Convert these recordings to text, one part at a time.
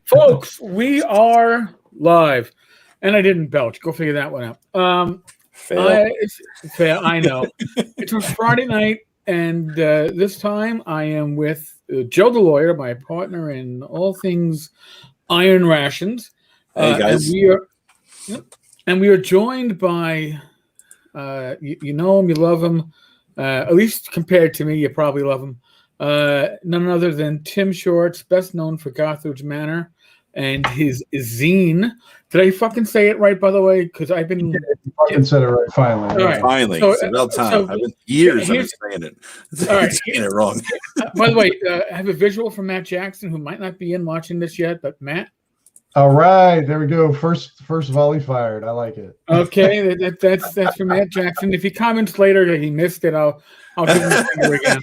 Folks, we are live, and I didn't belch. Go figure that one out. Fail. It's fail. I know. It's a Friday night, and this time I am with Joe the lawyer, my partner in all things Iron Rations. Hey guys, and we are joined by you know him, you love him, at least compared to me, you probably love him. None other than Tim Shorts, best known for Gothridge Manor and his zine. Did I fucking say it right, by the way? Because I've been fucking said it right finally. All right. Finally, So, it's about time. so I've been years I've been here's- saying it. All right. Saying it wrong. By the way, I have a visual from Matt Jackson, who might not be in watching this yet, but Matt. All right, there we go. First volley fired. I like it. Okay, that's from Matt Jackson. If he comments later that he missed it, I'll give him the finger again.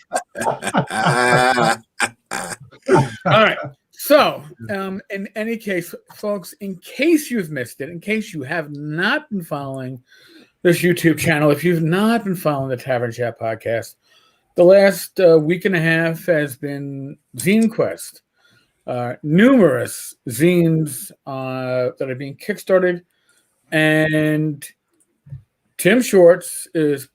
All right. So, in any case, folks, in case you've missed it, in case you have not been following this YouTube channel, if you've not been following the Tavern Chat podcast, the last week and a half has been ZineQuest. Numerous zines that are being kickstarted, and Tim Shorts is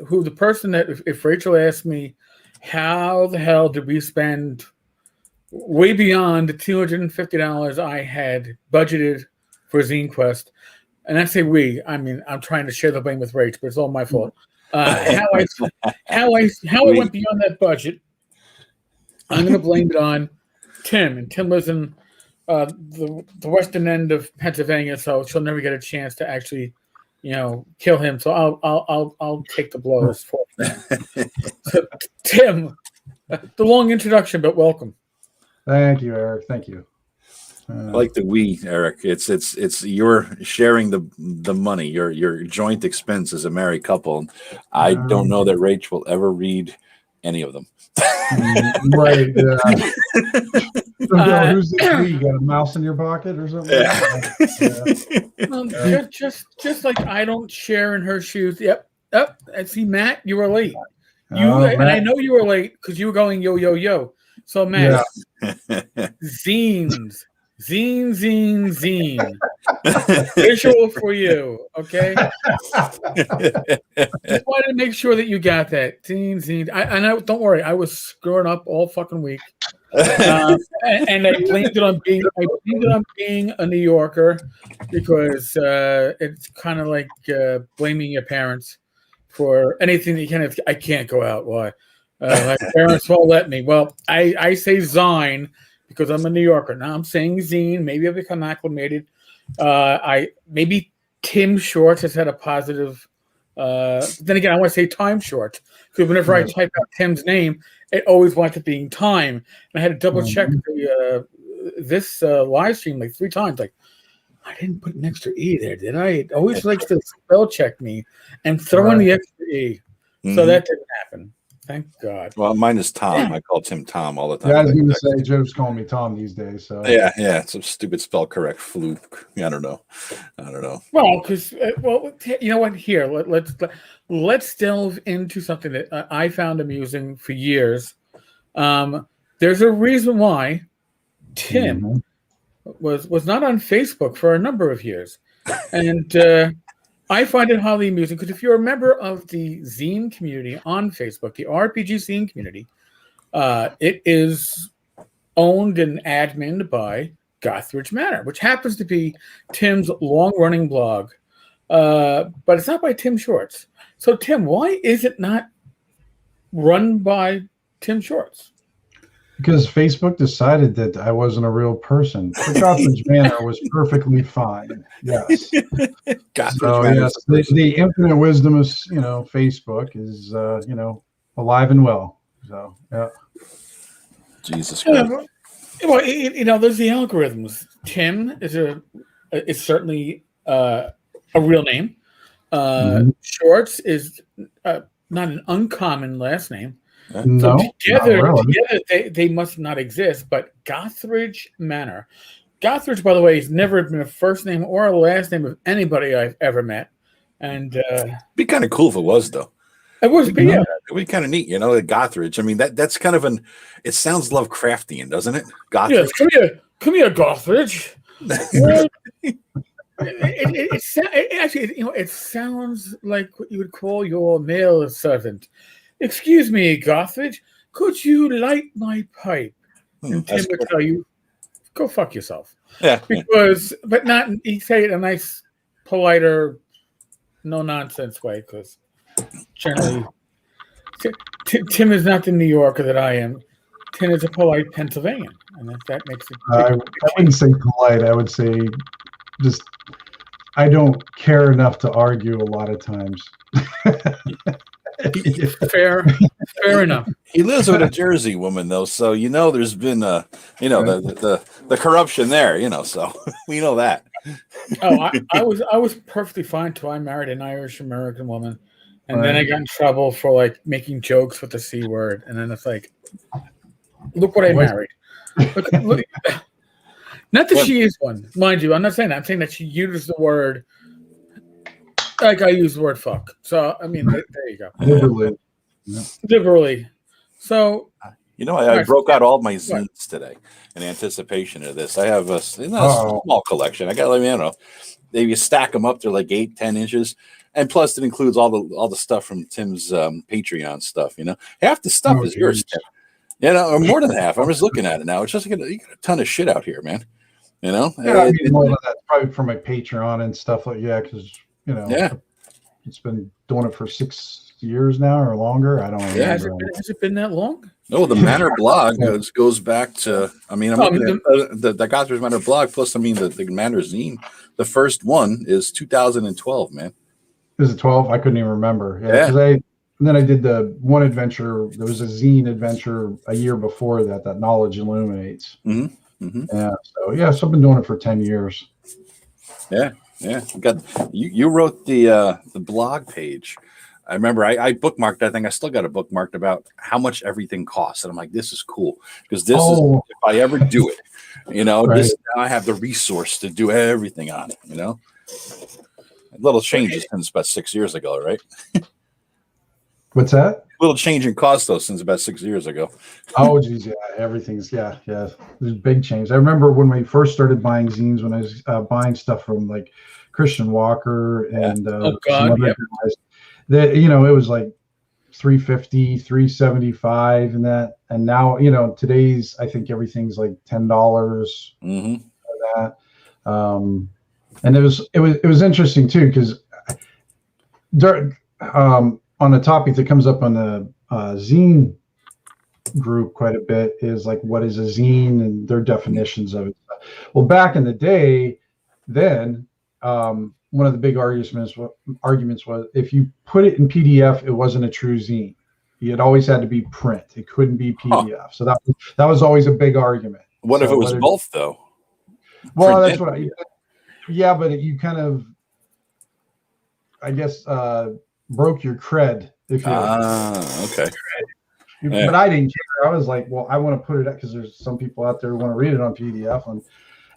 who the person that if Rachel asked me how the hell did we spend way beyond the $250 I had budgeted for ZineQuest, and I say we, I mean I'm trying to share the blame with Rach, but it's all my fault. How I went beyond that budget, I'm going to blame it on Tim, and Tim lives in the western end of Pennsylvania, so she'll never get a chance to actually, kill him. So I'll take the blows for him. So, Tim, the long introduction, but welcome. Thank you, Eric. Thank you. I like the we, Eric. It's you're sharing the money, your joint expense as a married couple. I don't know that Rach will ever read any of them. Right. So, who's this we? You got a mouse in your pocket or something? Yeah. Just like I don't share in her shoes. Yep. I see, Matt, you were late. And I know you were late because you were going yo yo yo. So Matt, zine. Visual for you, okay? Just wanted to make sure that you got that. Zine. I know. Don't worry, I was screwing up all fucking week, and I blamed it on being a New Yorker because it's kind of like blaming your parents for anything that you can. I can't go out. Why? My parents won't let me. Well, I say Zine because I'm a New Yorker. Now I'm saying zine. Maybe I've become acclimated. Maybe Tim Shorts has had a positive. Then again, I want to say Time Shorts because whenever I type out Tim's name, it always winds up being Time. And I had to double check this live stream like 3 times. Like, I didn't put an extra E there, did I? It always likes to spell check me and throw in the extra E. So that didn't happen. Thank God. Well, mine is Tom. I call Tim Tom all the time. Yeah, I was going to say Joe's calling me Tom these days. So yeah, it's a stupid spell correct fluke. I don't know. Well, because you know what? Here, let's delve into something that I found amusing for years. There's a reason why Tim was not on Facebook for a number of years, and I find it highly amusing because if you're a member of the zine community on Facebook, the RPG zine community, it is owned and adminned by Gothridge Manor, which happens to be Tim's long-running blog, but it's not by Tim Shorts. So, Tim, why is it not run by Tim Shorts? Because Facebook decided that I wasn't a real person. The Gothridge Manor was perfectly fine. Yes. The infinite wisdom of Facebook is alive and well. So yeah. Jesus Christ. Well, there's the algorithms. Tim is certainly a real name. Shorts is not an uncommon last name. No, together they must not exist. But Gothridge Manor. Gothridge, by the way, has never been a first name or a last name of anybody I've ever met. And be kind of cool if it was, though. It was, yeah. It would be kind of neat, you know, the Gothridge. I mean, that's kind of it sounds Lovecraftian, doesn't it? Yes, Gothridge. come here, Gothridge. Well, it sounds like what you would call your male servant. Excuse me, Gothridge, could you light my pipe? And Tim would tell you, go fuck yourself. Yeah. But not, he'd say it in a nice, politer, no nonsense way, because generally, Tim is not the New Yorker that I am. Tim is a polite Pennsylvanian, and that makes it. I wouldn't say polite. I would say just I don't care enough to argue a lot of times. Fair enough. He lives with a Jersey woman, though, so there's been the corruption there, so we know that. Oh, I was perfectly fine till I married an Irish American woman, and then I got in trouble for like making jokes with the C word, and then it's like, look what I married. Look, not that she is one, mind you. I'm not saying that. I'm saying that she used the word like I use the word fuck. So I mean, there you go. Liberally. So I broke out all my zines today in anticipation of this. I have a small collection. I got you stack them up. They're like 8-10 inches, and plus it includes all the stuff from Tim's Patreon stuff. Half the stuff is yours, Tim. Or more than half. I'm just looking at it now. It's just you got a ton of shit out here, man. Yeah, I mean, more than that, probably for my Patreon and stuff like because it's been doing it for 6 years now or longer. I don't know. Yeah, has it been that long? No, the Manor blog goes back to. I mean, I'm looking at the Gothridge Manor blog. Plus, I mean, the Manor zine. The first one is 2012, man. Is it 12? I couldn't even remember. Yeah. And then I did the one adventure. There was a zine adventure a year before that Knowledge Illuminates. Mm-hmm. Mm-hmm. Yeah. So I've been doing it for 10 years. Yeah. You wrote the blog page. I remember I bookmarked. I think I still got it bookmarked about how much everything costs, and I'm like, this is cool because this is if I ever do it, right. This now I have the resource to do everything on it. A little changes since about 6 years ago, right? What's that? A little change in cost though since about 6 years ago. Oh geez, yeah, everything's yeah. There's big change. I remember when we first started buying zines when I was buying stuff from like Christian Walker and some other guys. That it was like $350, $375, and now today's I think everything's like $10 for that. And it was interesting too because on the topic that comes up on the zine group quite a bit is like what is a zine and their definitions of it. Well, back in the day, then one of the big arguments was if you put it in PDF, it wasn't a true zine. It always had to be print. It couldn't be PDF. So that was always a big argument. What if it was both though? Well, that's what but you kind of, I guess, broke your cred if you. Okay. But I didn't care. I was like, well, I want to put it up because there's some people out there who want to read it on PDF,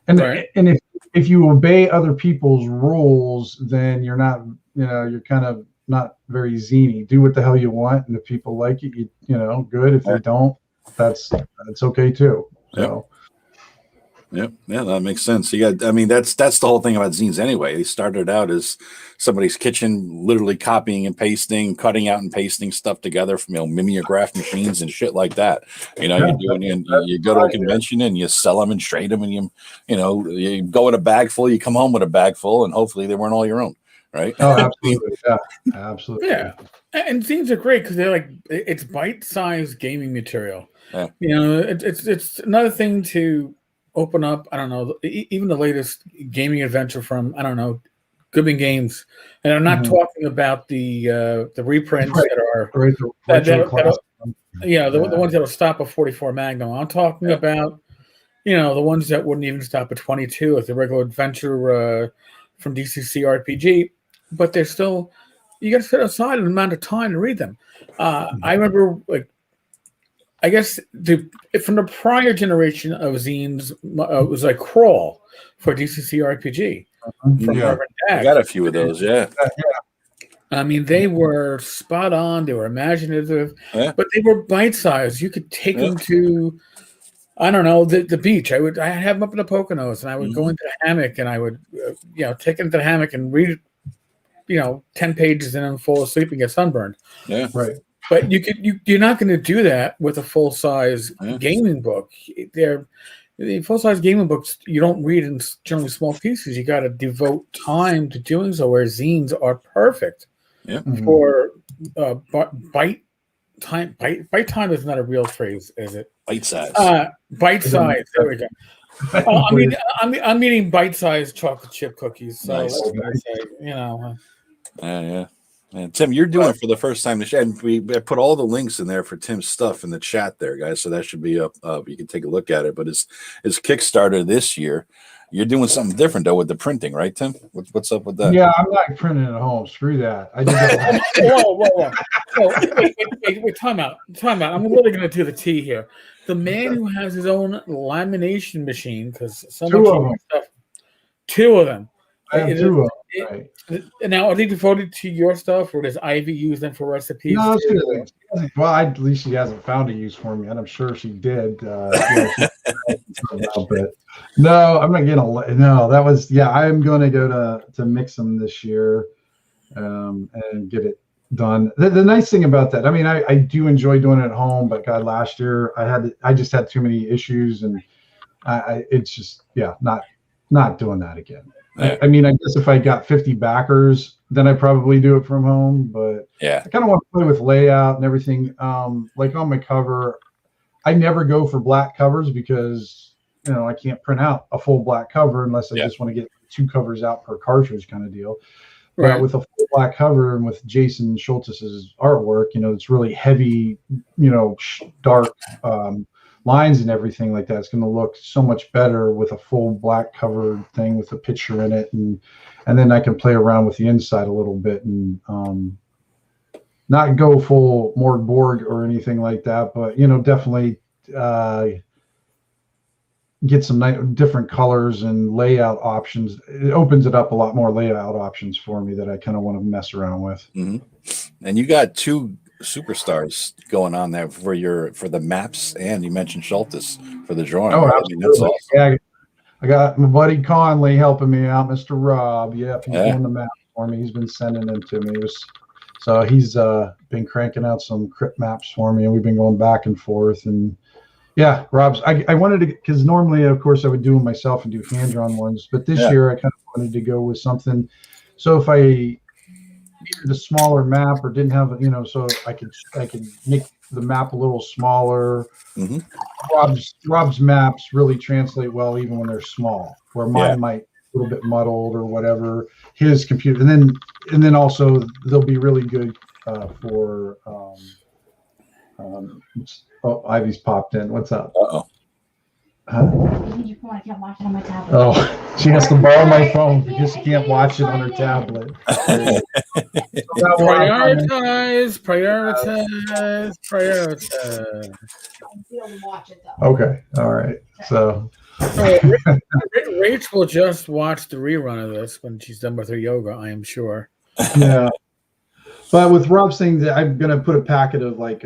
and if you obey other people's rules, then you're not, you're kind of not very zany. Do what the hell you want, and if people like it, good. If they don't, that's okay too. So. Yep. Yeah, that makes sense. That's the whole thing about zines anyway. They started out as somebody's kitchen, literally copying and pasting, cutting out and pasting stuff together from mimeograph machines and shit like that. You go to a convention and you sell them and trade them, and you go with a bag full, you come home with a bag full, and hopefully they weren't all your own, right? Oh, absolutely. Yeah, absolutely. Yeah, and zines are great because they're like it's bite-sized gaming material. Yeah. It's another thing to open up, I don't know, even the latest gaming adventure from, I don't know, Goodman Games. And I'm not talking about the reprints that are the ones that'll stop a 44 Magnum. I'm talking about, the ones that wouldn't even stop a 22 as a regular adventure from DCC RPG, but they're still, you got to set aside an amount of time to read them. I remember, I guess from the prior generation of zines, it was like Crawl for DCC RPG. From I got a few of those, yeah. I mean, they were spot on. They were imaginative, but they were bite sized. You could take them to, I don't know, the beach. I have them up in the Poconos, and I would go into the hammock, and I would, take them to the hammock and read, 10 pages and then fall asleep and get sunburned. Yeah, right. But you're not going to do that with a full size gaming book. The full size gaming books you don't read in generally small pieces. You got to devote time to doing so. Where zines are perfect for bite time. Bite time is not a real phrase, is it? Bite size. Bite size. There we go. I'm eating bite sized chocolate chip cookies. So nice. that's what I say. Yeah. And Tim, you're doing it for the first time this year, and we put all the links in there for Tim's stuff in the chat there, guys. So that should be up. You can take a look at it. But his Kickstarter this year, you're doing something different though with the printing, right, Tim? What's up with that? Yeah, I'm not printing at home. Screw that. I did that. Whoa. Wait, time out. I'm really going to do the tea here. The man who has his own lamination machine, because two of them. I have two of them. Right. Now, are they devoted to your stuff, or does Ivy use them for recipes? No, well, at least she hasn't found a use for me, and I'm sure she did. But no, I'm not getting that was I'm going to go to mix them this year, and get it done. The nice thing about that, I mean, I do enjoy doing it at home, but God, last year I just had too many issues, and it's just not doing that again. I mean, I guess if I got 50 backers, then I probably do it from home. But I kind of want to play with layout and everything. Like on my cover, I never go for black covers because I can't print out a full black cover unless I just want to get 2 covers out per cartridge kind of deal. Right. But with a full black cover and with Jason Schultz's artwork, it's really heavy, dark lines and everything like that. It's going to look so much better with a full black cover thing with a picture in it, and then I can play around with the inside a little bit and not go full Morg Borg or anything like that, but definitely get some different colors and layout options. It opens it up a lot more layout options for me that I kind of want to mess around with. And you got 2 superstars going on there for the maps, and you mentioned Schultz for the drawing. Oh, right? I mean, that's awesome. Yeah, I got my buddy Conley helping me out, Mr. Rob. He's doing the map for me. He's been sending them to me. So he's been cranking out some crypt maps for me, and we've been going back and forth. And Rob's. I wanted to, because normally, of course, I would do them myself and do hand drawn ones, but this year I kind of wanted to go with something. So if I needed a smaller map or didn't have so I could make the map a little smaller. Rob's maps really translate well even when they're small, where mine might a little bit muddled or whatever. His computer, and then also they'll be really good for Ivy's popped in. What's up? Huh? I can't watch it on my tablet. Oh, she has to borrow my phone because she can't watch it on her tablet. Prioritize. I'll be able to watch it though. Okay, all right. So Rach will just watch the rerun of this when she's done with her yoga, I am sure. Yeah, but with Rob's thing, I'm gonna put a packet of like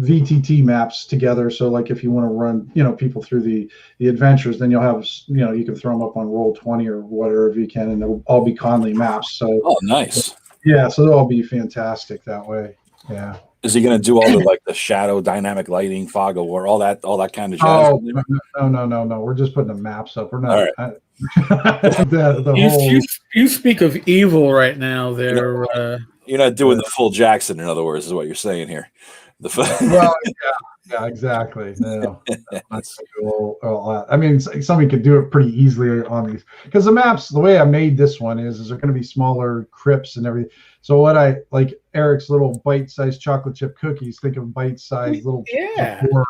VTT maps together. So like if you want to run people through the adventures, then you'll have you can throw them up on Roll20 or whatever you can, and they'll all be Conley maps. So nice. So they'll all be fantastic that way. Is he going to do all the shadow, dynamic lighting, fog of war, all that kind of jazz? Oh no, we're just putting the maps up. We're not. Right. You speak of evil right now there. You're not doing the full Jackson, in other words, is what you're saying here. Well, yeah, exactly. No, I mean, somebody could do it pretty easily on these, because the maps, the way I made this one is they're going to be smaller crypts and everything. So what I like Eric's little bite-sized chocolate chip cookies. Think of bite-sized little horror.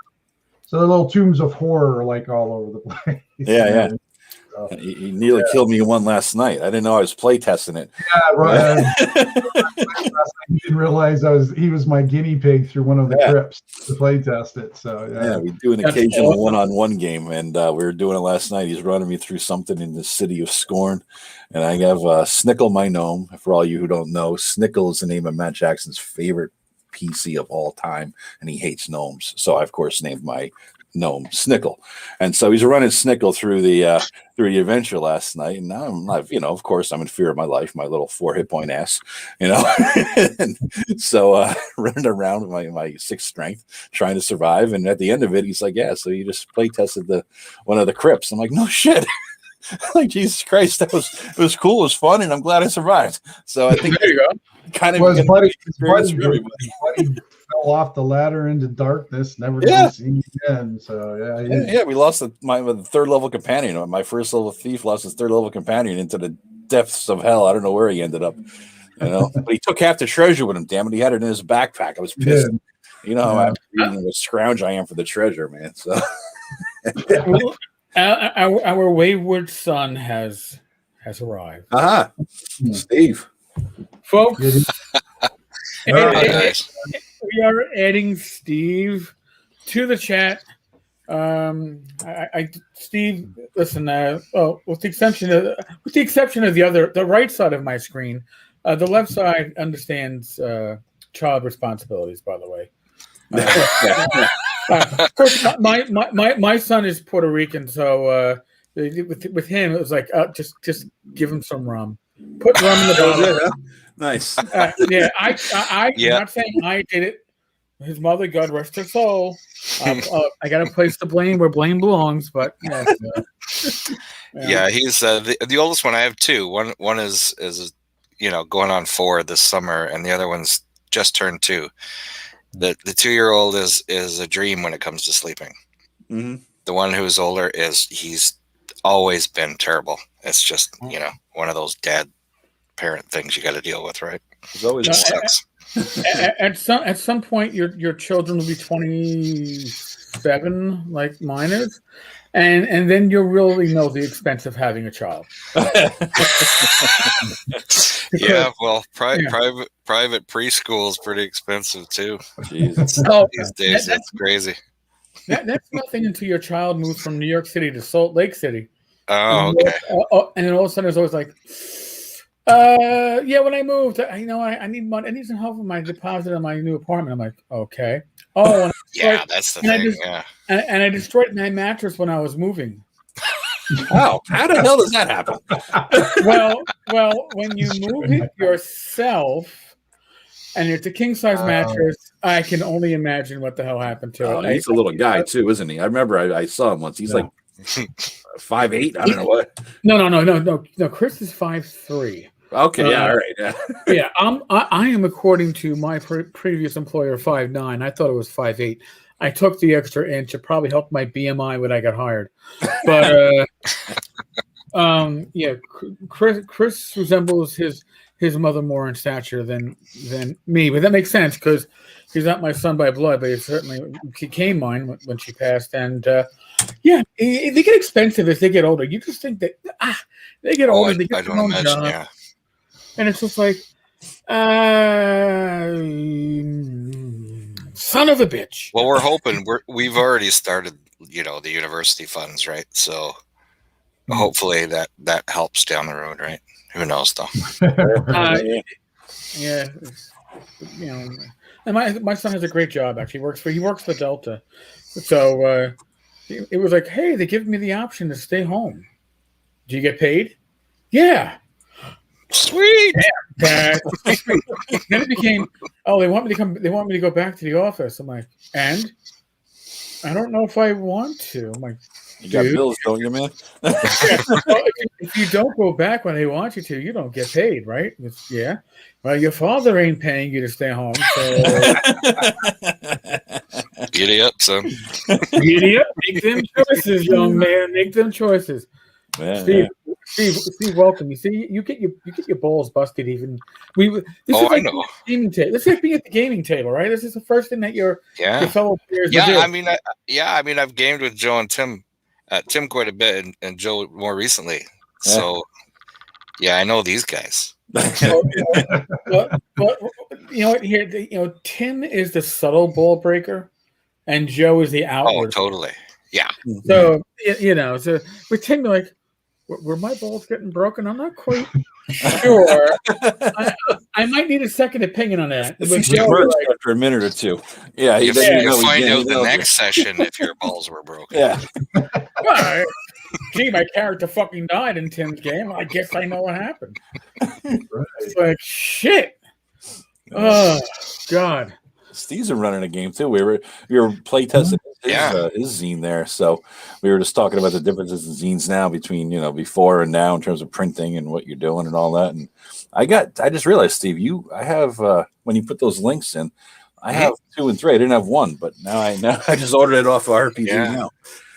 So the little tombs of horror, like all over the place. Yeah. He nearly killed me in one last night. I didn't know I was play testing it. Yeah, right. I didn't realize he was my guinea pig through one of the crypts to play test it. So yeah, we do an occasional one-on-one game, and we were doing it last night. He's running me through something in the City of Scorn, and I have Snickle, my gnome. For all you who don't know, Snickle is the name of Matt Jackson's favorite PC of all time, and he hates gnomes. So I, of course, named my gnome Snickle, and so he's running Snickle through the adventure last night, and now I'm not, of course I'm in fear of my life, my little 4 hit point ass, and so running around with my 6 strength trying to survive, and at the end of it he's like, yeah, so you just play tested one of the crypts. I'm like, no shit. Like, Jesus Christ, it was cool, it was fun, and I'm glad I survived. So I think there you go. Kind of his buddy fell off the ladder into darkness, never to be seen again. So we lost my 3rd level companion. My 1st level thief lost his 3rd level companion into the depths of hell. I don't know where he ended up, but he took half the treasure with him. Damn it, he had it in his backpack. I was pissed. You know how what scrounge I am for the treasure, man. So our wayward son has arrived. Steve, folks. We are adding Steve to the chat. Steve, listen. With the exception of the right side of my screen, the left side understands child responsibilities. By the way, of course, my son is Puerto Rican, so with him it was like just give him some rum. Put rum in the bottle. Nice. I'm not saying I did it. His mother, God rest her soul. I got to place the blame where blame belongs, but he's the oldest one. I have 2. One is going on 4 this summer, and the other one's just turned 2. The 2-year-old is a dream when it comes to sleeping. Mm-hmm. The one who's older he's always been terrible. It's just one of those dad parent things you got to deal with, right? It's always sucks. At some point, your children will be 27, like mine is, and then you'll really know the expense of having a child. Private preschool is pretty expensive too. Jesus. These days, that's crazy. That's nothing until your child moves from New York City to Salt Lake City. Oh, okay. And then all of a sudden, it's always like, when I moved, I need money. I need some help with my deposit on my new apartment. I'm like, okay. Oh, that's the thing. And I destroyed my mattress when I was moving. Wow, how the hell does that happen? Well, when you move it yourself, and it's a king size mattress, I can only imagine what the hell happened to it. He's a little guy too, isn't he? I remember I saw him once. He's like 5'8". I don't know what. No. Chris is 5'3". Okay, all right, yeah. I am, according to my previous employer, 5'9". I thought it was 5'8". I took the extra inch. It probably helped my BMI when I got hired. But Chris resembles his mother more in stature than me. But that makes sense because he's not my son by blood, but he certainly became mine when she passed. And they get expensive as they get older. You just think that they get older, they get their own job. Yeah. And it's just like, son of a bitch. Well, we're hoping we've already started, the university funds, right? So hopefully that helps down the road, right? Who knows though? And my son has a great job. Actually, he works for Delta. So it was like, hey, they give me the option to stay home. Do you get paid? Yeah. Sweet. Then it became, they want me to go back to the office. I'm like, and I don't know if I want to. I'm like, you got bills, don't you, man? If you don't go back when they want you to, you don't get paid, right? Yeah. Well, your father ain't paying you to stay home. So giddy up, son. Giddy up. Make them choices, young man. Make them choices. Man, Steve, welcome. You see, you get your balls busted. Even I know. This is like being at the gaming table, right? This is the first thing that your fellow players. Yeah, I mean, I've gamed with Joe and Tim, Tim quite a bit, and Joe more recently. So, yeah, I know these guys. But you know what? Here, Tim is the subtle ball breaker, and Joe is the outward. Oh, totally. Yeah. So so with Tim, like, were my balls getting broken? I'm not quite sure. I might need a second opinion on that. With Joe, like, after a minute or two, you find out the next session if your balls were broken. Yeah. Well, gee, my character fucking died in Tim's game. I guess I know what happened. Right. It's like shit. Oh God. Steve's running a game too. We were play testing his zine there, so we were just talking about the differences in zines now between before and now in terms of printing and what you're doing and all that. And I just realized, Steve, I have when you put those links in, I have 2 and 3. I didn't have 1, but now I just ordered it off of RPG now.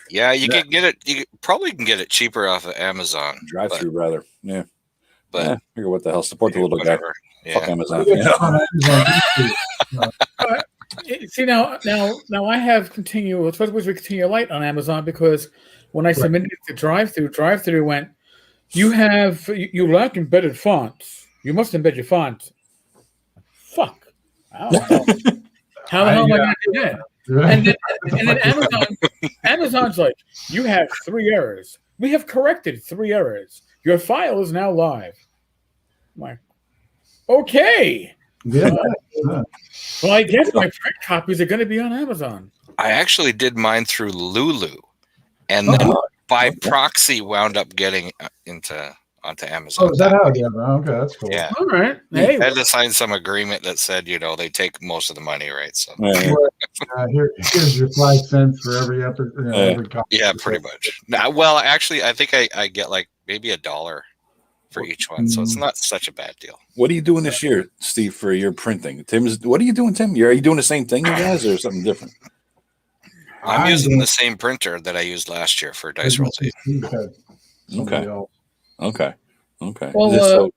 Yeah, you can get it. You probably can get it cheaper off of Amazon. Drive-through rather, yeah. But I figure what the hell, support the little guy. Fuck Amazon. See now I have continuous continue light on Amazon because when I submitted it to drive-through went, you lack embedded fonts. You must embed your fonts. Fuck. I don't know. How the hell am I going to do that? And then Amazon's like, you have 3 errors. We have corrected 3 errors. Your file is now live. I'm like, okay. Yeah. Well, I guess my print copies are going to be on Amazon. I actually did mine through Lulu, and then by proxy wound up getting onto Amazon. Oh, is that how? Yeah, okay, that's cool. Yeah. All right. Hey. I had to sign some agreement that said, they take most of the money, right? So here's your 5 cents for every effort. Every copy. Yeah, pretty much. Now, well, actually, I think I get like maybe $1 for each one, so it's not such a bad deal. What are you doing this year, Steve, for your printing? What are you doing, Tim? Are you doing the same thing, you guys, or something different? I'm using the same printer that I used last year for Dice Roll Z. Okay. Well,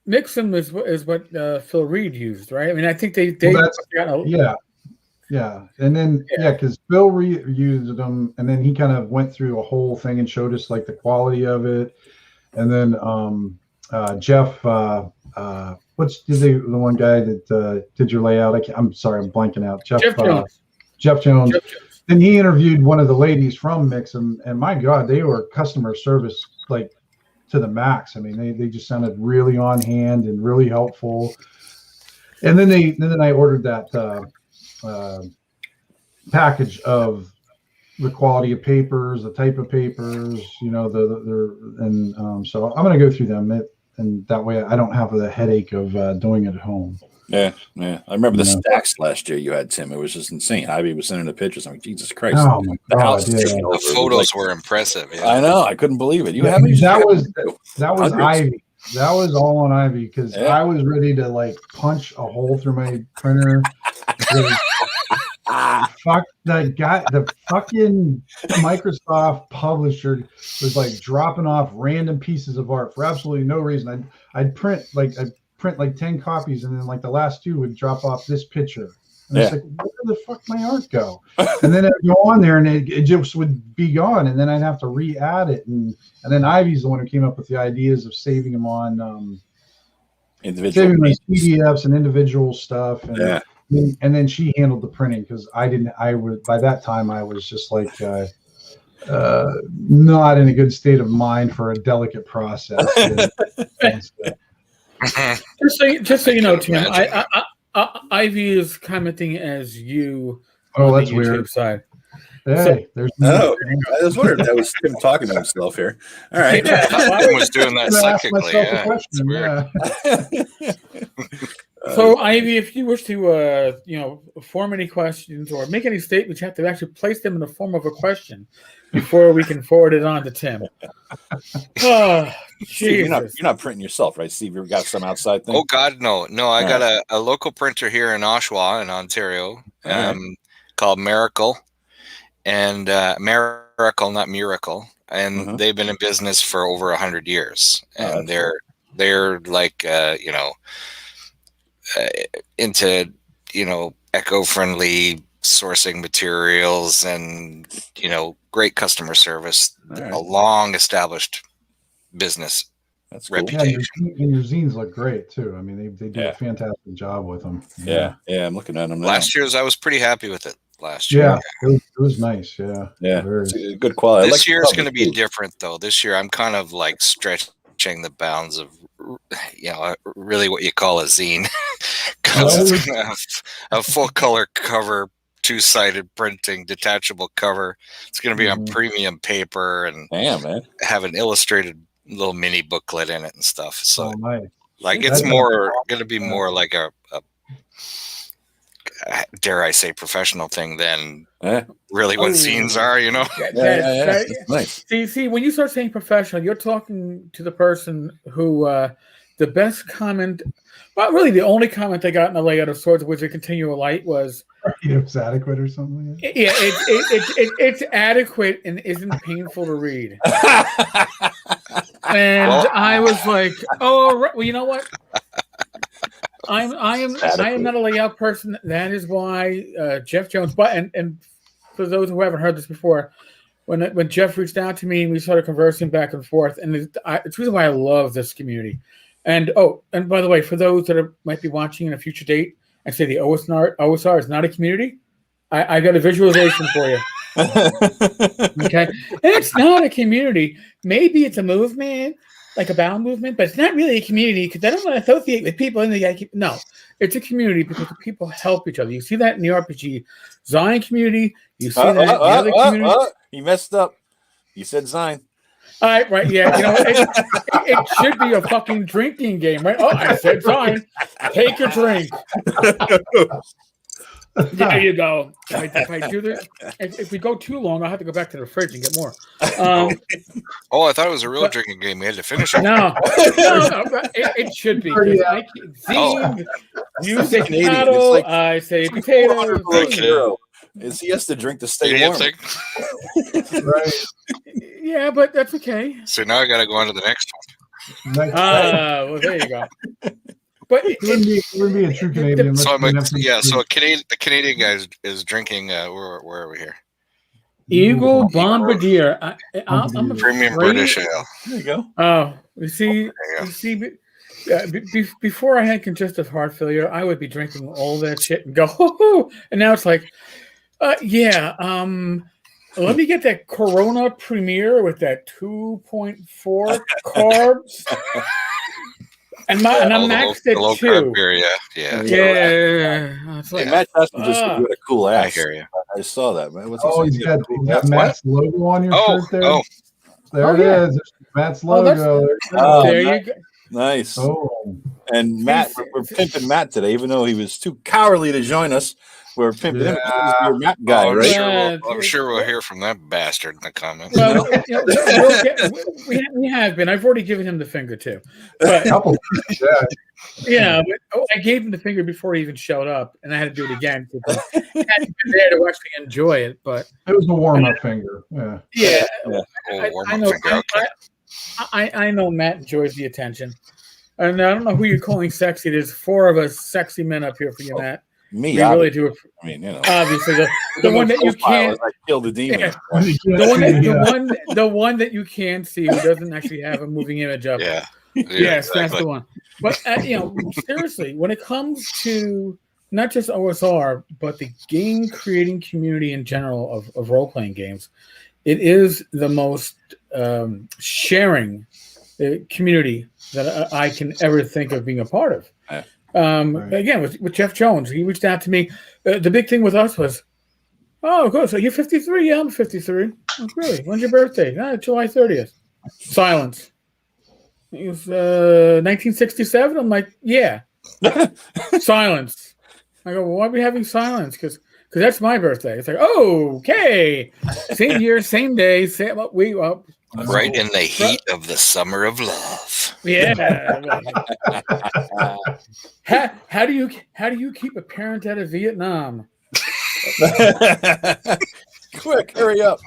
Mixum is what Phil Reed used, right? I mean, I think they yeah, and then because Phil Reed used them, and then he kind of went through a whole thing and showed us like the quality of it, and then Jeff, what's the one guy that did your layout? I'm sorry, I'm blanking out. Jeff Jones. And he interviewed one of the ladies from Mixum, and my God, they were customer service like to the max. I mean, they just sounded really on hand and really helpful. And then I ordered that package of the quality of papers, the type of papers, so I'm going to go through them, and that way I don't have the headache of doing it at home. Yeah. I remember the stacks last year you had, Tim. It was just insane. Ivy was sending the pictures. I'm like, Jesus Christ. Oh my God, the photos were impressive. Yeah. I know. I couldn't believe it. That was Ivy. That was all on Ivy because I was ready to like punch a hole through my printer. Fuck that guy. The fucking Microsoft publisher was like dropping off random pieces of art for absolutely no reason. I'd print like 10 copies, and then like the last 2 would drop off this picture. And it's like, where the fuck my art go? And then I'd go on there, and it just would be gone, and then I'd have to re-add it. And then Ivy's the one who came up with the ideas of saving them on individual PDFs and individual stuff. And then she handled the printing because by that time I was just like not in a good state of mind for a delicate process. Just so you know, Tim, Ivy is commenting as you. Oh, that's weird. Side. Hey, I was wondering if that was Tim talking to himself here. All right. Tim was doing that psychically. So, Ivy, if you wish to, form any questions or make any statements, you have to actually place them in the form of a question before we can forward it on to Tim. Oh, Steve, you're not printing yourself, right, Steve? You've got some outside thing? Oh, God, no. No, I got a local printer here in Oshawa in Ontario called Miracle. And Miracle, not Miracle. And they've been in business for over 100 years. And they're like, into, eco-friendly sourcing materials and, great customer service. Right. A long established business. That's cool. Reputation. And your zines look great too. I mean, they do a fantastic job with them. Yeah, I'm looking at them now. Last year's, I was pretty happy with it. Last year, it was nice. Yeah, it's good quality. This year is going to be different, though. This year, I'm kind of like stretching the bounds of, really what you call a zine, because it's going to have a full color cover, 2-sided printing, detachable cover. It's going to be on premium paper and have an illustrated little mini booklet in it and stuff. So, it's going to be more like a dare I say professional thing than really what zines are, Nice. See, when you start saying professional, you're talking to the person who the best comment, well, really the only comment they got in the layout of Swords of Wizard Continual Light was it's adequate or something. Yeah, it's adequate and isn't painful to read. And I was like, well, you know what? I am not a layout person. That is why Jeff Jones. But and for those who haven't heard this before, when Jeff reached out to me and we started conversing back and forth, and it's the reason why I love this community. And by the way, for those that might be watching in a future date and say the OSR is not a community, I got a visualization for you. Okay, and it's not a community. Maybe it's a movement, like a bowel movement, but it's not really a community because I don't want to associate with people. No, it's a community because the people help each other. You see that in the RPG Zine community. You see that in the other community. You messed up. You said Zine. All right, yeah. It should be a fucking drinking game, right? Oh, I said Zine. Take a drink. There you go. If I do this, if we go too long, I'll have to go back to the fridge and get more. I thought it was a real drinking game. We had to finish it. No, it should be. Zine, you say potato, I say potato. He has to drink to stay warm. Right. Yeah, but that's okay. So now I got to go on to the next one. Well, there you go. But it wouldn't be a true Canadian. So the Canadian guy is drinking. Where are we here? Eagle Bombardier. I'm a premium British ale. There you go. Oh, you see. Before I had congestive heart failure, I would be drinking all that shit and go, hoo-hoo! And now it's like, let me get that Corona Premier with that 2.4 carbs. And I'm maxed at 2. Beer, yeah. It's like, Matt Chaston just with a cool ass. I hear you. I saw that, man. He's got Matt's logo on your shirt there. There it is. Matt's logo. There you go. Nice. And Matt, we're pimping Matt today, even though he was too cowardly to join us. We're pimping him. You're Matt guy, right? I'm sure we'll hear from that bastard in the comments. Well, we have been. I've already given him the finger too. But, I gave him the finger before he even showed up, and I had to do it again because I hadn't been there to actually enjoy it. But it was a warm-up finger. Yeah. I know Matt enjoys the attention. And I don't know who you're calling sexy. There's 4 of us sexy men up here for you, Matt. Me, we really do. I mean, obviously the one that you can't. I killed the demon. Yeah. The one that you can't see, who doesn't actually have a moving image up. Yeah. Yes, exactly. That's the one. But seriously, when it comes to not just OSR, but the game creating community in general of role playing games, it is the most sharing community that I can ever think of being a part of. Again, with Jeff Jones, he reached out to me. The big thing with us was, oh, good. So you're 53? Yeah, I'm 53. Oh, really? When's your birthday? July 30th. Silence. It was 1967. I'm like, yeah. Silence. I go, well, why are we having silence? Because that's my birthday. It's like, oh, okay. Same year, same day. Right in the heat of the summer of love. Yeah. How do you keep a parent out of Vietnam? Quick, hurry up.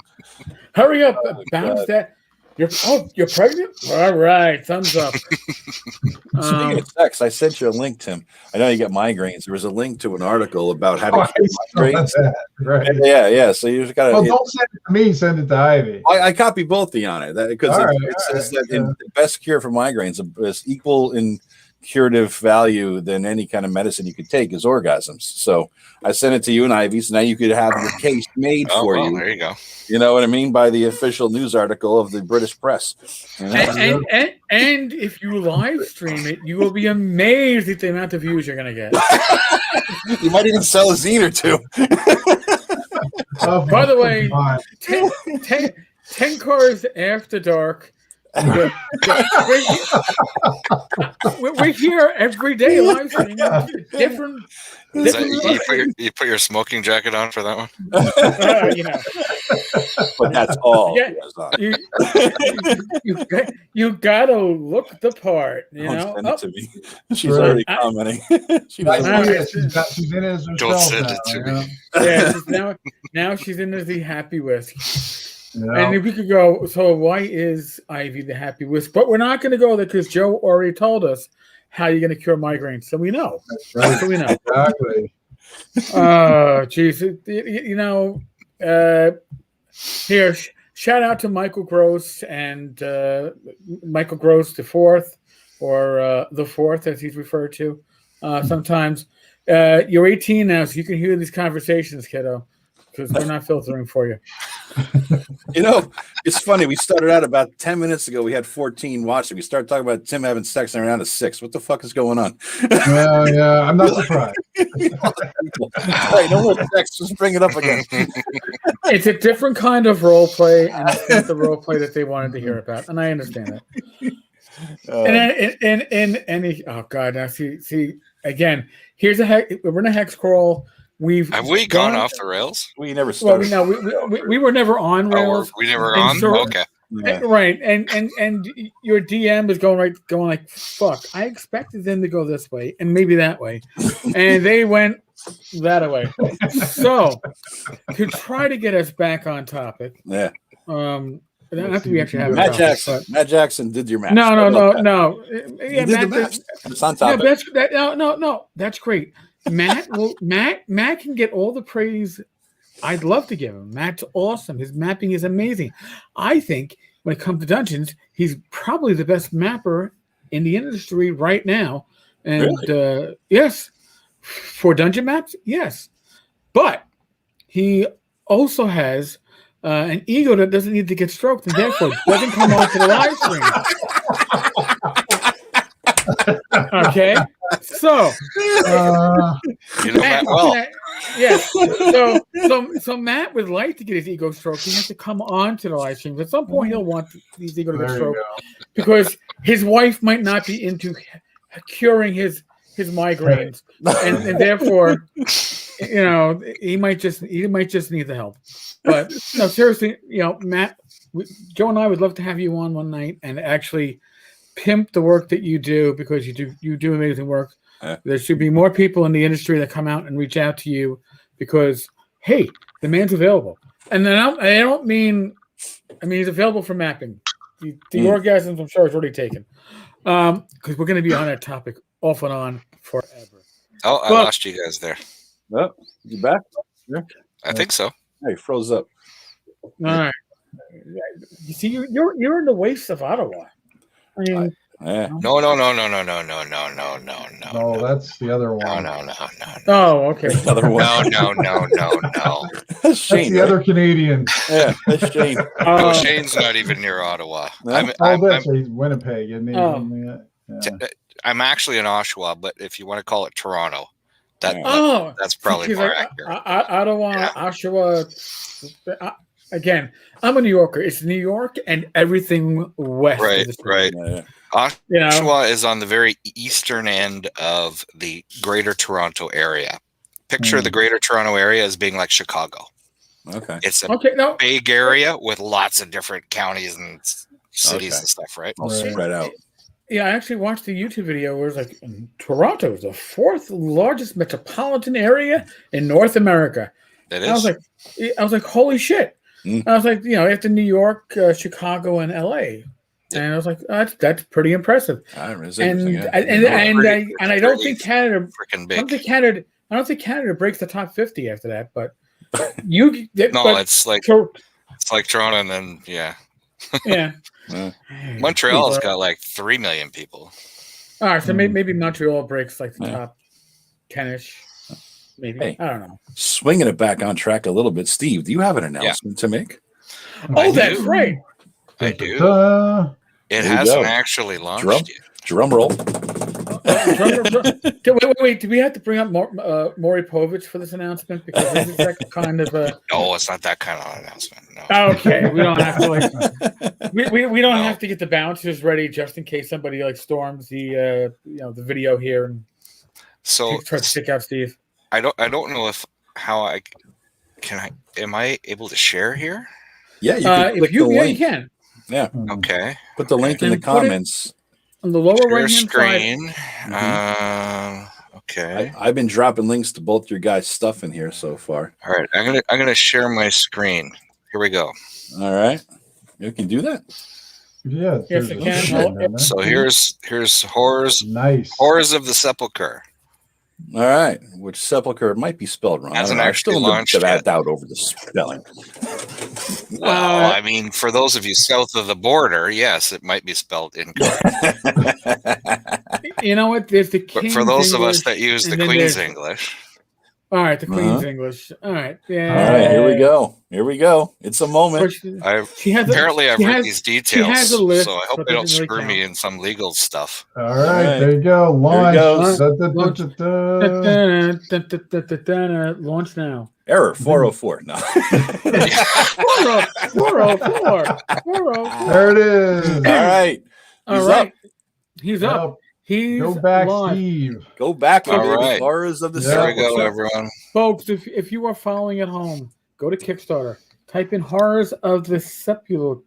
Bounce that. You're pregnant? All right, thumbs up. Speaking of sex, I sent you a link, Tim. I know you get migraines. There was a link to an article about how to cure migraines. Right. Yeah. So you just got to. Well, don't send it to me. Send it to Ivy. I copy both the on it because it says that the best cure for migraines is equal in curative value than any kind of medicine you could take is orgasms. So I sent it to you and Ivy, so now you could have your case made for you. There you go. You know what I mean? By the official news article of the British press. You know? And if you live stream it, you will be amazed at the amount of views you're going to get. You might even sell a zine or two. By the way, Tenkar's After Dark. We're here every day live streaming different. You put your smoking jacket on for that one. But that's all. Yeah, you gotta look the part. You know. Send it to me. She's already commenting. She's in it as herself. Don't send it to me. Yeah, now she's into the happy whisk. Yeah. And we could go, so why is Ivy the happy whisk? But we're not going to go there because Joe already told us how you're going to cure migraines. So we know. That's right. So we know. Exactly. Geez. Here, shout out to Michael Gross and Michael Gross the fourth, or the fourth as he's referred to sometimes. You're 18 now, so you can hear these conversations, kiddo. Because we're not filtering for you. You know, it's funny. We started out about 10 minutes ago. We had 14 watching. We started talking about Tim having sex and around to 6. What the fuck is going on? Yeah, I'm not surprised. Right, no more sex. Just bring it up again. It's a different kind of role play, and it's not the role play that they wanted to hear about, and I understand that. Oh god, now see again. Here's we're in a hex crawl. Have we gone off the rails? We never started. Well, we were never on rails. We never on. Okay. Yeah. Right, and your DM is going like, fuck. I expected them to go this way and maybe that way, and they went that way. So to try to get us back on topic, yeah. After we actually have Matt Jackson. Matt Jackson did your match. No. Yeah, Matt, it's on topic. No, that's great. Matt can get all the praise I'd love to give him. Matt's awesome. His mapping is amazing. I think when it comes to dungeons, he's probably the best mapper in the industry right now. And really? Yes, for dungeon maps, yes. But he also has an ego that doesn't need to get stroked, and therefore doesn't come on to the live stream. Okay. So, Matt well. Yes. So Matt would like to get his ego stroked. He has to come on to the live stream. At some point, he'll want his ego to get stroked because his wife might not be into curing his migraines, and therefore, he might just need the help. But no, seriously, Matt, Joe and I would love to have you on one night and actually pimp the work that you do, because you do amazing work. There should be more people in the industry that come out and reach out to you because, hey, the man's available. And then I don't mean he's available for mapping. The orgasms, I'm sure, is already taken. Because we're going to be on that topic off and on forever. Oh, I lost you guys there. Oh, you back? Yeah. I think so. Hey, froze up. All right. You see, you're in the wastes of Ottawa. I mean, no. No, that's the other one. No. Oh, okay. The other one. No. That's Shane. That's the other Canadian. Yeah, that's Shane. No, Shane's not even near Ottawa. That's Winnipeg. I'm actually in Oshawa, but if you want to call it Toronto, that's probably more accurate. Ottawa, Oshawa. Again, I'm a New Yorker. It's New York and everything west. Right. Oshawa is on the very eastern end of the Greater Toronto area. Picture the Greater Toronto area as being like Chicago. Okay. It's a big area with lots of different counties and cities and stuff, right? All spread out. Yeah, I actually watched the YouTube video where it's like Toronto is the fourth largest metropolitan area in North America. It is. I was like, holy shit. I was like, after New York, Chicago, and LA. And I was like, that's pretty impressive. And I don't think Canada. Freaking big. I don't think Canada breaks the top 50 after that. But you. It's like Toronto, and then yeah. Montreal's got like 3 million people. All right, so maybe Montreal breaks like the top 10-ish. Maybe. Hey, I don't know. Swinging it back on track a little bit, Steve. Do you have an announcement to make? That's right. I do. It hasn't actually launched yet. Drum roll. Wait. Do we have to bring up Maury Povich for this announcement? Because this is like kind of a. No, it's not that kind of announcement. No. Okay, we don't have to we don't have to get the bouncers ready just in case somebody storms the the video here and try to stick out Steve. I don't know am I able to share here? Yeah, you can click the link. You can. Yeah. Okay. Put the link in the comments. On the lower right hand screen. Okay. I've been dropping links to both your guys' stuff in here so far. All right. I'm gonna share my screen. Here we go. All right. You can do that? Yeah. Yes, I can. So here's Horrors. Nice. Horrors of the Sepulcher. All right. Which Sepulcher might be spelled wrong. Hasn't actually launched yet. Doubt over the spelling. Well, I mean, for those of you south of the border, yes, it might be spelled incorrect. You know what? There's the King's But for those English, of us that use the Queen's English. All right, the Queen's English. All right. Yeah. All right, here we go. It's a moment. I've read these details, so I hope they don't screw me in some legal stuff. All right, there you go. Launch. Launch now. Error 404. No. 404. There it is. All right. He's up. Go back, Steve. Go back. All right. Horrors of the There we go, everyone. Folks, if you are following at home, go to Kickstarter. Type in Horrors of the Sepulcher.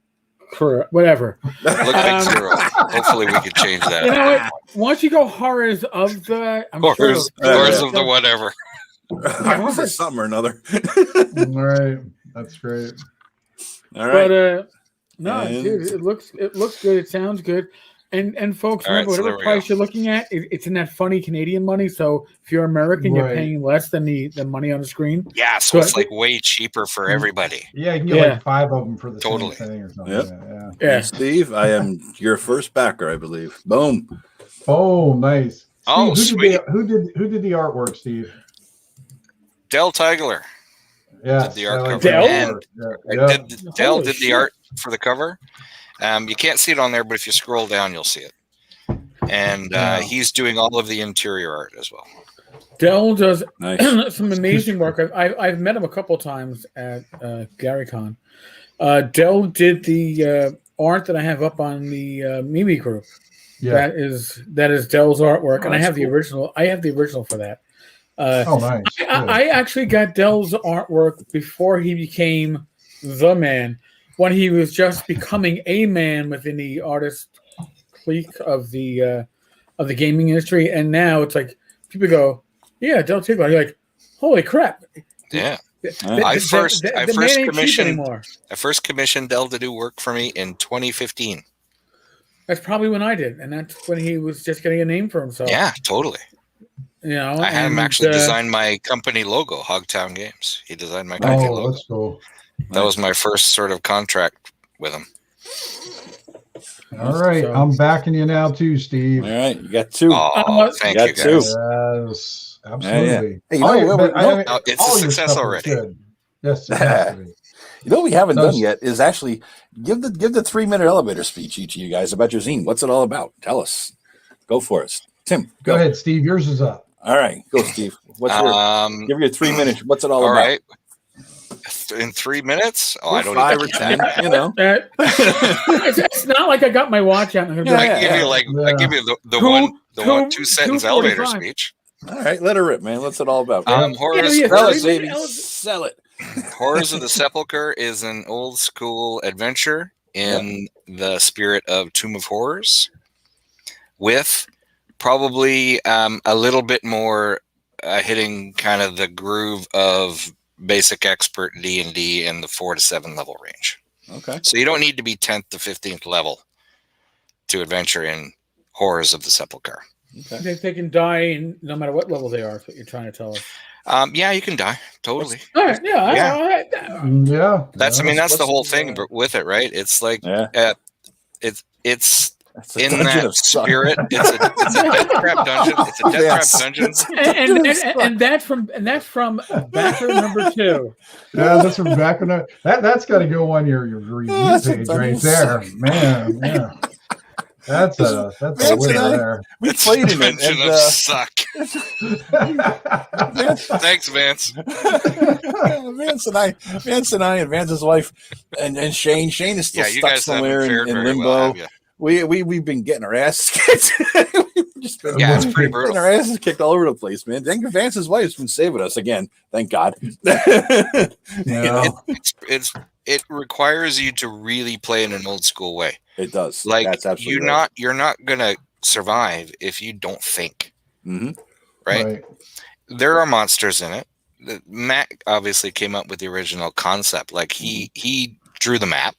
Whatever. Look like 0. Hopefully we can change that. You know what? Once you go Horrors of the... Horrors of the whatever. Something or another. All right. That's great. All right. But, dude, it looks good. It sounds good. And folks, remember, whatever price you're looking at, it's in that funny Canadian money. So if you're American, you're paying less than the money on the screen. Yeah, so it's like way cheaper for everybody. Yeah, you can get like 5 of them for the same thing or something. Yep. Yeah. Steve, I am your first backer, I believe. Boom. Oh, nice. Oh, Steve, sweet. Who did the artwork, Steve? Del Tigler. Yeah. Did the art cover. Del did the art for the cover. You can't see it on there, but if you scroll down, you'll see it. And he's doing all of the interior art as well. Del does some amazing work. I've met him a couple times at GaryCon. Del did the art that I have up on the Mimi group. Yeah. That is Del's artwork, and I have the original. I have the original for that. Nice. I actually got Del's artwork before he became the man. When he was just becoming a man within the artist clique of the gaming industry, and now it's like people go, "Yeah, Del Tigler." You're like, "Holy crap!" Yeah, I first commissioned Del to do work for me in 2015. That's probably when I did, and that's when he was just getting a name for himself. Yeah, totally. You know, I had him actually design my company logo, Hogtown Games. He designed my company logo. That's cool. That was my first sort of contract with him. All right, I'm backing you now too, Steve. All right, you got 2. Oh, thank you, guys. Yes, absolutely. Hey, it's a success already. Yes. You know what we haven't done yet is actually give the 3-minute elevator speech each of you guys about your zine. What's it all about? Tell us. Go for it, Tim. Go ahead, Steve. Yours is up. All right, go, Steve. What's give your 3 minutes. What's it all about? All right. In 3 minutes? Oh, I don't 5 or 10. You know, it's not like I got my watch out. I give you the 2-sentence elevator speech. All right, let her rip, man. What's it all about? Horrors, sell it, baby. Sell it. Horrors of the Sepulcher is an old school adventure in the spirit of Tomb of Horrors, with probably a little bit more hitting kind of the groove of basic, expert, D&D, and the 4 to 7 level range. Okay. So you don't need to be 10th to 15th level to adventure in Horrors of the Sepulcher. Okay. They can die no matter what level they are. Is what you're trying to tell us. Yeah, you can die totally. All right, yeah. Yeah. That's the whole thing with it, right? It's like it's in that spirit. It's a death trap dungeon. It's a death trap dungeon. And that's from backer number 2. Yeah, that's from back when that's got to go on your review page right there, man. Yeah. That's a winner there. We played in it. And, suck. Thanks, Vance. Vance and I, and Vance's wife, and Shane. Shane is still stuck somewhere in limbo. Well, we've been getting our asses kicked. It's pretty brutal. Getting our asses kicked all over the place, man. Thank you, Vance's wife's been saving us again. Thank God. It requires you to really play in an old school way. It does. Like that's absolutely right. You're not gonna survive if you don't think. Mm-hmm. Right? There are monsters in it. Matt obviously came up with the original concept. Like he drew the map.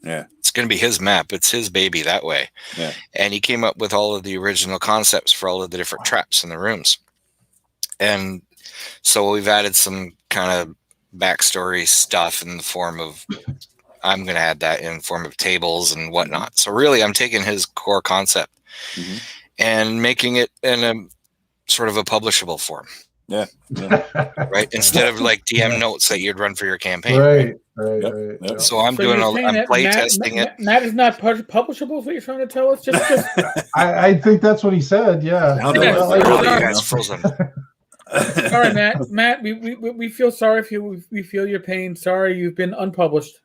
Yeah, it's gonna be his map. It's his baby that way. Yeah, and he came up with all of the original concepts for all of the different traps in the rooms. And so we've added some kind of backstory stuff in the form of. I'm going to add that in form of tables and whatnot. So really, I'm taking his core concept and making it in a sort of a publishable form. Yeah. Right. Instead of like DM notes that you'd run for your campaign. Right. So I'm I'm play testing it. Matt is not publishable. Is what you're trying to tell us? Just I think that's what he said. Yeah. Frozen. Sorry, Matt. Matt, we feel sorry for you. We feel your pain. Sorry, you've been unpublished.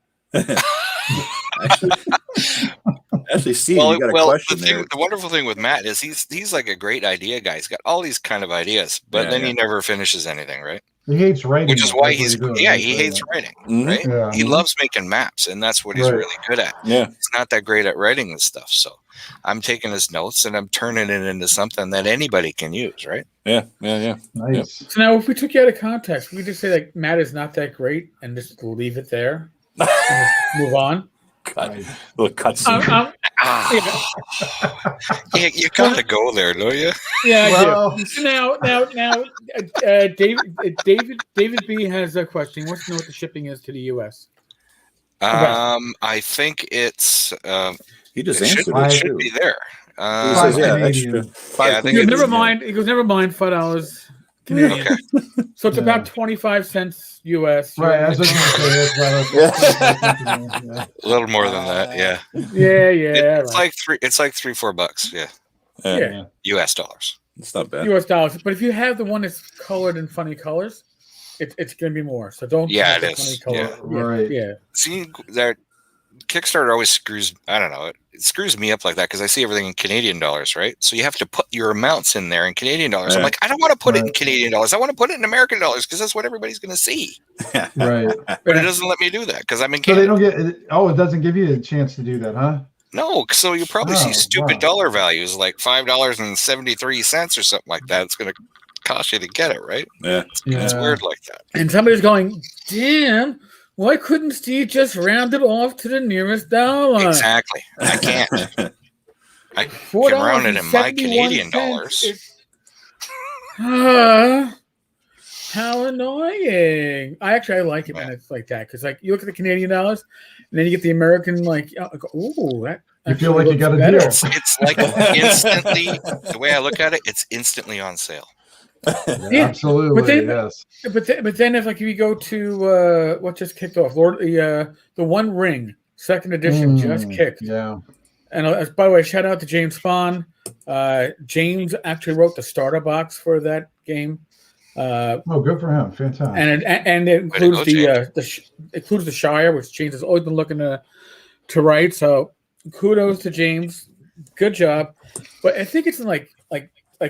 Actually, Steve, you got a question there. The wonderful thing with Matt is he's like a great idea guy. He's got all these kind of ideas, but then he never finishes anything, right? He hates writing, which is why he hates writing, right? Yeah. He loves making maps, and that's what he's really good at. Yeah, he's not that great at writing this stuff, so I'm taking his notes and I'm turning it into something that anybody can use, right? Yeah. Nice. Yep. So now, if we took you out of context, we just say like Matt is not that great, and just leave it there. Move on. Little cutscene. You gotta go there, don't you? Yeah, I do. Now, David B has a question. He wants to know what the shipping is to the U.S. I think it's. He just answered it. Should be there. Extra. He goes, never mind. He goes, never mind. $5 Canadian. Okay. So it's about 25 cents US. Right. I was going to say a little more than that. Yeah. Yeah. It's like $3-4. Yeah. US dollars. It's not bad. US dollars. But if you have the one that's colored in funny colors, it's going to be more. So don't. Yeah, it is. Funny color. Right. Yeah. See, that Kickstarter always screws. I don't know. It screws me up like that because I see everything in Canadian dollars, right? So you have to put your amounts in there in Canadian dollars. I'm like, I don't want to put it in Canadian dollars. I want to put it in American dollars because that's what everybody's going to see. Right. But it doesn't let me do that because I'm in Canada. So they don't get. Oh, it doesn't give you a chance to do that, huh? No. So you probably see stupid dollar values like $5.73 or something like that. It's going to cost you to get it, right? Yeah. It's weird like that. And somebody's going, damn. Why couldn't Steve just round it off to the nearest dollar? Exactly. I can't. I can round it in my Canadian dollars. How annoying. I like it when it's like that. Because like you look at the Canadian dollars and then you get the American ooh, that you feel like you got a deal. It's like instantly, the way I look at it, it's instantly on sale. Yeah, absolutely. But then if you go to what just kicked off, the One Ring 2nd edition just kicked. Yeah. And by the way, shout out to James Spahn. James actually wrote the starter box for that game. Good for him! Fantastic. And it includes includes the Shire, which James has always been looking to write. So kudos to James. Good job. But I think it's in like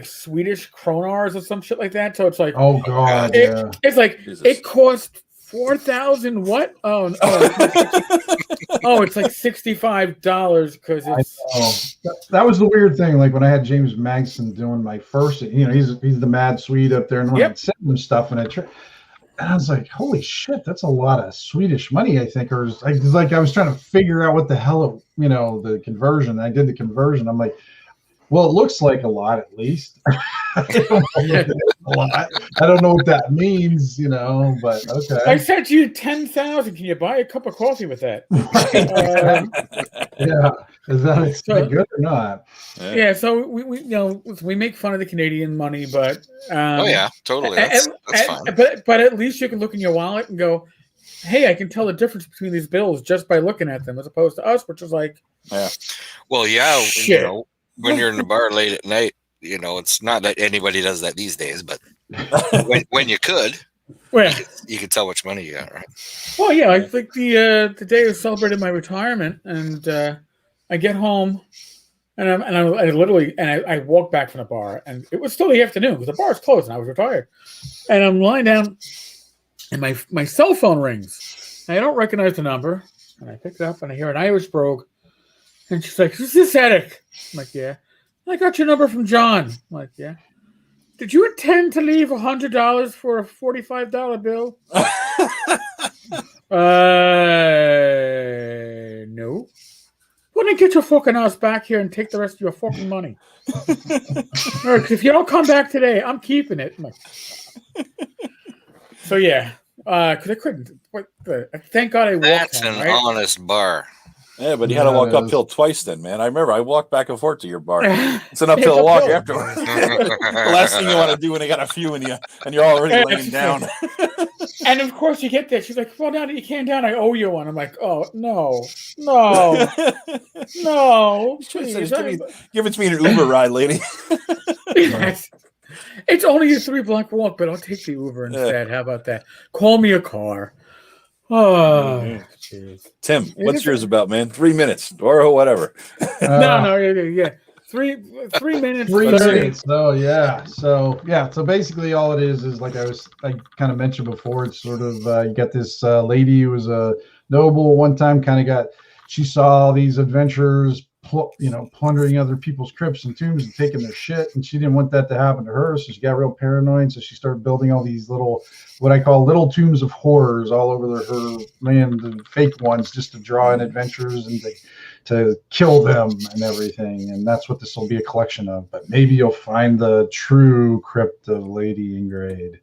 Swedish kronars or some shit like that. So it's like, oh god, it's like Jesus. It cost 4,000 what? Oh, it's like $65 because it's. That was the weird thing. Like when I had James Magson doing my first, he's the mad Swede up there, and when I sent him stuff, and And I was like, holy shit, that's a lot of Swedish money, I think. Or I was trying to figure out what the hell, the conversion. I did the conversion. I'm like, well, it looks like a lot at least. I don't know what that means, but okay. I sent you 10,000. Can you buy a cup of coffee with that? Yeah. Is that good or not? Yeah. So we make fun of the Canadian money, but oh yeah, totally. That's fine. But at least you can look in your wallet and go, hey, I can tell the difference between these bills just by looking at them, as opposed to us, which is like, well, yeah, shit. When you're in the bar late at night, it's not that anybody does that these days, but when you could, you could tell which money you got, right? Well, yeah, I think the day I celebrated my retirement, and I get home, and I walk back from the bar, and it was still the afternoon because the bar's closed, and I was retired, and I'm lying down, and my cell phone rings, and I don't recognize the number, and I pick it up, and I hear an Irish brogue, and she's like, "Is this Eric?" I'm like, "Yeah." "I got your number from John." I'm like, "Yeah." "Did you intend to leave $100 for a $45 bill?" No. Well, then get your fucking ass back here and take the rest of your fucking money. If you don't come back today, I'm keeping it. So yeah, because I couldn't. Thank God I walked. That's home, an right? honest bar. Yeah, but you had to walk uphill twice then, man. I remember I walked back and forth to your bar. It's an uphill walk afterwards. The last thing you want to do when they got a few and you're already laying down. And of course you get there. She's like, "Well, now that you came down, I owe you one." I'm like, "Oh no. Please, give it to me in an Uber ride, lady." It's only a 3-block walk, but I'll take the Uber instead. How about that? Call me a car. Oh, jeez. Tim, what's yours about, man? 3 minutes or whatever. Yeah. 3 minutes. 3 minutes. Oh, yeah. So basically all it is like I kind of mentioned before, it's sort of, you got this lady who was a noble one time, she saw all these adventurers, plundering other people's crypts and tombs and taking their shit. And she didn't want that to happen to her. So she got real paranoid. So she started building all these what I call little tombs of horrors all over her land, the fake ones, just to draw in adventurers and to kill them and everything. And that's what this will be a collection of. But maybe you'll find the true crypt of Lady Ingrade.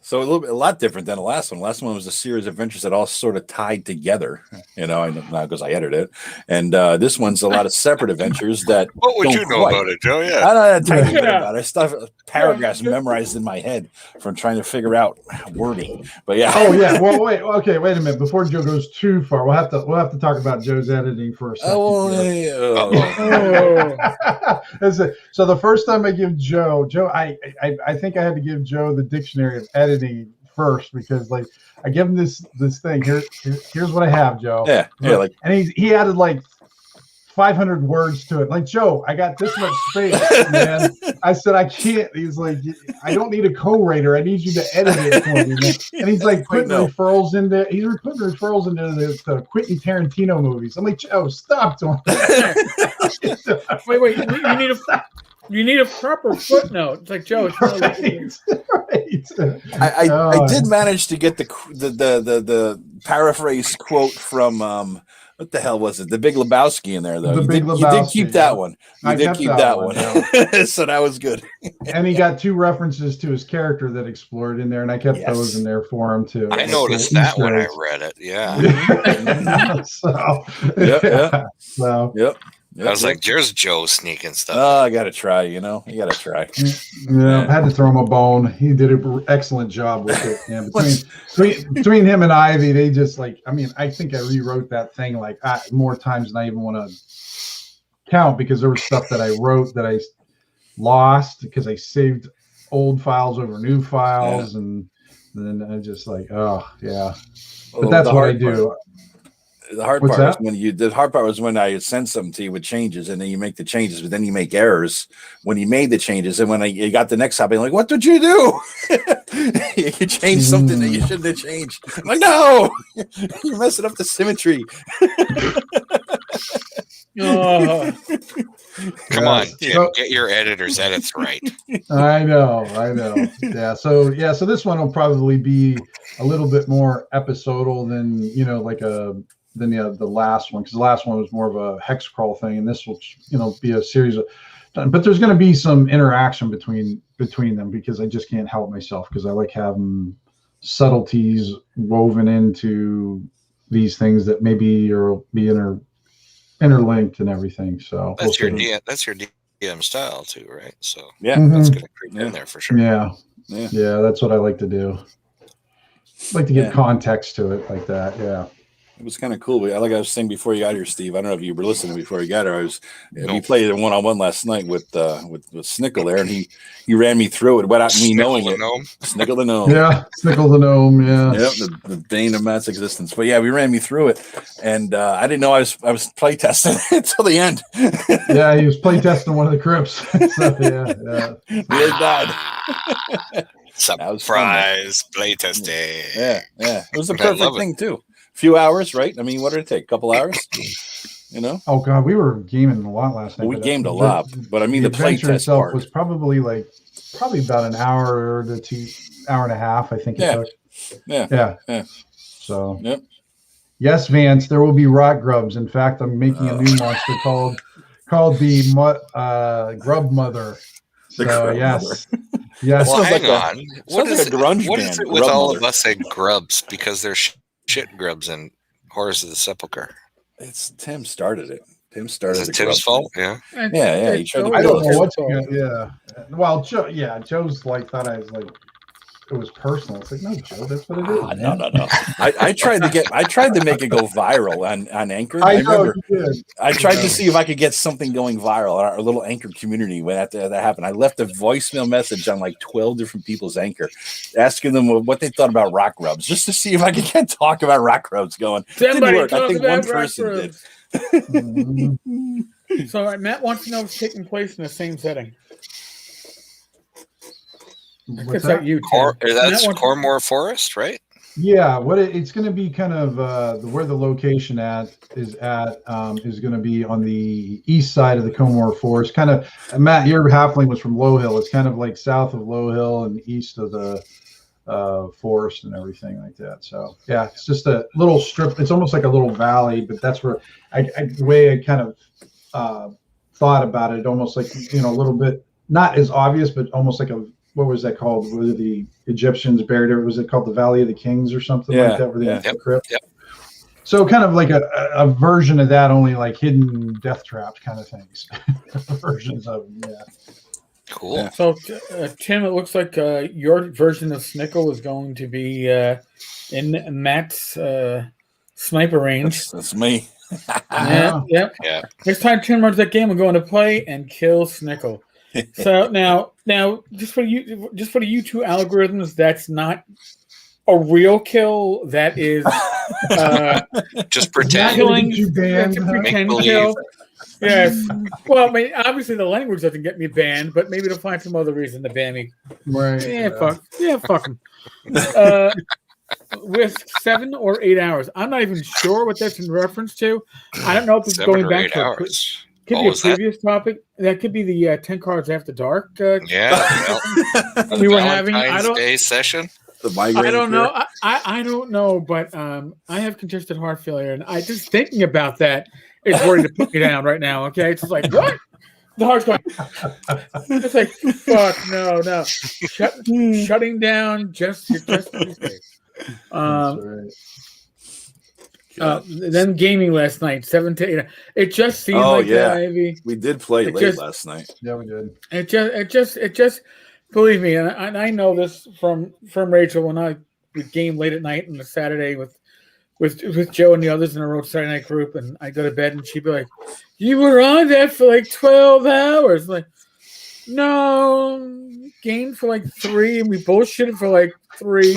So a lot different than the last one. The last one was a series of adventures that all sort of tied together, because I edited it. And this one's a lot of separate adventures that. What would you know about it, Joe? Yeah, I don't know a tiny bit about it. Stuff paragraphs memorized in my head from trying to figure out wording. But yeah. Oh yeah. Well, wait a minute. Before Joe goes too far, we'll have to talk about Joe's editing for a second. So the first time I give Joe, I think I had to give Joe the dictionary of editing first, because I give him this thing. Here's what I have, Joe. Yeah. And he added 500 words to it. Like, "Joe, I got this much space, man." I said, "I can't." He's like, "I don't need a co-writer. I need you to edit it for me." And he's putting referrals into the Quentin Tarantino movies. I'm like, "Joe, stop doing that." Wait. You need a proper footnote. It's like, Joe, it's right. I did manage to get the paraphrase quote from what the hell was it? The Big Lebowski in there, though. You did keep that one. You did keep that one. So that was good. And he got 2 references to his character that explored in there, and I kept those in there for him too. I noticed that when I read it. Yeah. Yep. I was like, "There's Joe sneaking stuff." Oh, I gotta try. You gotta try. Yeah, I had to throw him a bone. He did an excellent job with it. Yeah, between him and Ivy, they just I think I rewrote that thing more times than I even want to count, because there was stuff that I wrote that I lost because I saved old files over new files, and then I just but that's what I do. The hard part was when I sent something to you with changes, and then you make the changes, but then you make errors when you made the changes. And when you got the next copy, I'm like, "What did you do? You changed something that you shouldn't have changed." I'm like, "No, you're messing up the symmetry." Come on, Tim, get your editor's edits right. I know. Yeah. So this one will probably be a little bit more episodal than the last one, because the last one was more of a hex crawl thing, and this will be a series of. But there's going to be some interaction between them, because I just can't help myself, because I like having subtleties woven into these things that maybe will be interlinked and everything. So that's your DM style too, right? So yeah, that's going to creep in there for sure. Yeah, that's what I like to do. I like to give context to it like that. Yeah. It was kind of cool. Like I was saying before you got here, Steve. I don't know if you were listening before you got here. We played a 1-on-1 last night with Snickle there, and he ran me through it without me knowing it. Snickle the gnome. Yeah, Snickle the gnome. Yeah. Yep, the bane of mass existence. But yeah, we ran me through it, and I didn't know I was play testing until the end. Yeah, he was play testing one of the crypts. So, yeah. Really died. Surprise play testing. Yeah. It was the perfect thing too. Few hours, right? I mean, what did it take? A couple hours? Oh God, we were gaming a lot last night. We gamed a lot, but I mean, the play test itself part was probably about an hour to 2 hour and a half. I think it took. Yeah. So. Yep. Yes, Vance. There will be rock grubs. In fact, I'm making a new monster called the Grub Mother. So yes. Yes. Well, hang on. What is it with all of us saying grubs? Because there's shit grubs and Horrors of the Sepulcher. It's Tim started it. Tim started it. Tim's fault? Yeah. Yeah. He tried to I don't know what's yeah. Well, Joe's thought I was it was personal. It's no, Joe, that's what it is. No. I tried to make it go viral on Anchor. I tried to see if I could get something going viral on our little Anchor community when that happened. I left a voicemail message on 12 different people's Anchor, asking them what they thought about rock rubs, just to see if I could get talk about rock rubs going. Didn't work. I think one person did. So Matt wants to know what's taking place in the same setting. What's that? That's Cormor Forest, right? Yeah, it's going to be kind of where the location is going to be on the east side of the Cormor Forest. Kind of, Matt, your halfling was from Low Hill. It's kind of like south of Low Hill and east of the forest and everything like that. So yeah, it's just a little strip. It's almost like a little valley, but that's where the way I kind of thought about it, almost like a little bit not as obvious, but almost like what was that called? Where the Egyptians buried it? Was it called the Valley of the Kings or something like that? Where the crypt? Yep. So kind of like a version of that, only like hidden death traps kind of things. Versions of them, yeah. Cool. Yeah. So Tim, it looks like your version of Snickle is going to be in Matt's sniper range. That's me. Yeah. Next time Tim runs that game, we're going to play and kill Snickle. So now, just for you two algorithms, that's not a real kill. That is just pretend. Killing, pretend kill. Yes. Well, I mean, obviously the language doesn't get me banned, but maybe they'll find some other reason to ban me. Right. Fuck them. With 7 or 8 hours, I'm not even sure what that's in reference to. I don't know if it's going back to hours. Could be a previous topic. That could be the Tenkars After Dark. We were having Day session. I don't know. I don't know, but I have congested heart failure, and I just thinking about that is ready to put me down right now. Okay, it's just like what? The heart's going. It's like fuck no. Shutting down just these days. Then gaming last night, 7 to 8. It just seemed we did play late last night. Yeah, we did. It just believe me, and I know this from Rachel when I would game late at night on a Saturday with Joe and the others in our Saturday night group, and I go to bed and she'd be like, "You were on that for 12 hours." Like, no, gamed for 3, and we bullshitted for 3.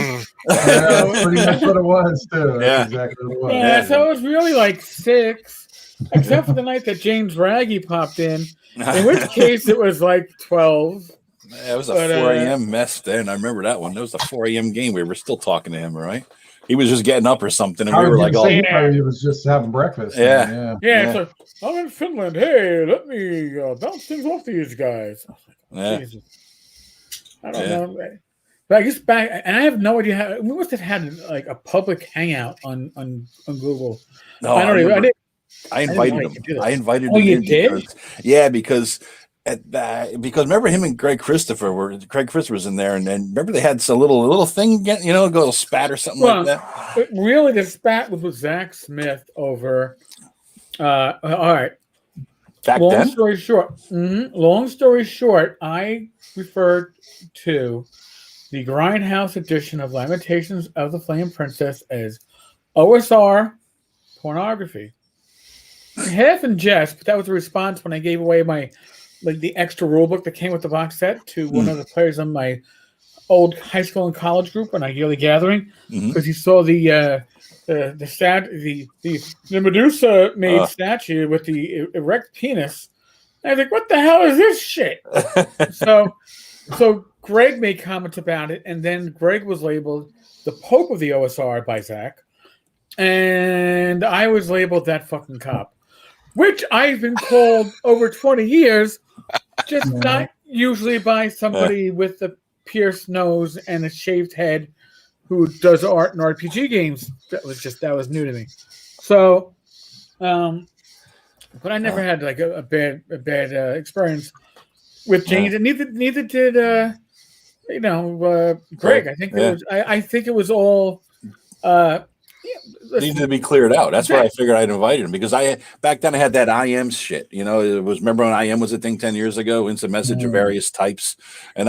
That's pretty much what it was too. That's exactly what it was. Yeah, so it was really 6, except for the night that James Raggy popped in which case it was 12. Yeah, it was a 4 a.m. mess then. I remember that one. It was a 4 a.m. game. We were still talking to him, right? he was just getting up or something, and I we was were like, gonna say, "Oh, he was just having breakfast. Yeah. Yeah. So I'm in Finland. Hey, let me bounce things off these guys. I was like, Yeah. Jesus. I don't know. But I guess back, and I have no idea how. We must have had like a public hangout on Google. No, I don't even. I invited him. I invited him. Oh, you in did? Because remember him and Craig Christopher was in there, and remember they had a little thing, a little spat or something like that. But really, the spat was with Zach Smith over. All right. Long story short, I referred to the Grindhouse edition of Lamentations of the Flame Princess as OSR pornography. Half in jest, but that was a response when I gave away the extra rule book that came with the box set to one of the players on my old high school and college group on our yearly gathering, because he saw the Medusa made statue with the erect penis. And I was like, what the hell is this shit? So Greg made comments about it, and then Greg was labeled the Pope of the OSR by Zach, and I was labeled that fucking cop, which I've been called over 20 years, just not usually by somebody with a pierced nose and a shaved head who does art and RPG games. That was new to me. So, but I never had like a bad experience with James, and neither did Greg. I think it was all needed to be cleared out. That's why I figured I'd invited him, because back then I had that IM shit. Remember when IM was a thing 10 years ago? Instant message of various types, and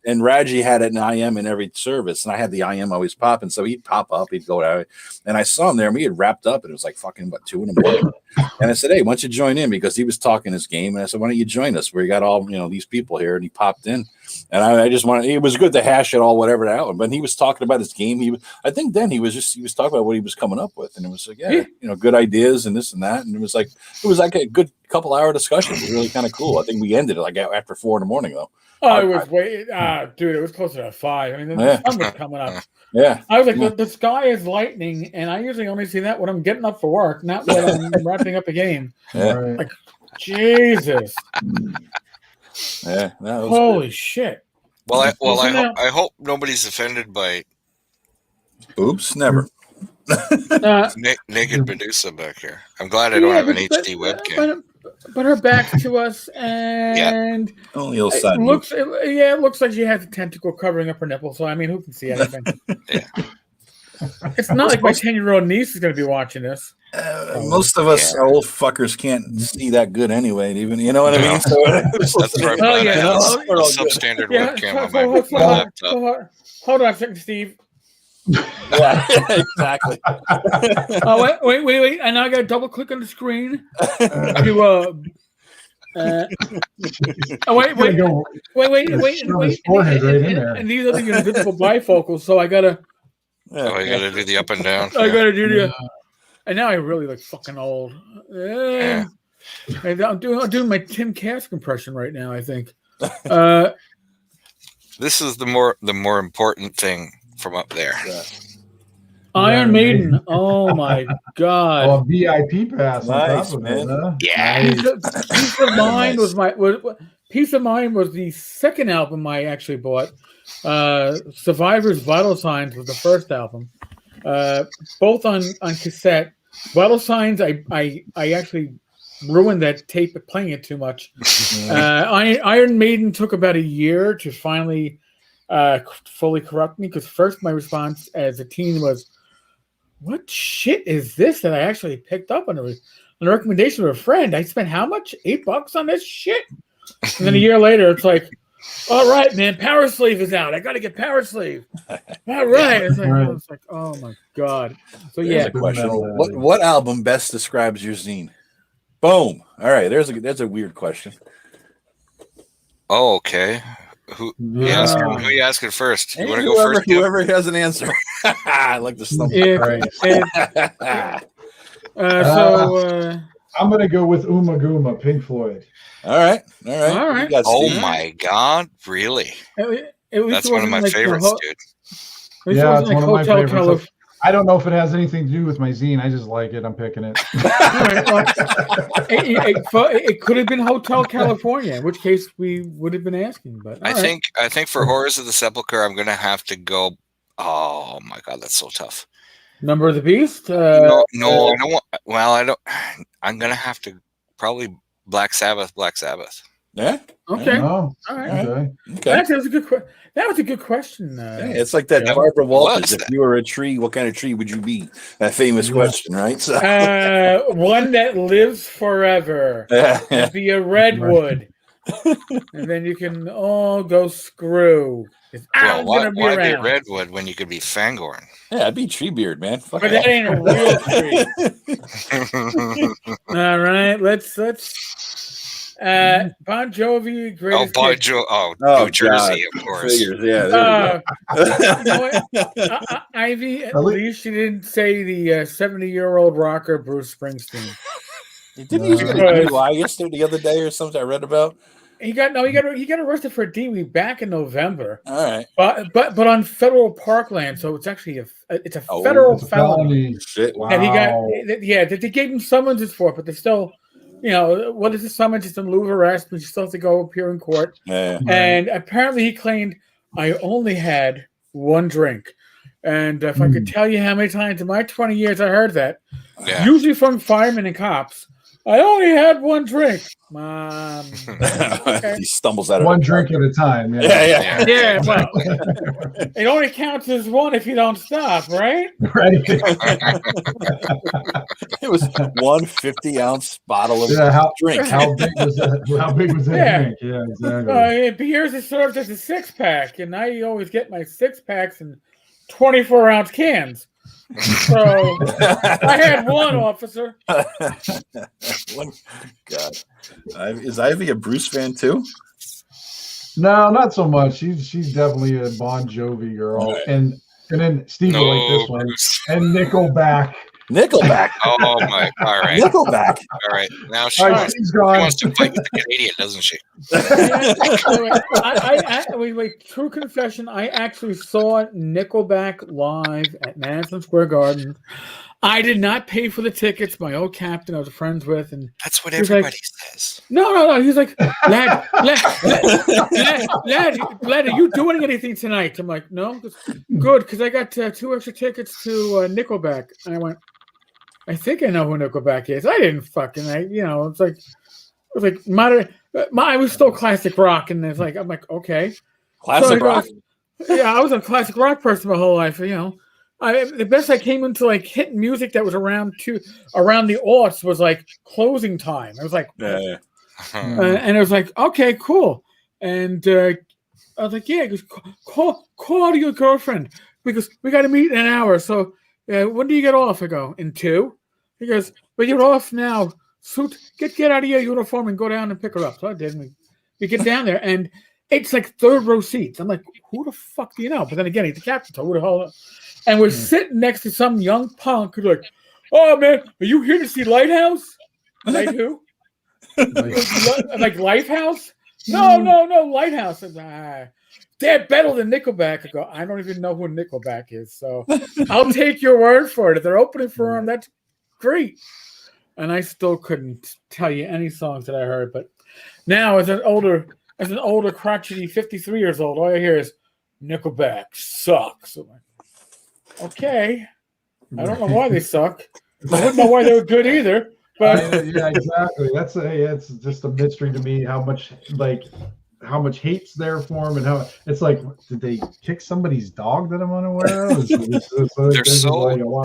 and Raji had it in IM in every service, and I had the IM always popping. So he'd pop up, he'd go out, and I saw him there, and we had wrapped up, and it was like fucking 2 a.m. And I said, "Hey, why don't you join in?" Because he was talking his game, and I said, "Why don't you join us? We got all these people here," and he popped in. And I just wanted, it was good to hash it all, whatever out. But he was talking about his game. I think then he was talking about what he was coming up with. And it was like, good ideas and this and that. And it was like a good couple hour discussion. It was really kind of cool. I think we ended it like after 4 a.m. though. Oh, dude, it was closer to 5. I mean, the sun was coming up. Yeah. I was like, the sky is lightning. And I usually only see that when I'm getting up for work, not when I'm wrapping up a game. Yeah. Like, Jesus. Yeah, holy good. Shit. Well, I hope nobody's offended by oops, never. Naked Medusa back here. I'm glad I don't have an HD webcam. But her back's to us, and only a side it looks like she has a tentacle covering up her nipple. So I mean, who can see anything? It's not like my 10-year-old niece is going to be watching this. Most of us old fuckers can't see that good anyway. Even you know what I mean. So, that's right. Substandard webcam on my laptop. Hold on a second, Steve. Yeah, exactly. Oh wait! And now I got to double click on the screen to wait. And these are the invisible bifocals, so I gotta. I gotta do the up and down. I gotta do the. And now I really look fucking old. I'm doing my Tim Cask impression right now, I think. This is the more important thing from up there. Iron Maiden. Oh my God. Oh, VIP pass. Nice, man. Peace of Mind was Peace of Mind was the second album I actually bought. Survivor's Vital Signs was the first album. Both on cassette. Vital Signs, I actually ruined that tape playing it too much. Iron Maiden took about a year to finally fully corrupt me, because first my response as a teen was, what shit is this that I actually picked up on a recommendation of a friend? I spent how much? $8 on this shit? And then a year later, it's like, all right, man, Power Slave is out. I got to get Power Slave. All right. It's like, oh my God. So there's a question. What album best describes your zine? Boom. All right. There's a weird question. Oh, okay. Who are you asking first? You want to go first? Whoever has an answer. I like the stump. I'm gonna go with Uma Guma, Pink Floyd. All right. Oh my God! Really? That's one of my favorites, dude. Yeah, it's one of my favorites. I don't know if it has anything to do with my zine. I just like it. I'm picking it. It could have been Hotel California, in which case we would have been asking. But I think for Horrors of the Sepulcher, I'm gonna have to go. Oh my god, that's so tough. Number of the Beast. No, I don't want. Well, I don't. I'm gonna have to probably Black Sabbath. Yeah. Okay. Oh, all right. Okay. That was a good. That was a good question. It's like that Barbara Walters. If you were a tree, what kind of tree would you be? That famous question, right? So. One that lives forever. Be a redwood, and then you can all go screw. Well, why be a redwood when you could be Fangorn? Yeah, I'd be Treebeard, man. Fuck but that ain't a real tree. All right, let's. Bon Jovi, greatest. Bon Jovi, New Jersey, of course. Figures, yeah. You know what? Ivy, at least she didn't say the 70-year-old rocker Bruce Springsteen. Didn't he get a DUI yesterday, the other day, or something I read about? He got arrested for a DUI back in November. All right, but on federal parkland, so it's actually a federal felony. Shit! Wow. And he got they gave him summonses for it, but they're still. You know, what is the summons? It's in lieu of arrest, but you still have to go appear in court. Yeah. And apparently he claimed, I only had one drink. And if I could tell you how many times in my 20 years I heard that, usually from firemen and cops, I only had one drink. Okay. He stumbles out of one drink at a time. Yeah, well, it only counts as one if you don't stop, right? Right. It was 1 50-ounce bottle of drink. How big was that? How big was that drink? Yeah, exactly. Beers are served as a 6-pack, and I always get my 6-packs in 24-ounce cans. So I had one, officer. God, is Ivy a Bruce fan too? No, not so much. She's definitely a Bon Jovi girl, right. and then Steve will like this one, and Nickelback. Oh my! All right. Nickelback. All right. Now she wants to fight with the Canadian, doesn't she? Wait. True confession. I actually saw Nickelback live at Madison Square Garden. I did not pay for the tickets. My old captain, I was friends with, and that's what everybody says. No. He's like, lad, are you doing anything tonight? I'm like, no. Good, because I got 2 extra tickets to Nickelback, and I went. I think I know who Nickelback is. I didn't fucking. It's like modern. I was still classic rock, and it's like I'm like okay, classic rock. Yeah, I was a classic rock person my whole life. The best I came into like hit music that was around the aughts was like Closing Time. It was like, and it was like okay, cool. And I was like, yeah, goes, call your girlfriend because we got to meet in an hour. So when do you get off? I go in 2. He goes, but you're off now. Suit, get out of your uniform and go down and pick her up. So I did. We get down there, and it's like 3rd row seats. I'm like, who the fuck do you know? But then again, he's the captain. So who the hell? And we're sitting next to some young punk who's like, oh man, are you here to see Lighthouse? Like who? Like Lifehouse? No, Lighthouse. They're better than Nickelback. I go, I don't even know who Nickelback is. So I'll take your word for it. If they're opening for him, that's great. And I still couldn't tell you any songs that I heard. But now as an older crotchety 53 years old, all I hear is Nickelback sucks. I'm like, okay. I don't know why they suck. I don't know why they were good either. But yeah, exactly. It's just a mystery to me how much hate's there for them, and how it's like, did they kick somebody's dog that I'm unaware of?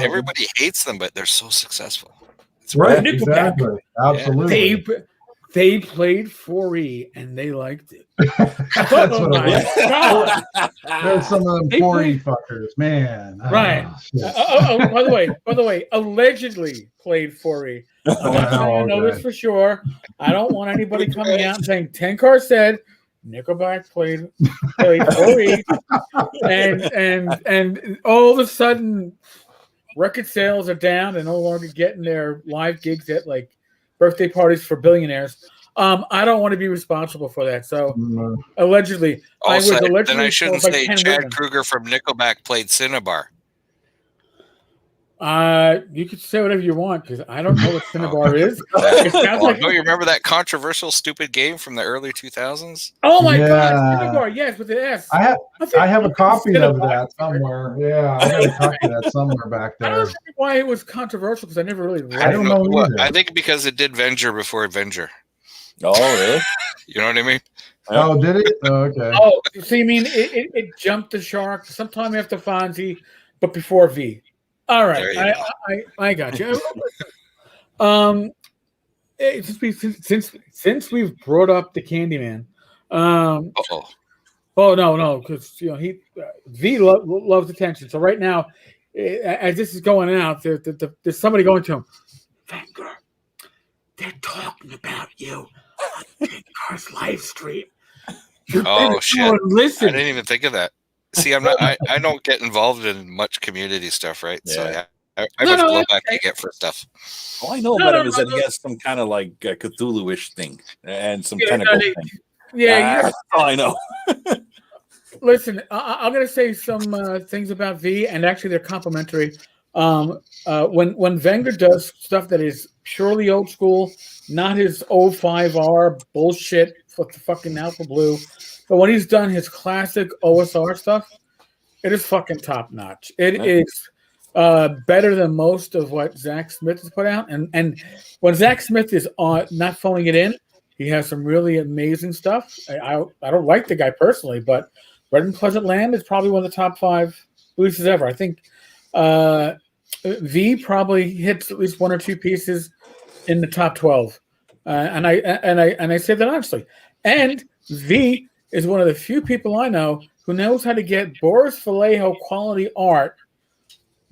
Everybody hates them, but they're so successful. It's right, exactly, absolutely. They played 4E and they liked it. That's what God. There's some of them 4E fuckers, man. Right. By the way, allegedly played 4E. I'm not saying I know this for sure. I don't want anybody coming out and saying Tenkar said Nickelback played 4E, and all of a sudden record sales are down. They're no longer getting their live gigs at like birthday parties for billionaires. I don't want to be responsible for that. So allegedly, then I shouldn't say Chad Kroeger from Nickelback played Cinnabar. You can say whatever you want because I don't know what Cinnabar is. It sounds like, don't you remember that controversial, stupid game from the early 2000s? Oh my God, Cinnabar, yes, with the S. I have a copy of that somewhere. Yeah, I got a copy of that somewhere back there. I don't know why it was controversial because I never really read I don't know either. I think because it did Venger before Venger. Oh, really? You know what I mean? Oh, did it? Oh, okay. Oh, so you mean it jumped the shark sometime after Fonzie, but before V. All right, I got you. Since we've brought up the Candyman, oh no, because V loves attention. So right now, as this is going out, there's somebody going to him. Tenkar, they're talking about you on Tenkar's live stream. Oh shit! Listen, I didn't even think of that. See, I'm not. I don't get involved in much community stuff, right? Yeah. So I have blowback to get for stuff. All I know about him is that he has some kind of like Cthulhu-ish thing and some tentacle thing. Yeah, that's all I know. Listen, I'm going to say some things about V, and actually they're complimentary. When Wenger does stuff that is purely old school, not his 05R bullshit for the fucking Alpha Blue, but when he's done his classic OSR stuff, it is fucking top notch. It is better than most of what Zach Smith has put out, and when Zach Smith is not phoning it in, he has some really amazing stuff. I don't like the guy personally, but Red and Pleasant Land is probably one of the top 5 releases ever. I think V probably hits at least 1 or 2 pieces in the top 12, and I say that honestly. And V is one of the few people I know who knows how to get Boris Vallejo quality art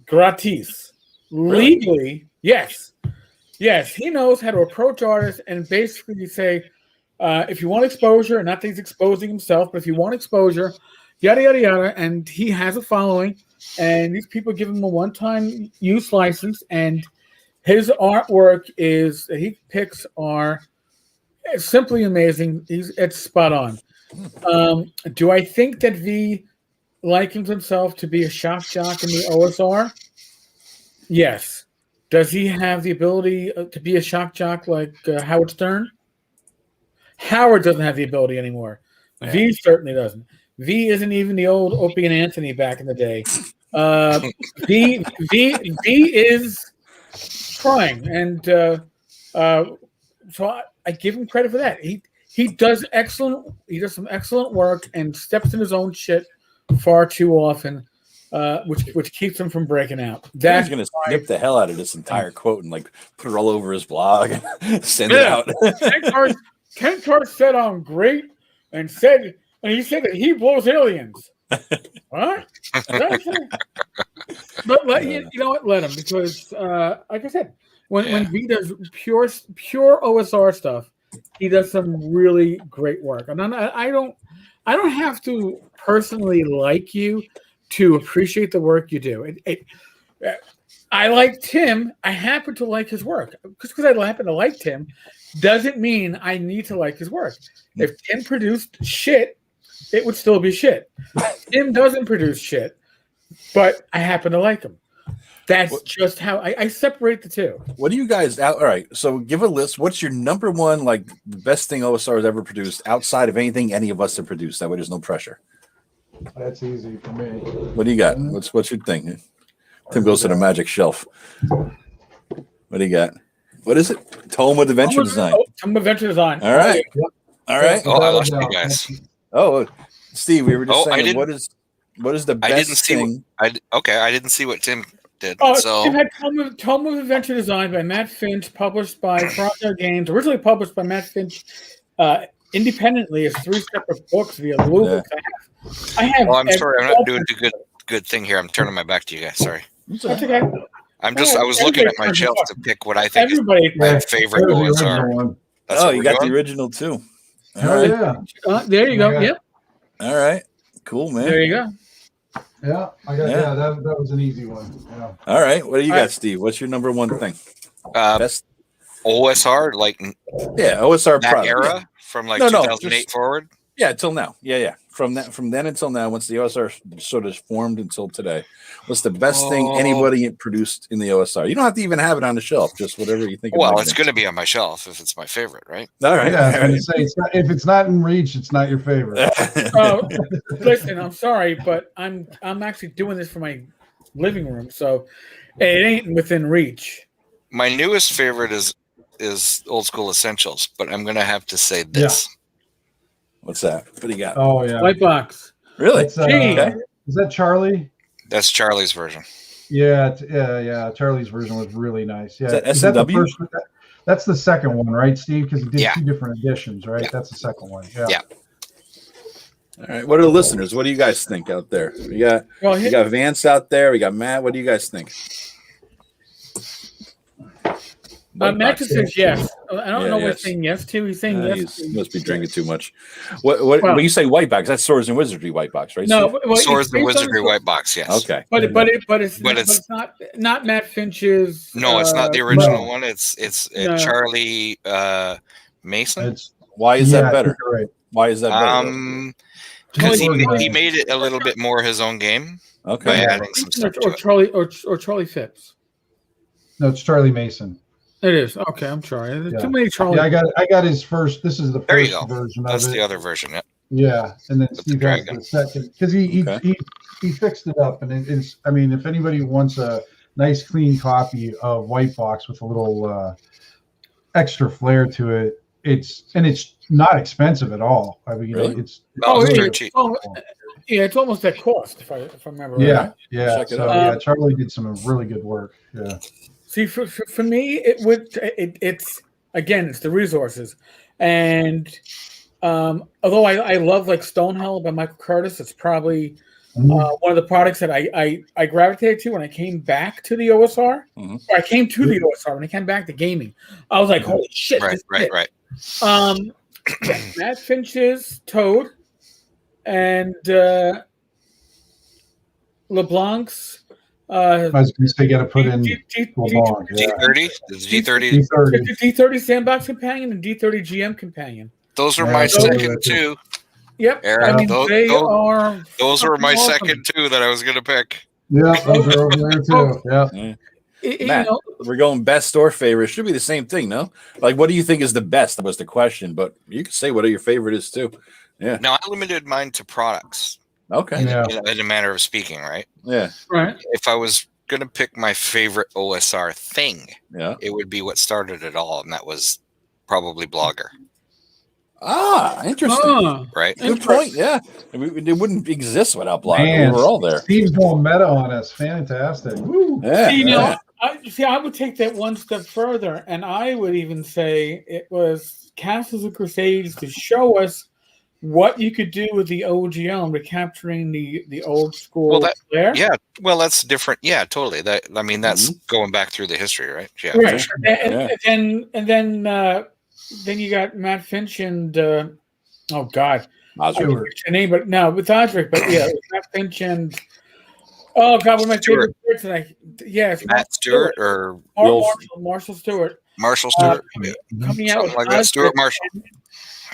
gratis, legally. Yes, he knows how to approach artists and basically say, if you want exposure, and not that he's exposing himself, but if you want exposure, yada yada yada, and he has a following, and these people give him a one-time use license, and his artwork that he picks are simply amazing. It's spot on. Do I think that V likens himself to be a shock jock in the OSR? Yes. Does he have the ability to be a shock jock like Howard Stern? Howard doesn't have the ability anymore. Yeah. V certainly doesn't. V isn't even the old Opie and Anthony back in the day. V is trying, and so I give him credit for that. He does excellent. He does some excellent work and steps in his own shit far too often, which keeps him from breaking out. That's going to snip the hell out of this entire quote and like put it all over his blog and send it out. Tenkar said I'm great, and he said that he blows aliens. What? But you know what? Let him, because like I said, when V does pure OSR stuff, he does some really great work. And I don't have to personally like you to appreciate the work you do. I like Tim. I happen to like his work. Just because I happen to like Tim doesn't mean I need to like his work. If Tim produced shit, it would still be shit. Tim doesn't produce shit, but I happen to like him. That's just how I separate the two. What do you guys out? All right, so give a list. What's your number one, like the best thing OSR has ever produced outside of anything any of us have produced? That way, there's no pressure. That's easy for me. What do you got? What's your thing? Tim goes to the magic shelf. What do you got? What is it? Tome of Adventure Design. Tome of Adventure Design. All right. All right. Oh, I lost you guys. Oh, Steve, we were just saying, what is the best thing? I didn't see what Tim did. Tim had Tome of Adventure Design by Matt Finch, published by Frontier Games, originally published by Matt Finch independently as 3 separate books via the Louisville. I have. Oh, I'm sorry, I'm not doing a good thing here. I'm turning my back to you guys. Sorry. That's okay. I was looking at my shelf to pick what I think is my favorite OSR. Oh, you got the original too. All right. There you go. Yep. All right. Cool, man. There you go. Yeah, I got that was an easy one. Yeah. All right. What do you got, Steve? What's your number one thing? Best OSR, like OSR that product. era from like 2008 forward. Yeah, until now. Yeah. From then until now, once the OSR sort of formed until today, what's the best thing anybody produced in the OSR? You don't have to even have it on the shelf, just whatever you think. Well, it's going to be on my shelf if it's my favorite, right? All right. Yeah, I was gonna say, if it's not in reach, it's not your favorite. Listen, I'm sorry, but I'm actually doing this for my living room, so it ain't within reach. My newest favorite is Old School Essentials, but I'm going to have to say this. Yeah. What's that? What do you got? Oh yeah, White box. Really? Is that Charlie? That's Charlie's version. Yeah. Charlie's version was really nice. Yeah. Is that the first? That's the second one, right, Steve? Because he did Yeah. 2 different editions, right? Yeah. That's the second one. Yeah. All right. What are the listeners? What do you guys think out there? We got Vance out there. We got Matt. What do you guys think? Matt says yes. I don't know what he's saying yes to. He's saying yes. He must be drinking too much. When you say white box, that's Swords and Wizardry white box, right? No, Swords and Wizardry white box. Yes. Okay. But it's not Matt Finch's. No, it's not the original one. It's Charlie Mason. Why is that better? Right. Why is that better? Because he made it a little bit more his own game. Okay. By adding some stuff or Charlie or Charlie Phipps. No, it's Charlie Mason. It is. Okay, I'm sorry. There's too many Charlie. Yeah, I got his first. This is the first version. That's the other version. Yeah. Yeah, and then Steve has the second because he fixed it up, and it's. I mean, if anybody wants a nice clean copy of White Box with a little extra flair to it, it's not expensive at all. I mean, really? it's very cheap. It's almost at cost if I remember. Yeah, right. Yeah. So Charlie did some really good work. Yeah. See, for me, it's the resources, and although I love like Stonehell by Michael Curtis, it's probably one of the products that I gravitated to when I came back to the OSR. Mm-hmm. Or I came to the OSR when I came back to gaming. I was like, holy shit! Right. Matt Finch's Toad and LeBlanc's. I was going to say, got to put in D30. D30 Sandbox Companion and D30 GM Companion. Those are my second two. Yep. Aaron, those were my second two that I was going to pick. Yeah, those are over there too. Yeah. Matt, we're going best or favorite. It should be the same thing, no? Like, what do you think is the best? That was the question, but you can say what your favorite is too. Yeah. Now, I limited mine to products. Okay. In a manner of speaking, right? Yeah. Right. If I was going to pick my favorite OSR thing, it would be what started it all, and that was probably Blogger. Interesting. Right. Good point. Yeah. It wouldn't exist without Blogger. We were all there. Steve's going meta on us. Fantastic. Woo. Yeah. I would take that one step further, and I would even say it was Castles and Crusades to show us what you could do with the OGL and recapturing the old school flair. Yeah, well, that's different. Yeah, totally. That's going back through the history, right? Yeah, right. Sure. And then you got Matt Finch and oh god, Osric. Your name, but no, with Osric, but yeah, Matt Finch and oh god, one of my favorite words tonight. Yeah, it's Matt Stewart or Marshall Stewart. Marshall Stewart, coming out something like that. Stuart Marshall.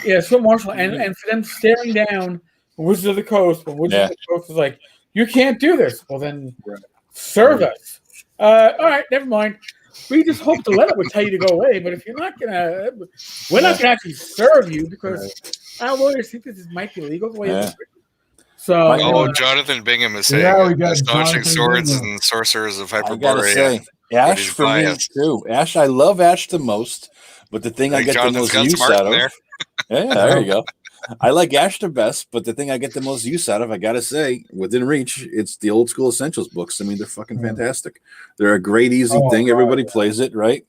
Yeah, Stuart Marshall, and for them staring down Wizards of the Coast, when Wizards of the Coast was like, "You can't do this." Well, then serve us. All right, never mind. We just hope the letter would tell you to go away, but if you're not gonna, we're not gonna actually serve you because our lawyers think this might be illegal the way it's written. So, Jonathan Bingham is saying astonishing swords and sorcerers of Hyperborea. Ash for me too. Ash, I love Ash the most, but the thing I get the most use out of. Yeah, there you go. I like Ash the best, but the thing I get the most use out of, I gotta say, within reach, it's the Old School Essentials books. I mean, they're fucking fantastic. They're a great, easy thing. Everybody plays it, right?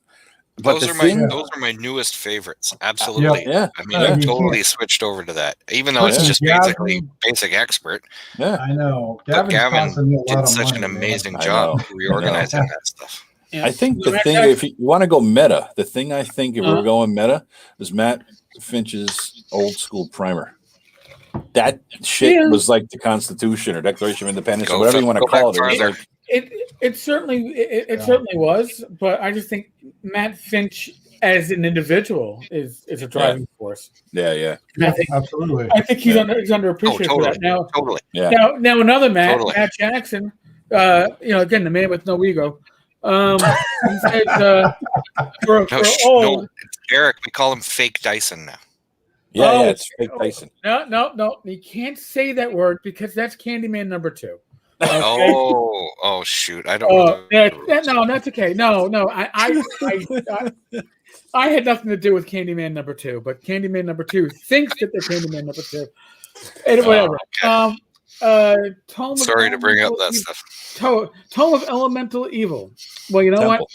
But those are my newest favorites. Absolutely. Yeah. I mean, I've totally switched over to that, even though it's just basically basic expert. Yeah, I know. But Gavin did such an amazing job reorganizing that stuff. Yeah. I think the thing, if you want to go meta, the thing I think if we're going meta is Matt Finch's Old School primer. That shit was like the Constitution or Declaration of Independence or whatever you want to call it. It certainly was, but I just think Matt Finch as an individual is a driving force. Yeah. Absolutely. I think he's underappreciated for that. Now, now another Matt Jackson, again, the man with no ego. He says, for old, it's Eric. We call him Fake Dyson now. Yeah, it's Fake Dyson. No, you can't say that word because that's Candyman number 2. Okay? Oh, shoot! I don't know. No, that's okay. No, I had nothing to do with Candyman number 2, but Candyman number 2 thinks that they're Candyman number 2. And whatever. Okay. Sorry to bring up that stuff. Tome of Elemental Evil. Well, you know Temple.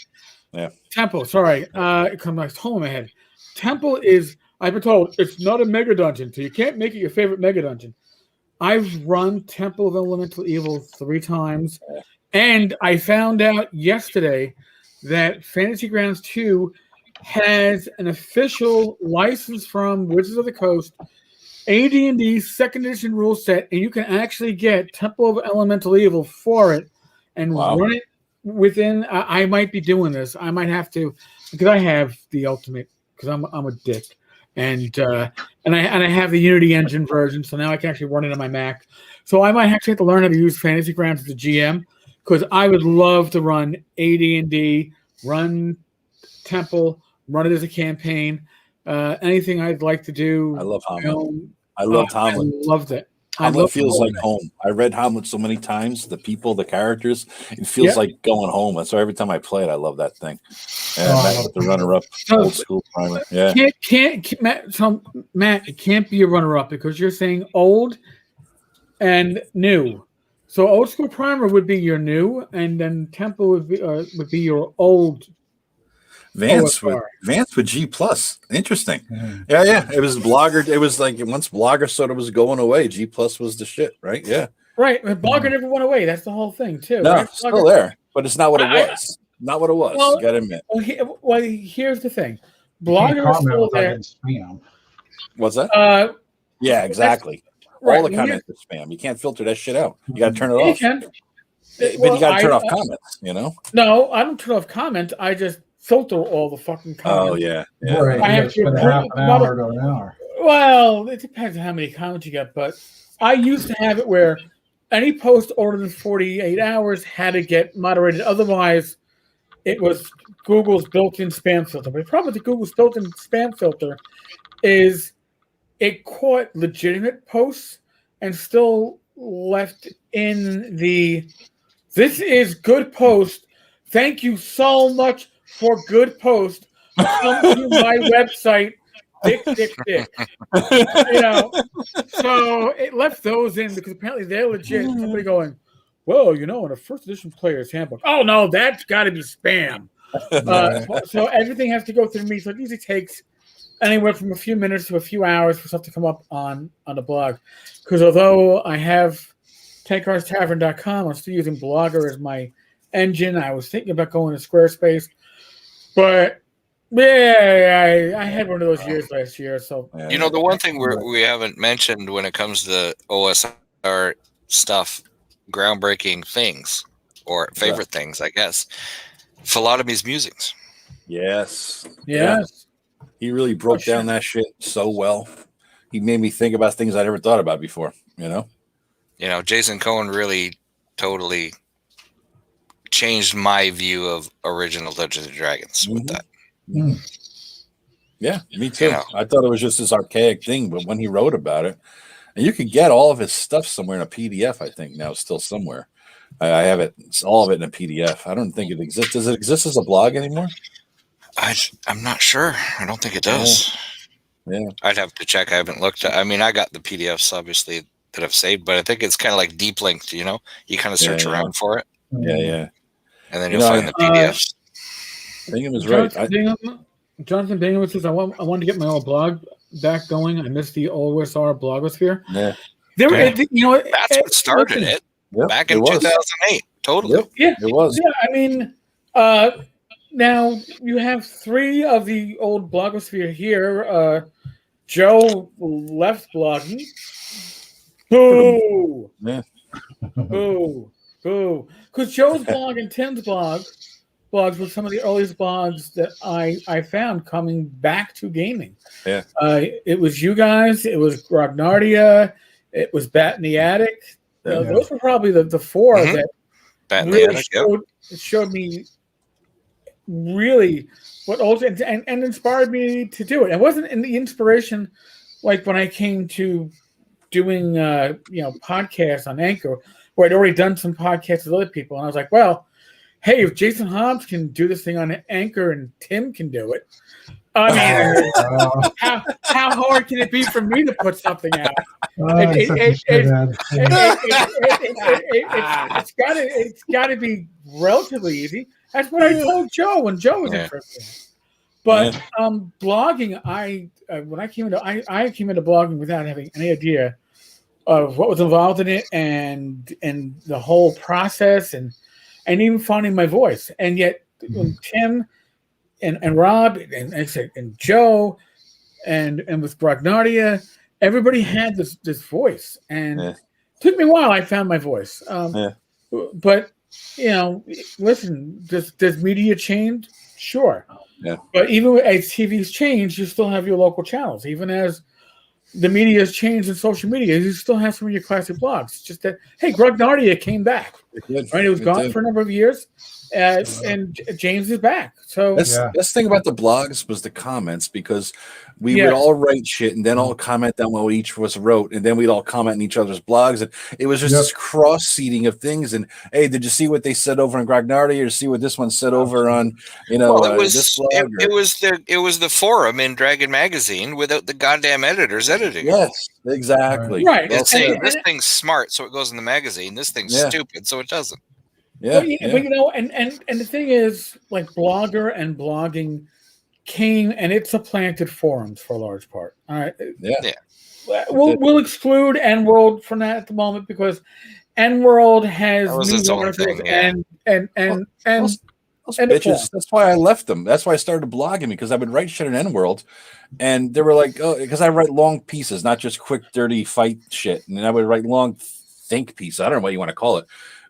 what? Yeah. Temple. Sorry, it comes like Tome in my head. Temple is. I've been told it's not a mega dungeon, so you can't make it your favorite mega dungeon. I've run Temple of Elemental Evil 3 times, and I found out yesterday that Fantasy Grounds 2 has an official license from Wizards of the Coast, AD&D 2nd edition rule set, and you can actually get Temple of Elemental Evil for it and run it within. I might be doing this. I might have to, because I have the ultimate, because I'm a dick. And I have the Unity engine version, so now I can actually run it on my Mac. So I might actually have to learn how to use Fantasy Grounds as a GM, because I would love to run AD&D, run Temple, run it as a campaign. Anything I'd like to do. I love Hamlet. I loved Hamlet. I loved it. Hamlet feels like home. I read Hamlet so many times. The people, the characters, it feels like going home. That's why every time I play it, I love that thing. And Matt with the runner-up, old school primer. Yeah. Matt, it can't be a runner-up because you're saying old and new. So old school primer would be your new, and then Temple would be your old. Vance with G+. Interesting. Yeah. It was Blogger. It was like once Blogger sort of was going away, G+ was the shit, right? Yeah. Right. But Blogger never went away. That's the whole thing, too. No, right? it's still there, but it's not what it was. Not what it was. Well, you got to admit. Well, here's the thing. Blogger is still there. What's that? Yeah, exactly. Right. All the comments are spam. You can't filter that shit out. You got to turn it off. You can. But you got to turn off comments, No, I don't turn off comments. I just filter all the fucking comments. Oh, yeah. Right. I have to spend half an hour to an hour. Well, it depends on how many comments you get, but I used to have it where any post older than 48 hours had to get moderated. Otherwise, it was Google's built-in spam filter. But the problem with the Google's built-in spam filter is it caught legitimate posts and still left in the "this is good post. Thank you so much for good post. Come to my website, dick. So it left those in because apparently they're legit. Somebody going, well, in a first edition player's handbook. Oh no, that's got to be spam. So everything has to go through me. So it usually takes anywhere from a few minutes to a few hours for stuff to come up on the blog. Because although I have Tenkar'sTavern.com, I'm still using Blogger as my engine. I was thinking about going to Squarespace, but I had one of those years last year. So the one thing we haven't mentioned when it comes to OSR stuff, groundbreaking things or favorite things, I guess, Philotomy's musings. Yes. He really broke down that shit so well. He made me think about things I never thought about before. Jason Cohen really totally changed my view of original Dungeons and Dragons with that. Yeah, me too. I thought it was just this archaic thing, but when he wrote about it, and you could get all of his stuff somewhere in a PDF, I think now it's still somewhere. I have it, all of it in a PDF. I don't think it exists. Does it exist as a blog anymore? I'm not sure. I don't think it does. Yeah. I'd have to check. I haven't looked at. I mean, I got the PDFs obviously that I've saved, but I think it's kind of like deep linked. You kind of search around for it. Yeah. And then you'll find the PDFs. Bingham is right. Jonathan Bingham says, I wanted to get my old blog back going. I missed the OSR blogosphere. Yeah. That's what started it. Yep, back in 2008. Totally. Yep, yeah. It was. Yeah, I mean, now you have 3 of the old blogosphere here. Joe left blogging. Boo! Yeah. Boo! Because Joe's blog and Tim's blog blogs were some of the earliest blogs that I found coming back to gaming. Yeah. It was you guys. It was Grognardia. It was Bat in the Attic. Those were probably the four that Bat in really the Attic, showed me really what old and inspired me to do it. It wasn't in the inspiration like when I came to doing podcasts on Anchor, where I'd already done some podcasts with other people, and I was like, well, hey, if Jason Hobbs can do this thing on Anchor and Tim can do it, I mean, how hard can it be for me to put something out? It's got to be relatively easy. That's what I told Joe when Joe was interested. But blogging, when I came into blogging without having any idea of what was involved in it and the whole process and even finding my voice. And yet when Tim and Rob and Joe and with Grognardia, everybody had this voice, and it took me a while. I found my voice, but listen, does media change? Sure, but even as TV's changed, you still have your local channels. Even as the media has changed in social media, you still have some of your classic blogs. It's just that, hey, Grognardia came back. Right, it was gone for a number of years, and James is back. So best thing about the blogs was the comments, because we would all write shit and then all comment on what each of us wrote, and then we'd all comment on each other's blogs, and it was just this cross seeding of things. And hey, did you see what they said over on Grognardia, or see what this one said over on it was the forum in Dragon Magazine without the goddamn editors editing. Yes, exactly. Right. It's saying this thing's smart, so it goes in the magazine. This thing's stupid, so it doesn't. But the thing is, like, Blogger and blogging came and it supplanted forums for a large part. All right. We'll exclude N-World from that at the moment, because N-World has its own thing, and bitches. That's why I left them. That's why I started blogging, because I would write shit in N-World, and they were like, oh, because I write long pieces, not just quick, dirty fight shit. And then I would write long think pieces. I don't know what you want to call it.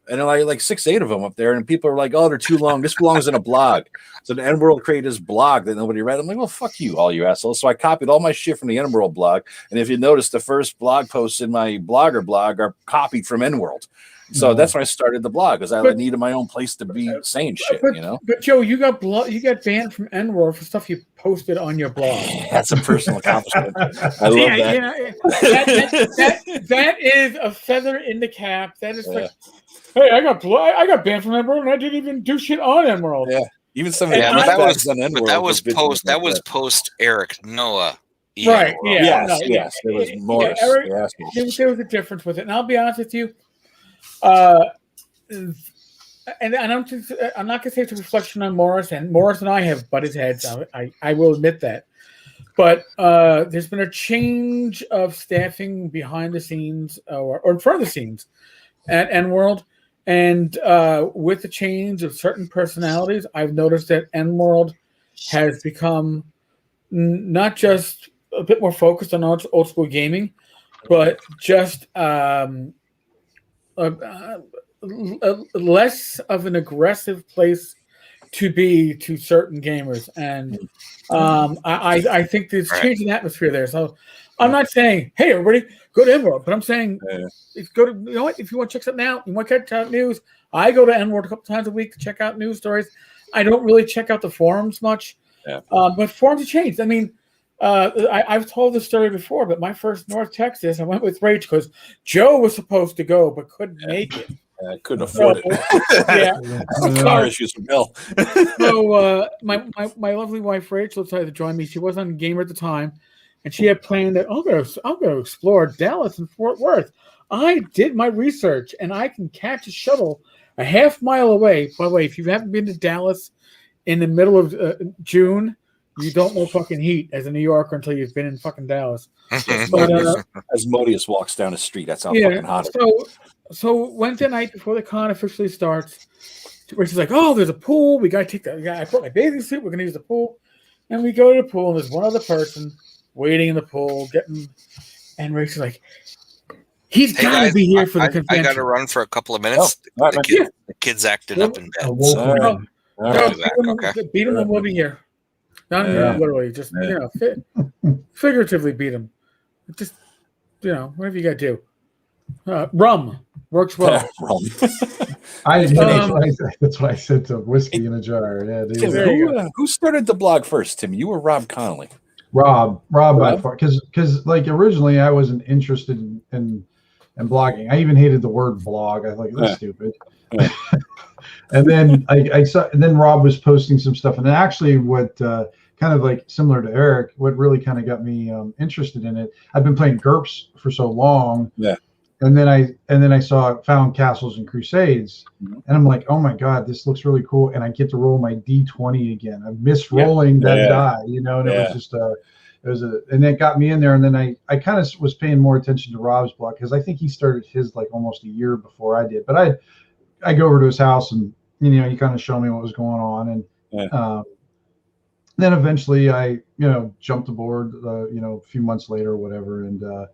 And I like 6-8 of them up there, and people are like, "Oh, they're too long. This belongs in a blog." So the N-World created this blog that nobody read. I'm like, "Well, fuck you, all you assholes." So I copied all my shit from the N-World blog, and if you notice, the first blog posts in my Blogger blog are copied from N-World. So that's when I started the blog, because I needed my own place to be saying shit, But Joe, you got banned from N-World for stuff you posted on your blog. That's a personal accomplishment. I love that. That is a feather in the cap. That is like. Hey, I got banned from Emerald, and I didn't even do shit on Emerald. Yeah, even some of the that was post Eric Noah. Right? Yes. It was Morris. There was a difference with it, and I'll be honest with you. And I'm not going to say it's a reflection on Morris, and Morris and I have butted heads. I will admit that. But there's been a change of staffing behind the scenes or in front of the scenes at N-World. And with the change of certain personalities, I've noticed that N-World has become not just a bit more focused on old school gaming, but just less of an aggressive place to be to certain gamers. And I think there's changing atmosphere there. So I'm not saying, hey, everybody, go to N-World, but I'm saying, if you want to check something out, you want to check out news, I go to N-World a couple times a week to check out news stories. I don't really check out the forums much, but forums have changed. I mean, I've told this story before, but my first North Texas, I went with Rach because Joe was supposed to go but couldn't make it. I couldn't afford it. Car issues from Bill. So my lovely wife Rachel decided to join me. She wasn't on Gamer at the time. And she had planned that I'll go explore Dallas and Fort Worth. I did my research, and I can catch a shuttle a half mile away. By the way, if you haven't been to Dallas in the middle of June, you don't know fucking heat as a New Yorker until you've been in fucking Dallas. But, as Modius walks down the street, that's how fucking hot it is. So Wednesday night before the con officially starts, Rachel's like, "Oh, there's a pool. We got to take I brought my bathing suit. We're gonna use the pool." And we go to the pool, and there's one other person waiting in the pool, and Rachel's like, he's got to be here for the convention. I got to run for a couple of minutes. The kid's acting up in bed. All No, right. beat him when we'll be here. Not literally, just figuratively beat him. Just whatever you got to do. Rum works well. Rum. That's what I said to whiskey in a jar. Yeah, Tim, who started the blog first? Tim, you or Rob Connolly? Rob by far, because like originally I wasn't interested in blogging. I even hated the word blog. I was like, that's stupid. Yeah. And then I saw, and then Rob was posting some stuff, and actually what kind of like similar to Eric, what really kind of got me interested in it. I've been playing GURPS for so long. Yeah. And then I found Castles and Crusades, and I'm like, oh my God, this looks really cool. And I get to roll my D20 again. I miss rolling that die, and it was just and it got me in there. And then I kind of was paying more attention to Rob's blog because I think he started his like almost a year before I did. But I go over to his house and he kind of showed me what was going on, and then eventually I jumped aboard a few months later or whatever, and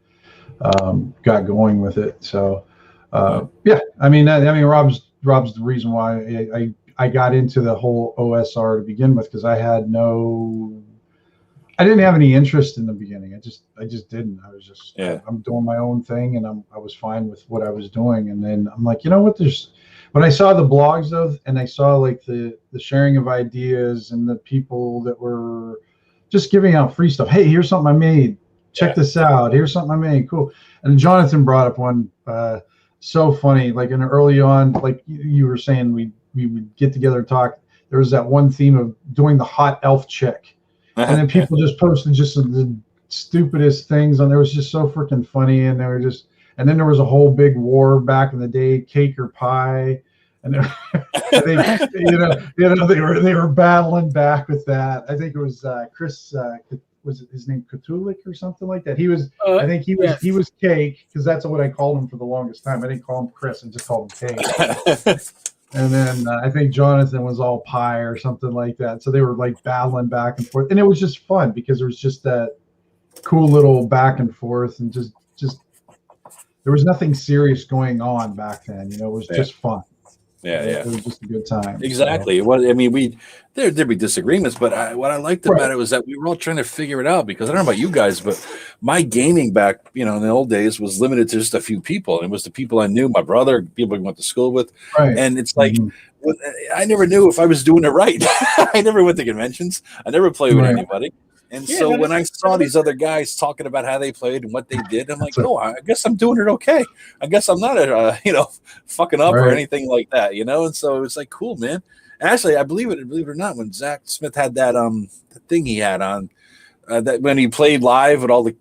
got going with it. So I mean Rob's the reason why I got into the whole OSR to begin with, because I didn't have any interest in the beginning. I just didn't. I was just I'm doing my own thing, and I was fine with what I was doing. And then I'm like, when I saw the blogs though, and I saw like the sharing of ideas and the people that were just giving out free stuff. Hey, here's something I made. Check this out. Here's something I made. Cool. And Jonathan brought up one so funny, like in early on, like you were saying, we would get together and talk. There was that one theme of doing the hot elf check. And then people just posted just the stupidest things on there. It was just so freaking funny. And and then there was a whole big war back in the day, cake or pie. And they were battling back with that. I think it was Chris, was his name Katulik or something like that? He was, I think he was Cake, because that's what I called him for the longest time. I didn't call him Chris, I just called him Cake. And then I think Jonathan was all Pie or something like that. So they were like battling back and forth, and it was just fun because there was just that cool little back and forth, and just there was nothing serious going on back then. It was just fun. It was just a good time. Exactly. So. Well, I mean, there'd be disagreements, but what I liked about it was that we were all trying to figure it out, because I don't know about you guys, but my gaming back, in the old days was limited to just a few people. And it was the people I knew, my brother, people I went to school with. Right. And it's like, I never knew if I was doing it right. I never went to conventions. I never played with anybody. And so when I saw these other guys talking about how they played and what they did, I'm like, oh, I guess I'm doing it okay. I guess I'm not, fucking up or anything like that, And so it was like, cool, man. And actually, I believe it or not, when Zach Smith had that the thing he had on, that when he played live with all the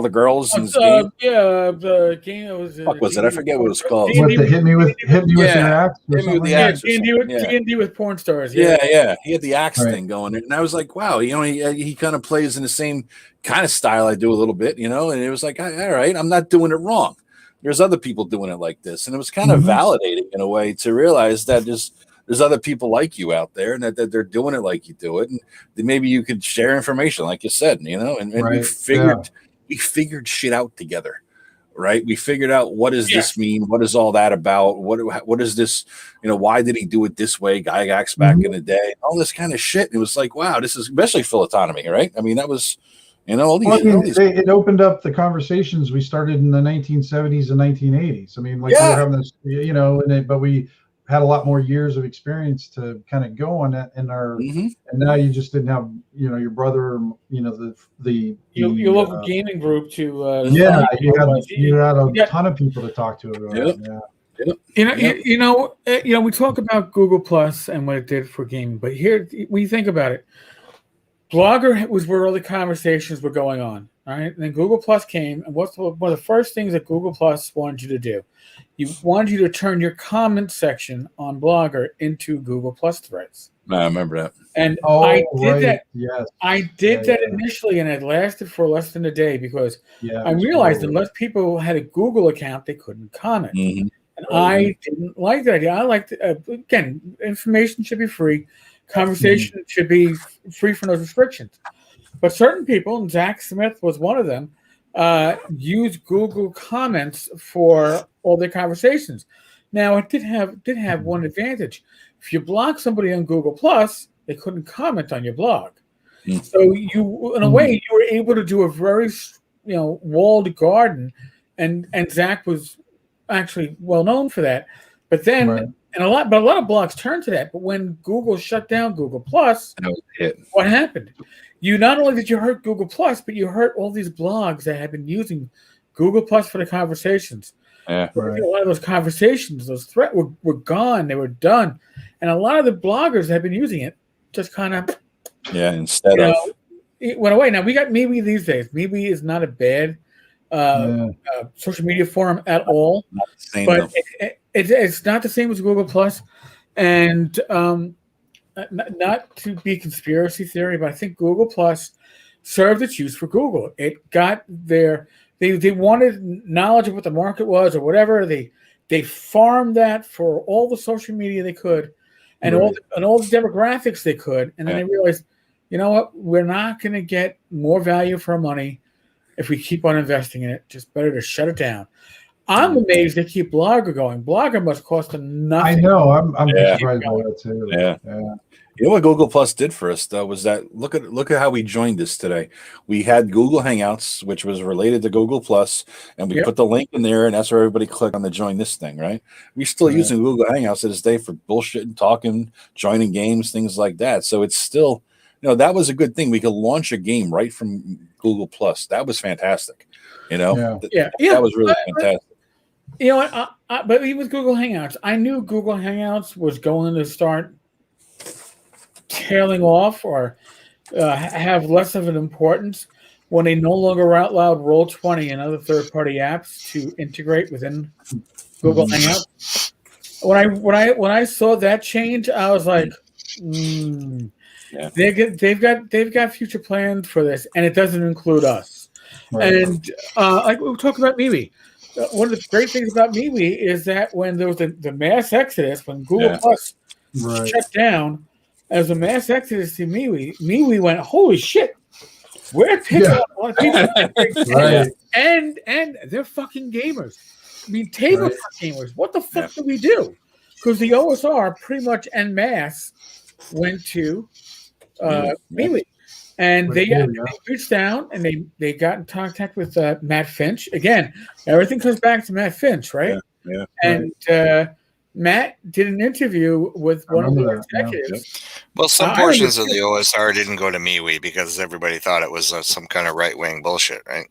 girls in his game. The game was. Fuck was it? I forget what it was called. What, the hit me with your axe? D&D with porn stars. Yeah. He had the axe thing going, and I was like, wow, he kind of plays in the same kind of style I do a little bit, and it was like, all right, I'm not doing it wrong. There's other people doing it like this, and it was kind of validating in a way to realize that there's other people like you out there, and that they're doing it like you do it, and then maybe you could share information, like you said, and we figured. We figured shit out together, right? We figured out, what does this mean? What is all that about? What is this? Why did he do it this way? Gygax back in the day, all this kind of shit. It was like, wow, this is especially Phil Autonomy, right? I mean, that was, all these. It opened up the conversations we started in the 1970s and 1980s. I mean, like we were having this, but we had a lot more years of experience to kind of go on that in our, and now you just didn't have, your brother, the your local gaming group to, you had a ton of people to talk to. We talk about Google Plus and what it did for gaming, but here we think about it. Blogger was where all the conversations were going on. All right. And then Google Plus came, and what's one of the first things that Google Plus wanted you to do? You wanted you to turn your comment section on Blogger into Google Plus threads. I remember that. And I did that. Yes. I did that initially, and it lasted for less than a day because I realized unless people had a Google account, they couldn't comment. And I didn't like that idea. I liked, again, information should be free. Conversation should be free from those restrictions. But certain people, and Zach Smith was one of them, use Google Comments for all their conversations. Now it did have one advantage. If you block somebody on Google Plus, they couldn't comment on your blog. So you, in a way, you were able to do a very, walled garden, and Zach was actually well known for that. But then, and a lot of blogs turned to that. But when Google shut down Google Plus, what happened? You not only did you hurt Google Plus, but you hurt all these blogs that had been using Google Plus for the conversations. Yeah, a lot of those conversations, those threats were gone. They were done, and a lot of the bloggers that had been using it just kind of instead of it went away. Now we got MeWe these days. MeWe is not a bad social media forum at all, but it's not the same as Google Plus. And not to be conspiracy theory, but I think Google Plus served its use for Google. It got their they wanted knowledge of what the market was or whatever. They farmed that for all the social media they could, and all the demographics they could, and then they realized, you know what, we're not going to get more value for our money if we keep on investing in it. Just better to shut it down. I'm amazed they keep Blogger going. Blogger must cost them nothing. I know. I'm surprised by that too. Yeah. You know what Google Plus did for us though was that look at how we joined this today. We had Google Hangouts, which was related to Google Plus, and we put the link in there, and that's where everybody clicked on the join this thing, right? We're still using Google Hangouts to this day for bullshitting, talking, joining games, things like that. So it's still, that was a good thing. We could launch a game right from Google Plus. That was fantastic. That was really fantastic. You know what? But even with Google Hangouts, I knew Google Hangouts was going to start tailing off or have less of an importance when they no longer allowed Roll20 and other third-party apps to integrate within Google Hangouts. When I saw that change, I was like, they've got future plans for this, and it doesn't include us. And like we were talking about MeWe. One of the great things about MeWe is that when there was the mass exodus, when Google Plus shut down, as a mass exodus to MeWe went, holy shit, we're picking up a lot of people. And they're fucking gamers. I mean, tabletop gamers. What the fuck do we do? Because the OSR pretty much en masse went to MeWe. And they reached down and they got in contact with Matt Finch. Again, everything comes back to Matt Finch, right? And Matt did an interview with one of the executives. Well, some portions of the OSR didn't go to MeWe because everybody thought it was some kind of right-wing bullshit, right?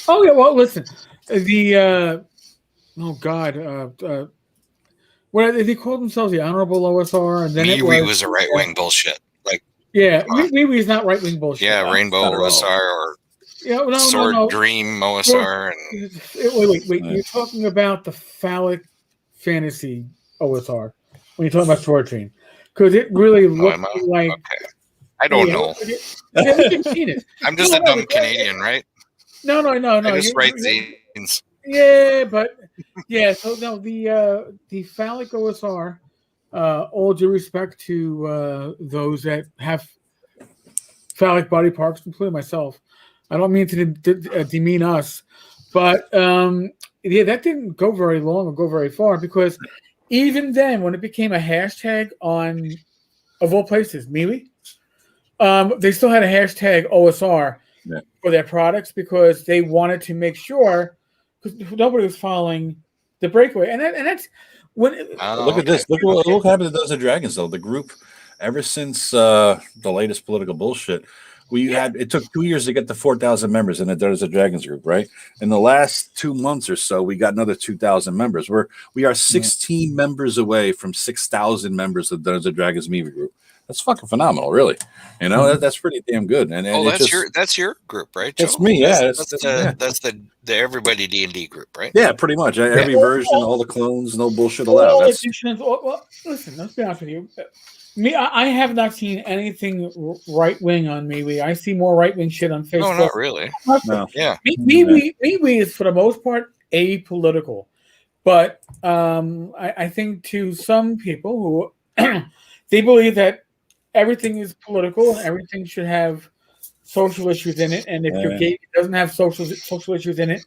Oh, yeah. Well, listen, what they called themselves, the Honorable OSR. And then MeWe was a right-wing bullshit. MeWe is not right-wing bullshit. Yeah, Rainbow OSR or Sword Dream OSR. Wait. You're talking about the phallic fantasy OSR when you're talking about Sword Dream. Because it really looked like... Okay. I don't know. You've seen it. I'm just a dumb Canadian, right? No. I just write zines. Yeah, but... Yeah, so no, the phallic OSR... all due respect to those that have phallic body parts, including myself. I don't mean to demean us, but that didn't go very long or go very far because even then, when it became a hashtag on, of all places, MeWe, they still had a hashtag OSR for their products because they wanted to make sure because nobody was following the breakaway, and that's. Look at this. Look what happened to Those Are Dragons, though. The group, ever since the latest political bullshit, it took 2 years to get to 4,000 members in the Those Are Dragons group, right? In the last 2 months or so, we got another 2,000 members. We are 16 members away from 6,000 members of Those Are Dragons MeWe group. That's fucking phenomenal, really. That's pretty damn good. And that's your group, right, Joe? That's me, yeah. That's the Everybody D&D group, right? Yeah, pretty much. Every version, all the clones, no bullshit allowed. Well, listen, let's be honest with you. I have not seen anything right wing on MeWe. I see more right wing shit on Facebook. No, not really. No. Yeah. MeWe is for the most part apolitical, but I think to some people who they believe that everything is political, everything should have social issues in it, and if your game doesn't have social issues in it,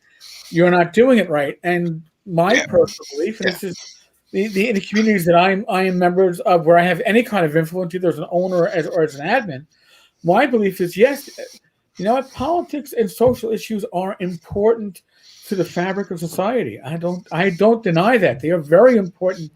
you're not doing it right. And my personal belief, and this is the communities that I am members of, where I have any kind of influence, either as an owner or as an admin, my belief is yes. You know what? Politics and social issues are important to the fabric of society. I don't deny that. They are very important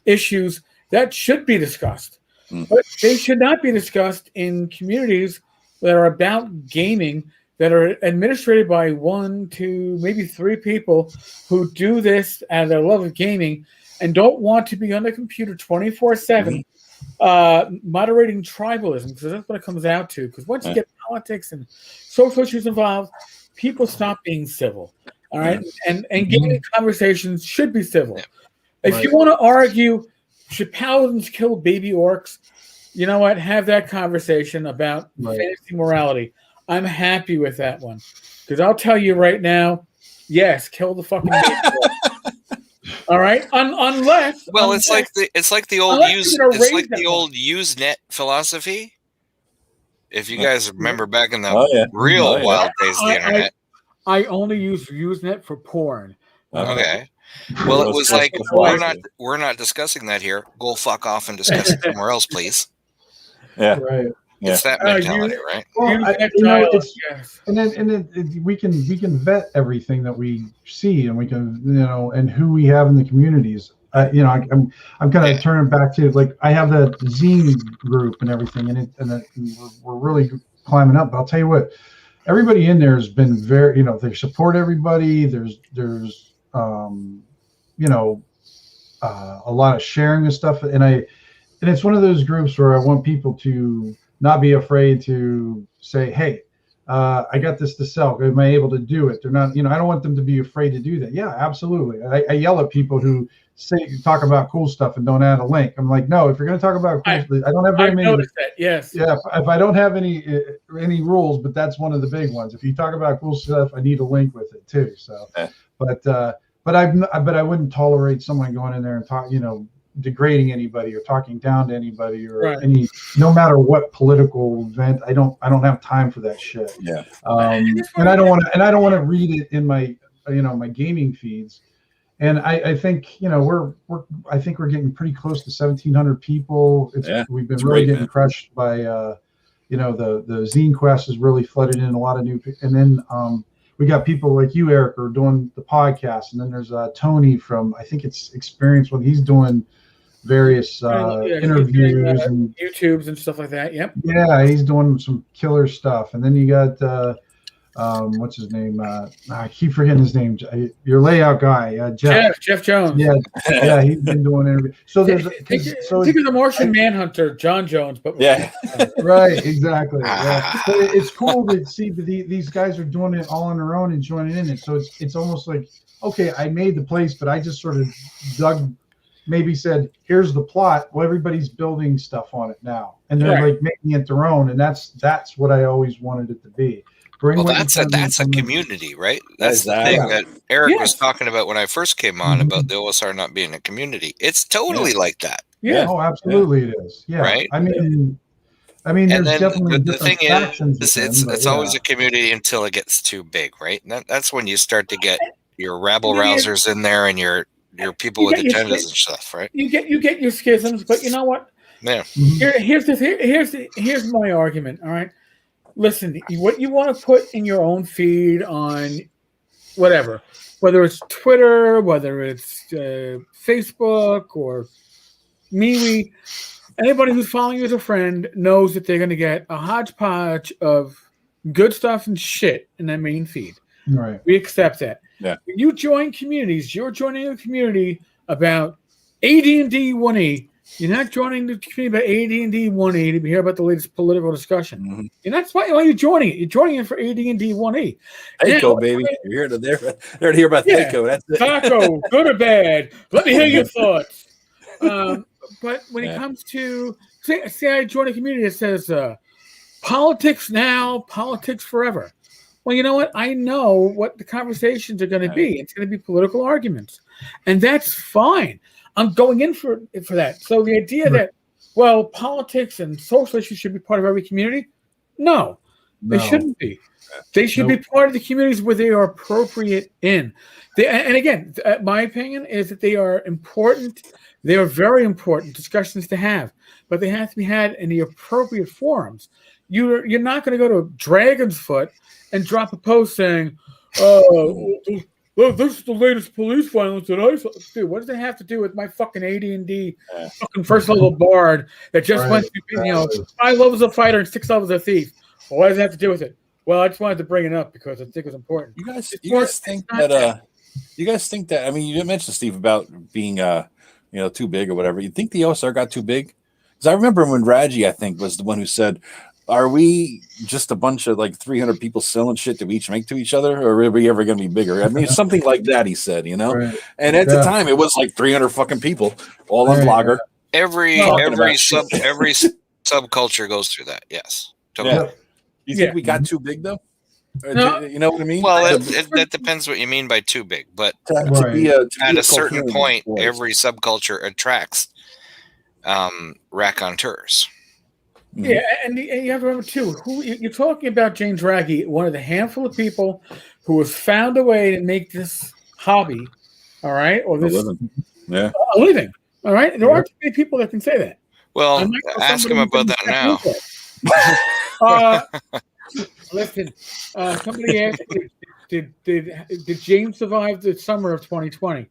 issues that should be discussed. But they should not be discussed in communities that are about gaming, that are administrated by 1, 2, maybe 3 people who do this out of their love of gaming and don't want to be on the computer 24/7, moderating tribalism, because that's what it comes out to. Because once you get politics and social issues involved, people stop being civil. All right, and gaming conversations should be civil. If you want to argue, should paladins kill baby orcs? You know what? Have that conversation about fantasy morality. I'm happy with that one, because I'll tell you right now, yes, kill the fucking baby orcs. All right, unless it's like the old Usenet philosophy. If you guys remember back in the real wild days of the internet. I only use Usenet for porn. Okay. Well, it was like we're not discussing that here. Go fuck off and discuss it somewhere else, please. Yeah. Right. It's that mentality, right? Well, and then we can vet everything that we see, and we can and who we have in the communities. I'm kind of turning back to, like, I have that Zine group and everything, and we're really climbing up. But I'll tell you what, everybody in there has been very, they support everybody. There's a lot of sharing of stuff, and it's one of those groups where I want people to not be afraid to say, hey, I got this to sell. Am I able to do it? They're not, I don't want them to be afraid to do that. Yeah, absolutely. I yell at people who talk about cool stuff and don't add a link. I'm like, no, if you're going to talk about cool stuff, I don't have very many. Noticed that, yes. Yeah, if I don't have any rules, but that's one of the big ones. If you talk about cool stuff, I need a link with it too. So, but I wouldn't tolerate someone going in there and talk, degrading anybody or talking down to anybody or no matter what political event. I don't have time for that shit. Yeah. And I don't want to read it in my my gaming feeds. And I think I think we're getting pretty close to 1,700 people. We've been really getting crushed by the ZineQuest has really flooded in a lot of new, and then we got people like you, Eric, are doing the podcast, and then there's Tony from, I think it's Experience, when he's doing various interviews and YouTubes and stuff like that. Yep. Yeah, he's doing some killer stuff, and then you got what's his name? I keep forgetting his name. Your layout guy, Jeff Jones. Yeah, he's been doing interviews. So there's think of the Martian Manhunter, John Jones, but right, exactly. Yeah. So it's cool to see these guys are doing it all on their own and joining in it. So it's almost like, okay, I made the place, but I just sort of maybe said, here's the plot. Well, everybody's building stuff on it now, and they're like making it their own, and that's what I always wanted it to be. Well, that's a community, right? That's the thing that Eric was talking about when I first came on about the OSR not being a community. It's totally like that. Yeah. Oh, absolutely, it is. Yeah. Right. I mean, there's definitely the thing is, it's always a community until it gets too big, right? That's when you start to get your rabble rousers in there and your people with agendas and stuff, right? You get your schisms, but you know what? Yeah. Here's my argument. All right. Listen, what you want to put in your own feed on whatever, whether it's Twitter, whether it's Facebook or MeWe, anybody who's following you as a friend knows that they're going to get a hodgepodge of good stuff and shit in that main feed. Right. We accept that. Yeah. When you join communities, you're joining a community about AD&D 1E. You're not joining the community about AD&D 1E to hear about the latest political discussion. Mm-hmm. And that's why you're joining it. You're joining it for AD&D 1E. Taco, baby. You're here to hear about Taco. That's it. Taco, good or bad. Let me hear your thoughts. But when it comes to, say I join a community that says politics now, politics forever. Well, you know what? I know what the conversations are going to be. It's going to be political arguments. And that's fine. I'm going in for that. So the idea that, well, politics and social issues should be part of every community, no. They shouldn't be. They should be part of the communities where they are appropriate in. And again, my opinion is that they are important. They are very important discussions to have, but they have to be had in the appropriate forums. You're not going to go to Dragon's Foot and drop a post saying, this is the latest police violence that I saw. Dude, what does that have to do with my fucking AD&D fucking first level bard that just went through 5 levels of fighter and 6 levels of thief? Well, what does that have to do with it? Well, I just wanted to bring it up because I think it was important. You guys think that? I mean, you didn't mention, Steve, about being too big or whatever. You think the OSR got too big? Because I remember when Raji, I think, was the one who said, "Are we just a bunch of like 300 people selling shit to each make to each other, or are we ever going to be bigger?" I mean, something like that. He said, And at the time, it was like 300 fucking people all on Blogger. Every subculture goes through that. Yes, totally. Yeah. You think we got too big though? No. You know what I mean? Well, that depends what you mean by too big. But at a certain point, every subculture attracts raconteurs. Yeah, and you have to remember too, you're talking about James Raggi, one of the handful of people who has found a way to make this hobby, all right, or this a living, all right. There aren't too many people that can say that. Well, ask him about that now. Listen, somebody asked, did James survive the summer of 2020?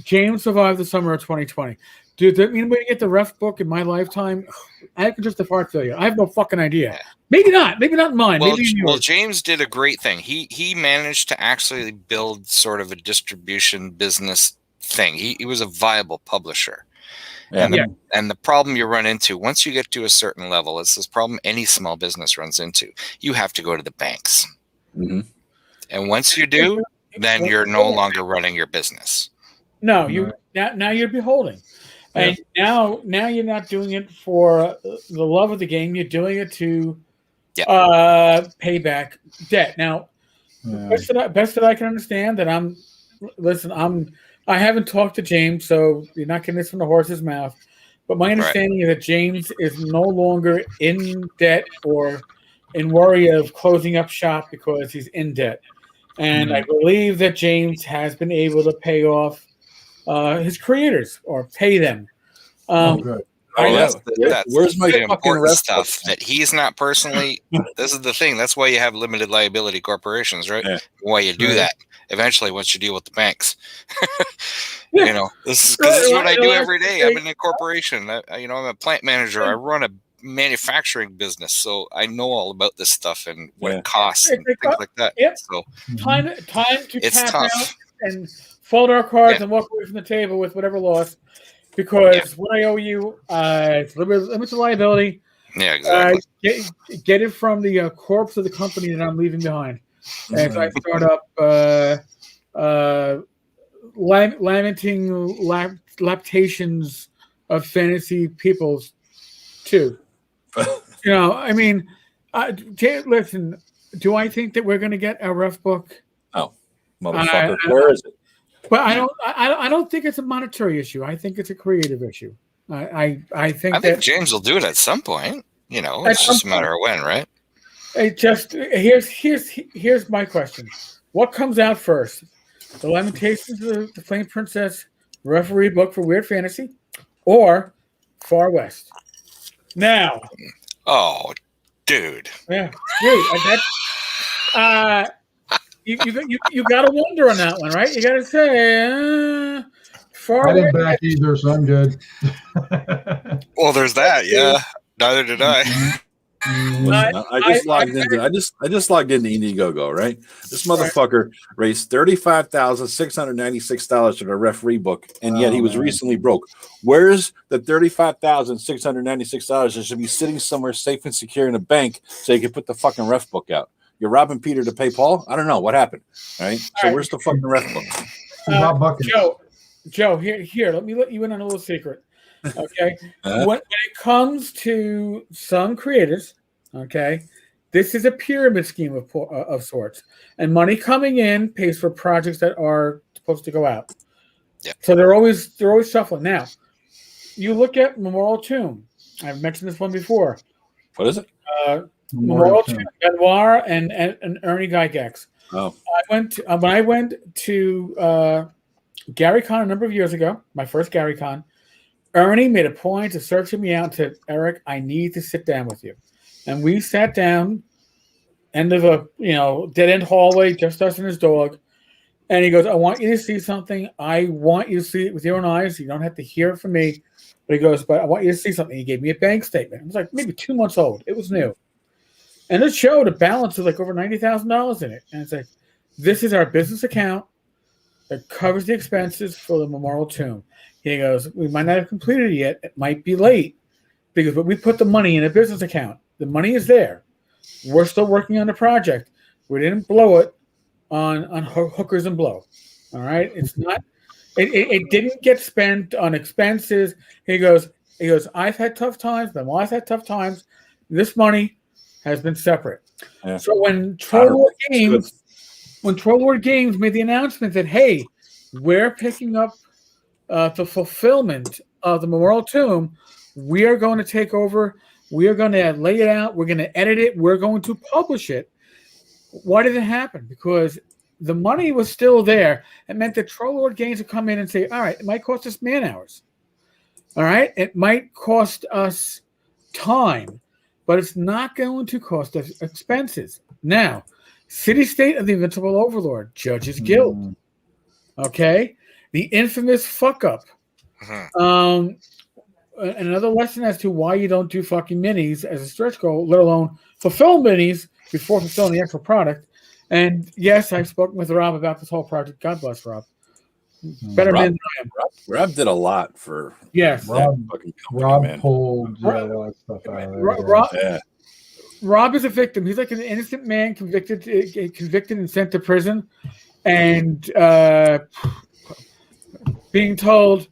James survived the summer of 2020. Did anybody get the ref book in my lifetime? I could just have heart failure. I have no fucking idea. Maybe not mine. Well, James did a great thing. He managed to actually build sort of a distribution business thing. He was a viable publisher. And the problem you run into once you get to a certain level, it's this problem any small business runs into. You have to go to the banks. Mm-hmm. And once you do, then you're no longer running your business. No, now you're beholding. And now you're not doing it for the love of the game. You're doing it to pay back debt. Now, best that I can understand that I haven't talked to James, so you're not getting this from the horse's mouth. But my understanding is that James is no longer in debt or in worry of closing up shop because he's in debt. And I believe that James has been able to pay off his creators or pay them. That's where's my important stuff that he's not personally. This is the thing. That's why you have limited liability corporations, right? Yeah. Why you do that. Eventually, once you deal with the banks, this is what I do every day. I'm in a corporation. I'm a plant manager. I run a manufacturing business, so I know all about this stuff and what it costs and things like that. Yep. So time to tap out and fold our cards and walk away from the table with whatever loss, because what I owe you, it's limited liability. Yeah, exactly. Get it from the corpse of the company that I'm leaving behind. As I start up lamenting laptations of fantasy peoples too. I mean, listen, do I think that we're going to get a ref book? Oh, motherfucker, where is it? But I don't think it's a monetary issue. I think it's a creative issue. I think James will do it at some point. It's just a matter of when, right? Here's my question: what comes out first, the Lamentations of the Flame Princess referee book for Weird Fantasy, or Far West? Now, dude, you got to wonder on that one, right? You got to say Far West. I didn't West. back either, so I'm good. Well, there's that. Yeah, neither did I. I just logged into Indiegogo, right? This motherfucker raised $35,696 for the referee book, and yet he was recently broke. Where's the $35,696 that should be sitting somewhere safe and secure in a bank so you can put the fucking ref book out? You're robbing Peter to pay Paul? I don't know what happened. All right. So where's the fucking ref book? Joe, here, let me let you in on a little secret. Okay. When it comes to some creators, okay, this is a pyramid scheme of sorts, and money coming in pays for projects that are supposed to go out. Yeah. So they're always shuffling. Now, you look at Memorial Tomb. I've mentioned this one before. What is it? Memorial Tomb, Benoit and Ernie Gygax. Oh, When I went to Gary Con a number of years ago, my first Gary Con, Ernie made a point of searching me out and said, Eric, I need to sit down with you. And we sat down, end of a dead-end hallway, just us and his dog. And he goes, I want you to see something. I want you to see it with your own eyes. You don't have to hear it from me. But he goes, but I want you to see something. He gave me a bank statement. It was like maybe 2 months old. It was new. And it showed a balance of like over $90,000 in it. And it's like, this is our business account that covers the expenses for the Memorial Tomb. He goes, we might not have completed it yet. It might be late. Because but we put the money in a business account. The money is there. We're still working on the project. We didn't blow it on hookers and blow. All right? It's not, it didn't get spent on expenses. He goes, I've had tough times, but I've had tough times. This money has been separate. Yeah. So when Troll Lord Games made the announcement that, hey, we're picking up the fulfillment of the Memorial Tomb, we are going to take over. We are going to lay it out. We're going to edit it. We're going to publish it. Why did it happen? Because the money was still there. It meant that Troll Lord Games would come in and say, all right, it might cost us man hours. All right? It might cost us time, but it's not going to cost us expenses. Now, City State of the Invincible Overlord, Judges Guild. Okay? The infamous fuck-up. Another lesson as to why you don't do fucking minis as a stretch goal, let alone fulfill minis before fulfilling the actual product. And yes, I've spoken with Rob about this whole project. God bless Rob. Better man than I am. Rob did a lot for Rob pulled all that stuff out of there. Rob is a victim. He's like an innocent man convicted and sent to prison, and being told,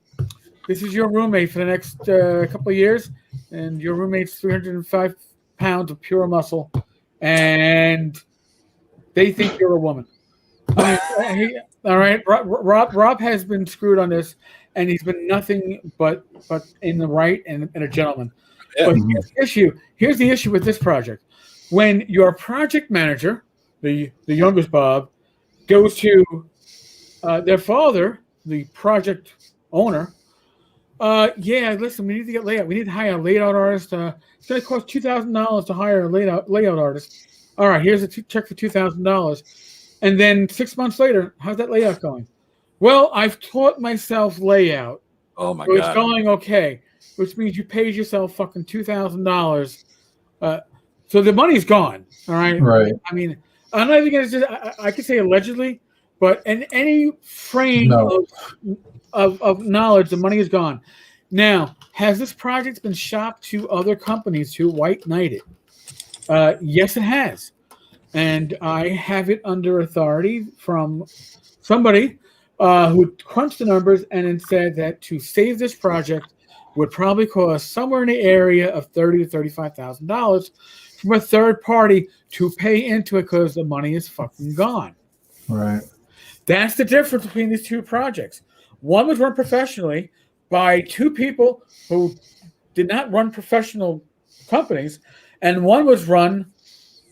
this is your roommate for the next couple of years, and your roommate's 305 pounds of pure muscle, and they think you're a woman. All right, Rob has been screwed on this, and he's been nothing but in the right and a gentleman. Yeah. But here's the issue with this project. When your project manager, the youngest Bob, goes to their father, the project owner, listen, we need to get layout. We need to hire a layout artist. It's going to cost $2,000 to hire a layout artist. All right, here's a check for $2,000. And then 6 months later, how's that layout going? Well, I've taught myself layout. Oh my God. God. It's going okay, which means you paid yourself fucking $2,000. So the money's gone. All right. Right. I mean, I'm not even going to say, I could say allegedly, but in any frame of knowledge, the money is gone. Now, has this project been shopped to other companies to white knight it? Yes, it has. And I have it under authority from somebody who crunched the numbers and then said that to save this project would probably cost somewhere in the area of $30,000 to $35,000 from a third party to pay into it because the money is fucking gone. Right. That's the difference between these two projects. One was run professionally by two people who did not run professional companies, and one was run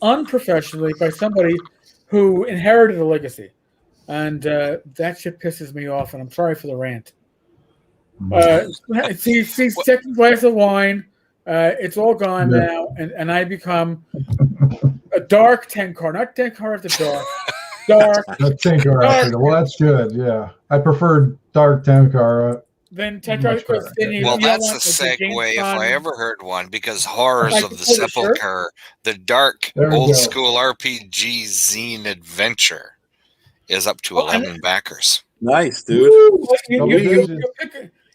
unprofessionally by somebody who inherited a legacy. And that shit pisses me off, and I'm sorry for the rant. See, second glass of wine, it's all gone now, and I become a dark Tenkar, not Tenkar after dark. Dark. Tenkar after. Well, that's good. Yeah, I prefer dark Tenkar. Then Tenkar. Well, that's a segue if I ever heard one, because Horrors of the Sepulcher, the dark old school RPG Zine adventure, is up to 11 backers. Nice, dude.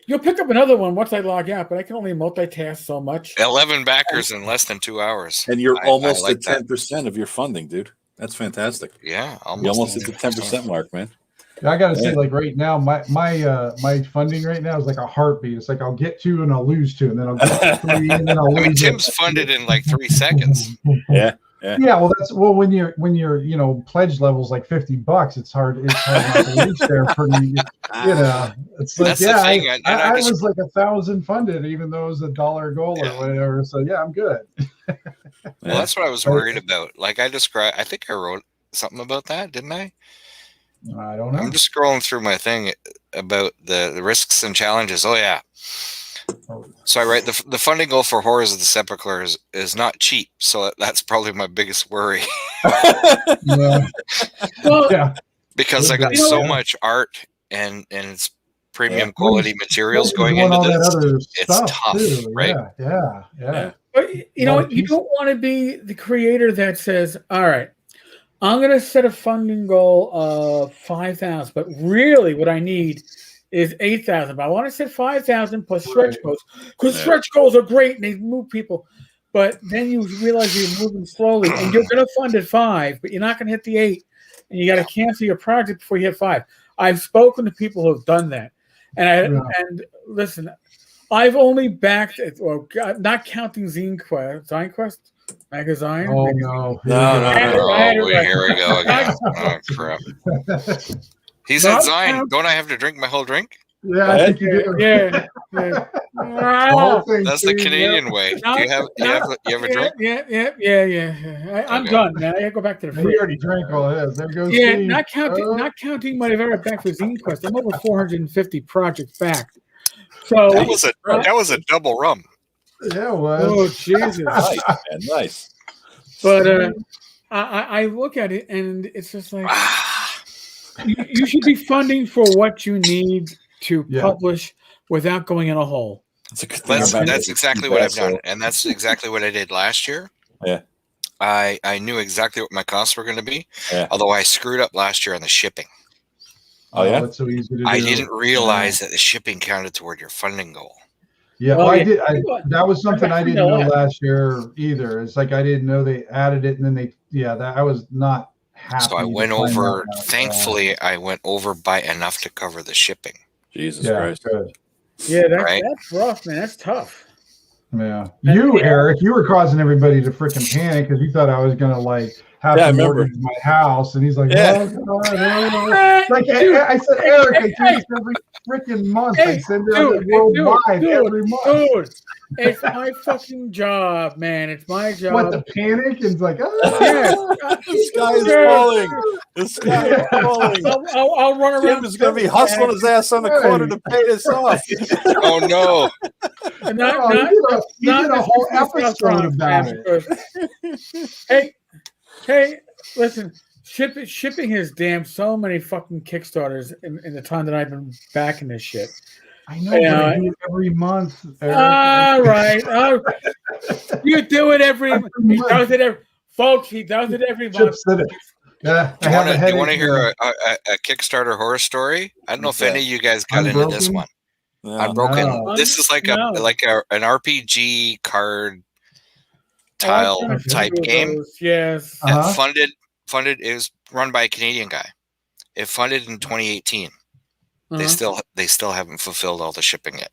You'll pick up another one once I log out, but I can only multitask so much. 11 backers in less than 2 hours. And you're almost at 10% of your funding, dude. That's fantastic. Yeah, you almost hit the 10% mark, man. I gotta say, like right now, my funding right now is like a heartbeat. It's like I'll get 2 and I'll lose 2, and then I'll get 3 and then I'll lose. I mean, Tim's funded in like 3 seconds. Yeah. Well, when your pledge level's like $50, it's hard not to reach there pretty. It's like I was like 1,000 funded, even though it was $1 goal or whatever. So yeah, I'm good. Well, that's what I was worried about. Like I think I wrote something about that, didn't I? I don't know. I'm just scrolling through my thing about the risks and challenges. Oh yeah. So I write the funding goal for Horrors of the Sepulcher is not cheap. So that's probably my biggest worry. Yeah. Because I got so much art and it's premium quality materials going into this. It's tough, too. right? Yeah. But you know what? You don't want to be the creator that says, "All right, I'm going to set a funding goal of 5,000, but really, what I need is 8,000. But I want to set 5,000 plus stretch goals because stretch goals are great and they move people. But then you realize you're moving slowly, and you're going to fund at 5, but you're not going to hit the 8, and you got to cancel your project before you hit 5. I've spoken to people who have done that, and listen, I've only backed it, or not counting ZineQuest magazine. Oh no! Here we go again. Oh crap! He's at Zine. Don't I have to drink my whole drink? Yeah, I think you do. Yeah. That's the Canadian way. Do you have a drink? Yeah. I'm done now. I gotta go back to the fridge. We already drank all this. There goes Steve. Steve. Not counting what I've ever backed for ZineQuest. I'm over 450 projects backed. So that was a double rum. Yeah, it was. Oh Jesus! Nice. But I look at it and it's just like you should be funding for what you need to publish without going in a hole. That's exactly what I've done, and that's exactly what I did last year. Yeah, I knew exactly what my costs were going to be. Yeah. Although I screwed up last year on the shipping. Oh yeah, that's so easy to do. I didn't realize that the shipping counted toward your funding goal. Yeah, I did. That was something I didn't know last year either. It's like I didn't know they added it, and then I was not happy. So I went over. Thankfully, I went over by enough to cover the shipping. Jesus Christ. Good. Yeah, that's rough, man. That's tough. Yeah. Eric, you were causing everybody to freaking panic because you thought I was going to have to mortgage my house. And he's like, oh, God. Like, I said, Eric, I do this every freaking month. I send it out worldwide every month. Dude, it's my fucking job, man. It's my job. What, the panic? And it's like, the sky is falling. The sky is falling. I'll run around. Tim is going to be hustling his ass on the corner to pay this off. Oh, no. You did a whole episode about it. Hey, listen, shipping has damned so many fucking Kickstarters in the time that I've been backing this shit. I know, but I do it every month. All right. You do it every month. He does it every folks, he does it every month. Yeah, you want to hear a Kickstarter horror story? I don't know if any of you guys got into this one. No, Unbroken. No. This is like an RPG card tile type game. Yes. Funded. It was run by a Canadian guy. It funded in 2018. They still haven't fulfilled all the shipping yet.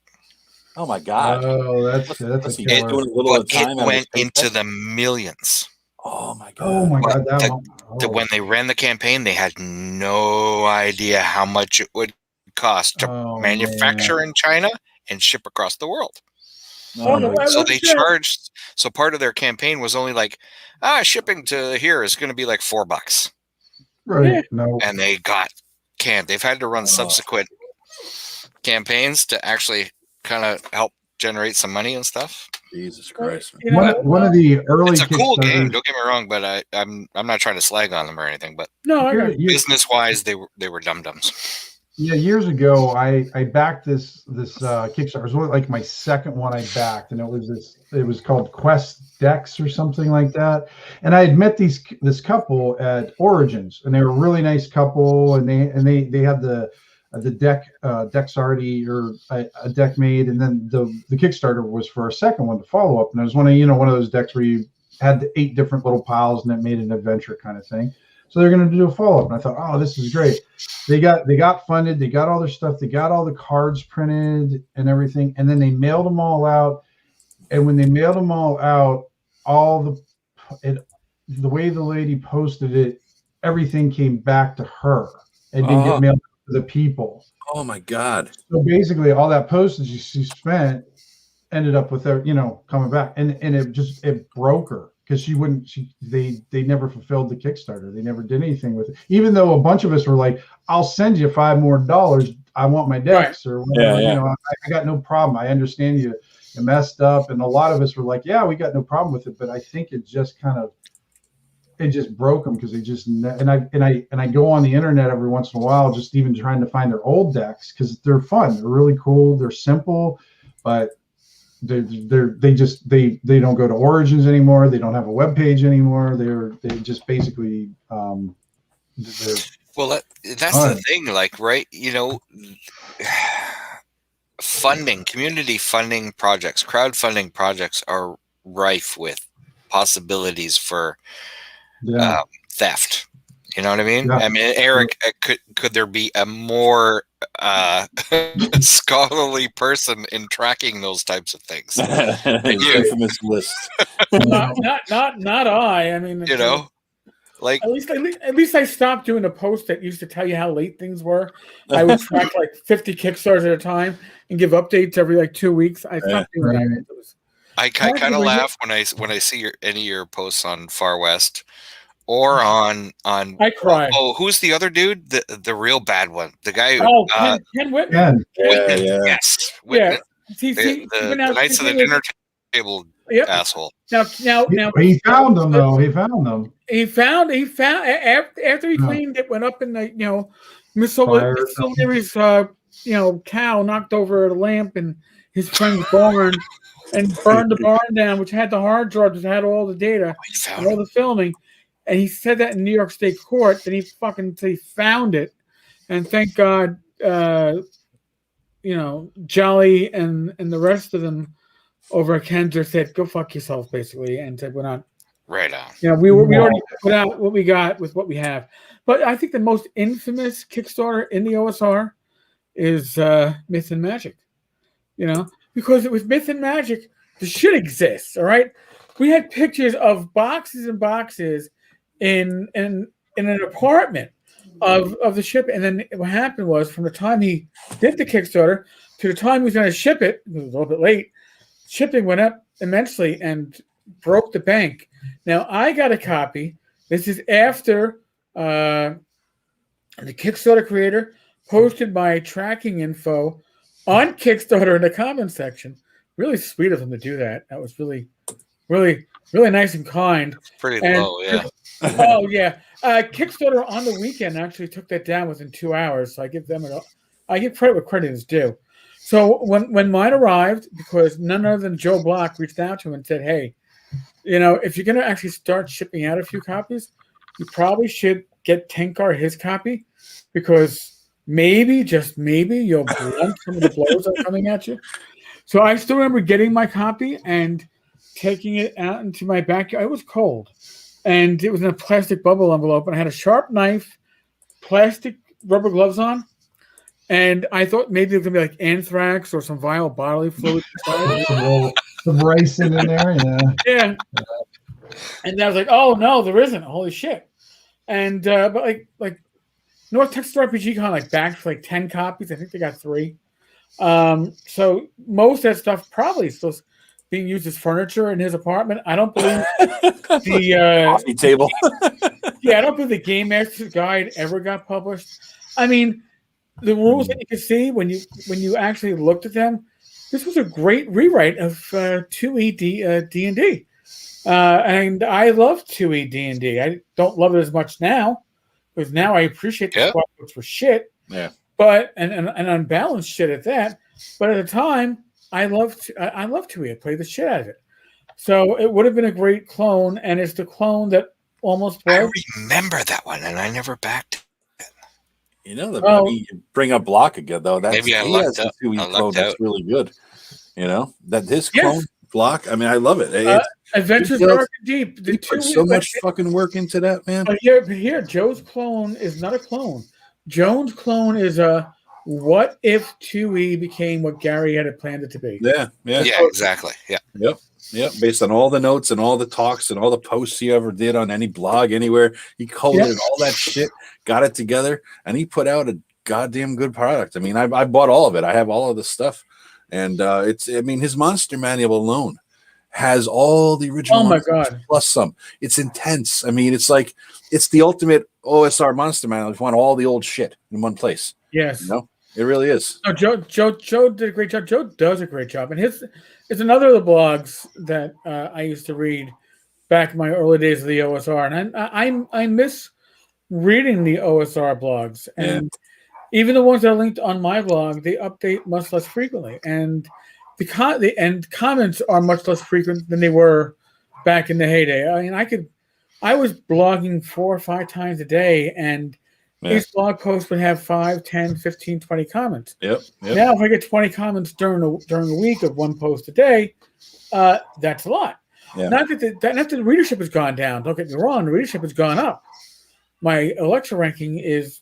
Oh my God! Oh, that's a killer. It went into the millions. Oh my God! Oh my God! When they ran the campaign, they had no idea how much it would cost to manufacture in China and ship across the world. So they charged. So part of their campaign was only like, shipping to here is going to be like $4. Right. Yeah. No. And they got canned. They've had to run subsequent campaigns to actually kind of help generate some money and stuff. Jesus Christ! One of the early. It's a cool game. Don't get me wrong, but I'm not trying to slag on them or anything. But business wise, they were dum dums. Yeah, years ago, I backed this Kickstarter. It was like my second one I backed, and it was called Quest Decks or something like that. And I had met this couple at Origins, and they were a really nice couple, and they had the decks already, or a deck made, and then the Kickstarter was for a second one to follow up, and it was one of those decks where you had the 8 different little piles, and it made an adventure kind of thing. So they're going to do a follow-up. And I thought, oh, this is great. They got funded. They got all their stuff. They got all the cards printed and everything. And then they mailed them all out. And when they mailed them all out, the way the lady posted it, everything came back to her. It didn't get mailed to the people. Oh, my God. So basically, all that postage she spent ended up with her, coming back. And it broke her. because they never fulfilled the Kickstarter. They never did anything with it. Even though a bunch of us were like, I'll send you $5 more. I want my decks or whatever. Yeah. You know, I got no problem. I understand you messed up. And a lot of us were like, yeah, we got no problem with it. But I think it just broke them because they just, and I go on the internet every once in a while, just even trying to find their old decks because they're fun. They're really cool. They're simple, but they don't go to Origins anymore. They don't have a web page anymore. They just basically well, that's the thing, like, right, you know, community funding projects, crowdfunding projects are rife with possibilities for theft. You know what I mean? Yeah. I mean, Eric, could there be a more scholarly person in tracking those types of things? Infamous list. not I. I mean, you know, like at least I stopped doing a post that used to tell you how late things were. I would track like 50 Kickstarters at a time and give updates every like 2 weeks. I stopped doing that. I kind of laugh when I see any of your posts on Far West. Or on I cry. Oh, who's the other dude? The real bad one. The guy. Ken Whitman. Whitman. Yes. Whitman. Yeah. The Knights of the Dinner Table asshole. Now he found them though. He found them. He found after he cleaned it, went up in the Missoula's cow knocked over a lamp in his friend's barn and burned the barn down, which had the hard drive that had all the data and all the filming. And he said that in New York State court. Then he found it, and thank God, Jolly and the rest of them over at Kenzer said, "Go fuck yourself," basically, and said, "We're not." Right on. We already put out what we got with what we have. But I think the most infamous Kickstarter in the OSR is Myth and Magic. You know, because with Myth and Magic, the shit exists. All right, we had pictures of boxes and boxes in an apartment of the ship, and then what happened was from the time he did the Kickstarter to the time he was going to ship it was a little bit late. Shipping went up immensely and broke the bank. Now I got a copy. This is after the Kickstarter creator posted my tracking info on Kickstarter in the comments section. Really sweet of him to do that. That was really nice and kind. It's pretty low, yeah. Oh yeah, Kickstarter on the weekend actually took that down within 2 hours. So I give credit where credit is due. So when mine arrived, because none other than Joe Block reached out to him and said, "Hey, if you're going to actually start shipping out a few copies, you probably should get Tenkar his copy, because maybe, just maybe, you'll blunt some of the blows that are coming at you." So I still remember getting my copy and taking it out into my backyard. It was cold. And it was in a plastic bubble envelope, and I had a sharp knife, plastic rubber gloves on, and I thought maybe it was gonna be like anthrax or some vile bodily fluid. Some ricin in there, yeah. And I was like, "Oh no, there isn't! Holy shit!" And but like North Texas RPG Con backed for 10 copies. I think they got 3. So most of that stuff probably still being used as furniture in his apartment. I don't believe the coffee table. I don't believe the Game Master's Guide ever got published. I mean, the rules that you can see when you actually looked at them, this was a great rewrite of 2E D&D, and I love 2E D&D. I don't love it as much now, because now I appreciate the squad books for shit. Yeah, but and unbalanced shit at that. But at the time, I loved 2E. I played the shit out of it. So it would have been a great clone, and it's the clone that almost was. I remember that one, and I never backed it. You bring up Block again, though. That's, maybe I lucked out. 2E clone that's really good. That his clone Block. I mean, I love it. Adventures Dark and Deep. He put so much fucking work into that, man. But here, Joe's clone is not a clone. Joan's clone is a what if 2E became what Gary had planned it to be. Yeah, exactly. Yeah. Yep. Based on all the notes and all the talks and all the posts he ever did on any blog anywhere, he coded all that shit, got it together, and he put out a goddamn good product. I mean, I bought all of it. I have all of the stuff, and his monster manual alone has all the original. Oh my God. Plus some. It's intense. I mean, it's like it's the ultimate OSR monster manual. You want all the old shit in one place. Yes. You know? It really is. No, Joe did a great job. Joe does a great job, and it's another of the blogs that I used to read back in my early days of the OSR, and I miss reading the OSR blogs, and even the ones that are linked on my blog, they update much less frequently, and the comments are much less frequent than they were back in the heyday. I mean, I was blogging 4 or 5 times a day, and each blog post would have 5, 10, 15, 20 comments. Yep. Now, if I get 20 comments during a week of one post a day, that's a lot. Yeah. Not that the readership has gone down. Don't get me wrong, the readership has gone up. My Alexa ranking is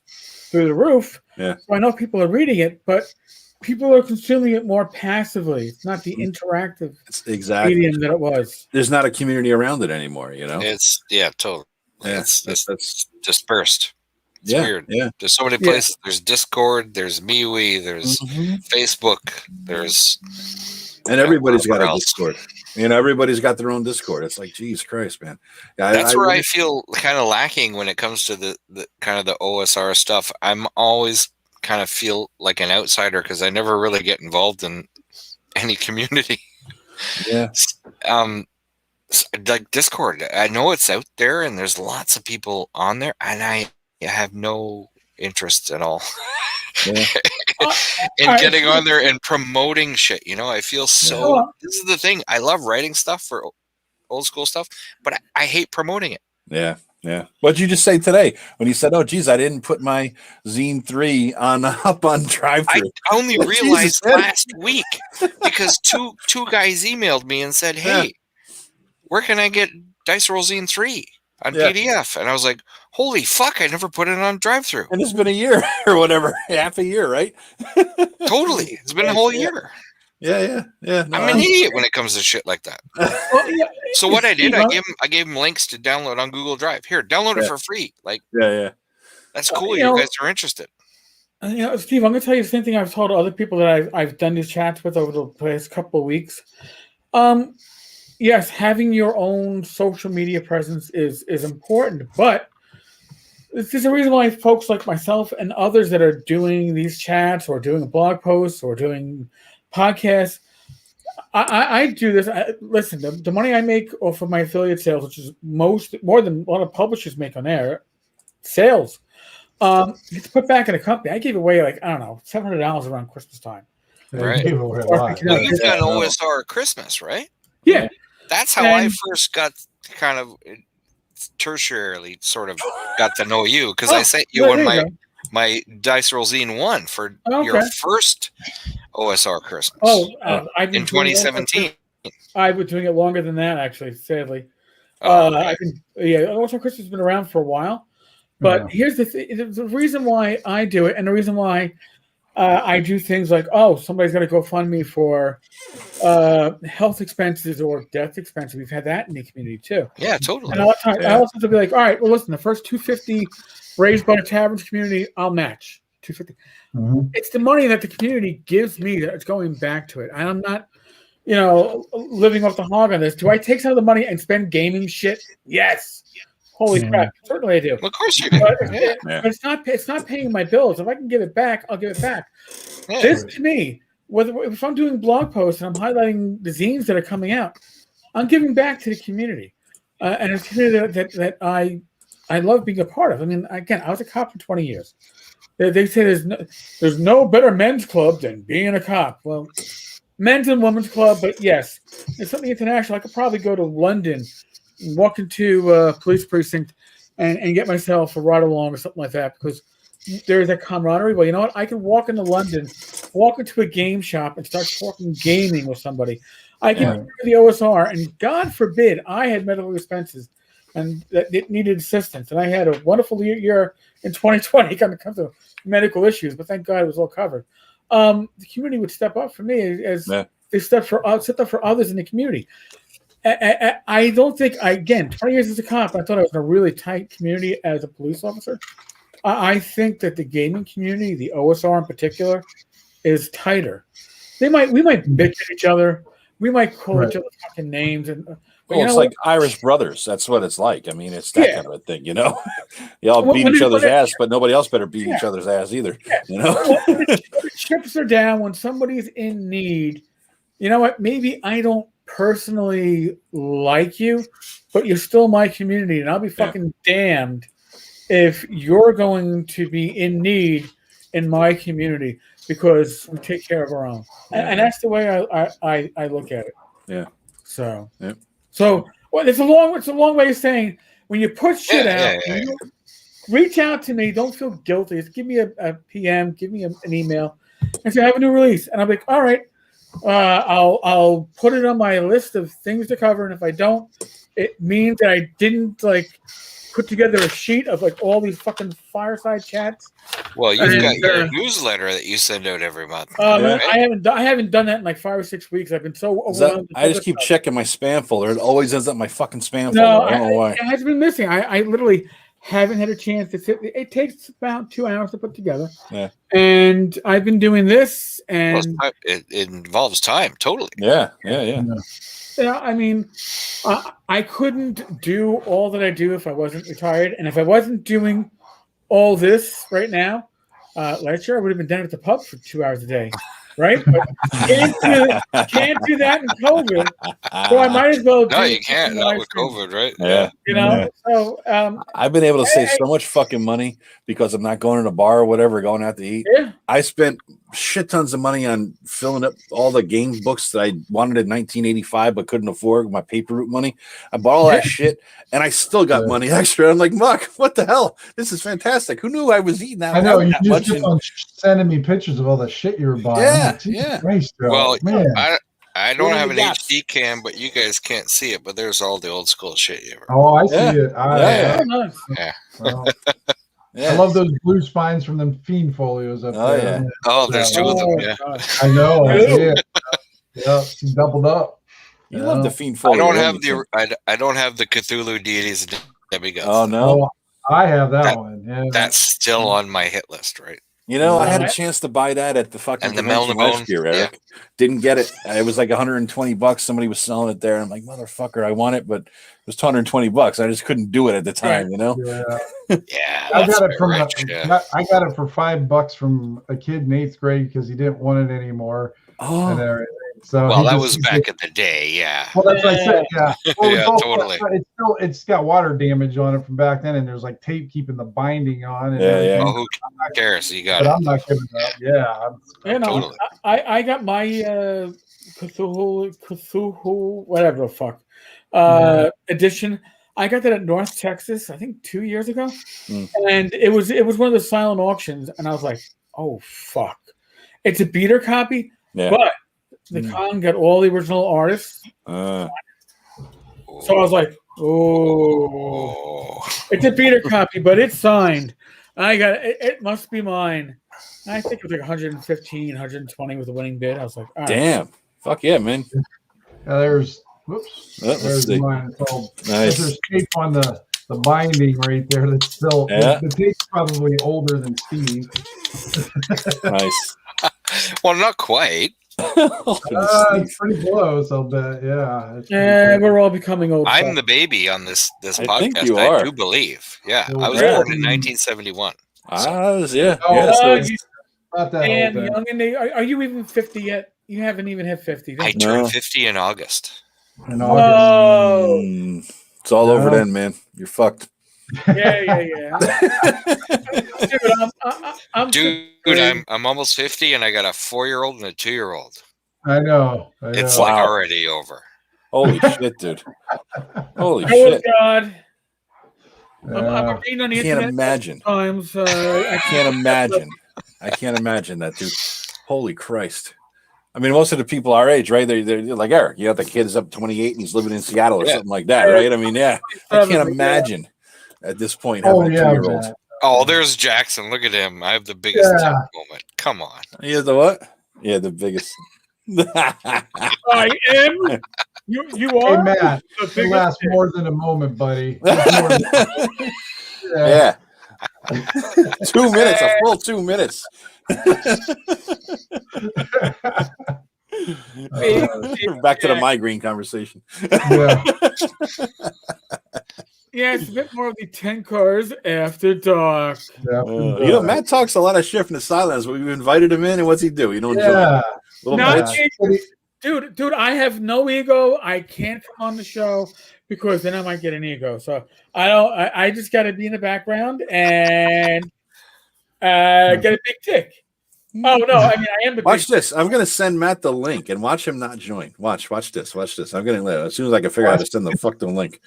through the roof. Yeah. So I know people are reading it, but people are consuming it more passively. It's not the interactive medium that it was. There's not a community around it anymore, you know? It's totally. Yeah, It's dispersed. It's weird. Yeah. There's so many places. There's Discord, there's MeWe, there's Facebook, and everybody's got a Discord. You know, everybody's got their own Discord. It's like, Jesus Christ, man. That's where I feel kind of lacking when it comes to the kind of the OSR stuff. I'm always kind of feel like an outsider because I never really get involved in any community. Yeah. Like Discord, I know it's out there and there's lots of people on there, and I have no interest at all in getting on there and promoting shit. You know, I feel so. This is the thing. I love writing stuff for old school stuff, but I hate promoting it. Yeah. Yeah. What'd you just say today when you said, "Oh, geez, I didn't put my Zine 3 up on drive-thru"? I only realized last week because two guys emailed me and said, "Hey, where can I get Dice Roll Zine 3 on PDF?" And I was like, "Holy fuck! I never put it on drive-thru." And it's been a year or whatever, half a year, right? Totally, it's been a whole year. Yeah. No, I'm an idiot when it comes to shit like that. So what I did, I gave him links to download on Google Drive. Here, download it for free. Like, that's cool. You guys are interested. You know, Steve, I'm going to tell you the same thing I've told other people that I've done these chats with over the past couple of weeks. Yes, having your own social media presence is important, but there's a reason why folks like myself and others that are doing these chats or doing blog posts or doing podcasts, I do this. Listen, the money I make off of my affiliate sales, which is more than a lot of publishers make on their sales, it's put back in a company. I gave away like, I don't know, $700 around Christmas time. Right. You've got an OSR Christmas, right? Yeah. That's how I first got kind of tertiarily sort of got to know you, because I sent you on my Dice Roll Zine 1 for your first OSR Christmas. In 2017. I've been doing it longer than that, actually, sadly. OSR Christmas has been around for a while. But here's the reason why I do it, and the reason why I do things like, somebody's got to go fund me for health expenses or death expenses. We've had that in the community too. Yeah, totally. And a lot of times, I also have to be like, all right, well, listen, the first $250 raised by the Tavern community, I'll match $250. It's the money that the community gives me that's going back to it. I'm not, living off the hog on this. Do I take some of the money and spend gaming shit? Yes. Holy crap! Certainly I do. Of course you do. But it's not paying my bills. If I can give it back, I'll give it back. Yeah. This to me, if I'm doing blog posts and I'm highlighting the zines that are coming out, I'm giving back to the community, and it's a community that I love being a part of. I mean, again, I was a cop for 20 years. They say there's no better men's club than being a cop. Well, men's and women's club, but yes, it's something international. I could probably go to London, walk into a police precinct and get myself a ride along or something like that, because there's a camaraderie. Well, you know what? I can walk into London, walk into a game shop and start talking gaming with somebody. I can do the OSR, and God forbid I had medical expenses and that it needed assistance. And I had a wonderful year in 2020 when it comes to medical issues, but thank God it was all covered. The community would step up for me as they step up for others in the community. I don't think, 20 years as a cop, I thought I was in a really tight community as a police officer. I think that the gaming community, the OSR in particular, is tighter. We might bitch at each other. we might call Right. each other fucking names, and Well, it's like Irish brothers. That's what it's like. I mean, it's that kind of a thing, you know. Y'all beat each other's ass, but nobody else better beat each other's ass either. You know, when the chips are down, when somebody's in need, you know what? Maybe I don't personally like you, but you're still my community, and I'll be fucking damned if you're going to be in need in my community, because we take care of our own, and that's the way I look at it. Yeah. So. Yeah. So well, it's a long way of saying when you put shit out, you reach out to me. Don't feel guilty. Just give me a PM, give me an email, and say I have a new release, and I'm like, all right, I'll put it on my list of things to cover, and if I don't, it means that I didn't put together a sheet of all these fucking fireside chats. Well, you've got your newsletter that you send out every month. Right? I haven't done that in like 5 or 6 weeks. I've been so overwhelmed. I just keep checking my spam folder. It always ends up in my fucking spam folder. No, I don't know why. It has been missing. I literally haven't had a chance to sit. It takes about 2 hours to put together. Yeah. And I've been doing this, and it involves time, totally. Yeah. Yeah, I mean, I couldn't do all that I do if I wasn't retired, and if I wasn't doing all this right now, last year I would have been down at the pub for 2 hours a day, right? But can't do that in COVID, so I might as well. No, you can't. Not with COVID, right? Yeah. You know, so I've been able to save so much fucking money because I'm not going to a bar or whatever, going out to eat. Yeah. I spent shit tons of money on filling up all the game books that I wanted in 1985 but couldn't afford with my paper route money. I bought all that shit, and I still got money extra. I'm like, Muck, what the hell? This is fantastic. Who knew I was eating that? I know you that just much kept on sending me pictures of all the shit you were buying. Yeah. Christ, well, man. I don't have an HD cam, but you guys can't see it. But there's all the old school shit you ever. Oh, I see it. I love those blue spines from them Fiend folios up there. Yeah. Oh, there's 2 of them. Yeah. I know. I see it. Yeah, doubled up. You love the Fiend folio. I don't have the Cthulhu deities and demigods. Oh no, I have that one. Yeah, that's still on my hit list, right? You know, I had a chance to buy that at the fucking convention last year, Eric. Didn't get it. It was like $120. Somebody was selling it there. I'm like, motherfucker, I want it, but it was $220. I just couldn't do it at the time, you know? Yeah. I got it from I got it for $5 from a kid in 8th grade because he didn't want it anymore. Oh. And everything. So well, that was back in the day, yeah. Well, that's what I said, yeah. Well, totally. It's got water damage on it from back then, and there's like tape keeping the binding on. And Oh, who cares? You got it. I'm not giving up. Yeah. Totally. I got my Cthulhu, whatever the fuck, edition. I got that at North Texas, I think 2 years ago, and it was one of the silent auctions, and I was like, oh fuck, it's a beater copy, but the con got all the original artists. So I was like, oh, it's a beater copy, but it's signed. I got it. It must be mine. I think it was like 115, 120 with the winning bid. I was like, all damn, right. Fuck yeah, man. There's mine. Nice. There's tape on the binding right there. That's still the tape's probably older than Steve. Nice. Well, not quite. It's pretty close, I'll bet. Yeah, we're all becoming old. I'm the baby on this podcast. I think you are. I do believe. Yeah, I was born in 1971. Not that damn old, young, and are you even 50 yet? You haven't even hit 50. I turned 50 in August. Whoa. It's all over then, man. You're fucked. Yeah. Dude, I'm almost 50, and I got a 4-year-old and a 2-year-old. I know. It's like already over. Holy shit, dude. Holy oh shit. God. I'm reading on the I can't internet imagine. Times, I can't imagine. I can't imagine that, dude. Holy Christ. I mean, most of the people our age, right? They're like Eric. You got the kid's up 28 and he's living in Seattle or something like that, right? I mean, I can't imagine at this point having a 2-year-old. Oh, there's Jackson. Look at him. I have the biggest moment. Come on. He has the what? Yeah, the biggest. I am. You are. Hey, Matt, it lasts more than a moment, buddy. Yeah. 2 minutes, a full 2 minutes. Back to the migraine conversation. Yeah. Yeah, it's a bit more of the Tenkars after dark. Matt talks a lot of shit from the sidelines. We've invited him in, and what's he do? You don't enjoy it. Dude, I have no ego. I can't come on the show because then I might get an ego. So I don't. I just got to be in the background and get a big tick. Oh no! I mean, I am the. Watch this. I'm gonna send Matt the link and watch him not join. Watch this. I'm gonna as soon as I can figure out how to send the link.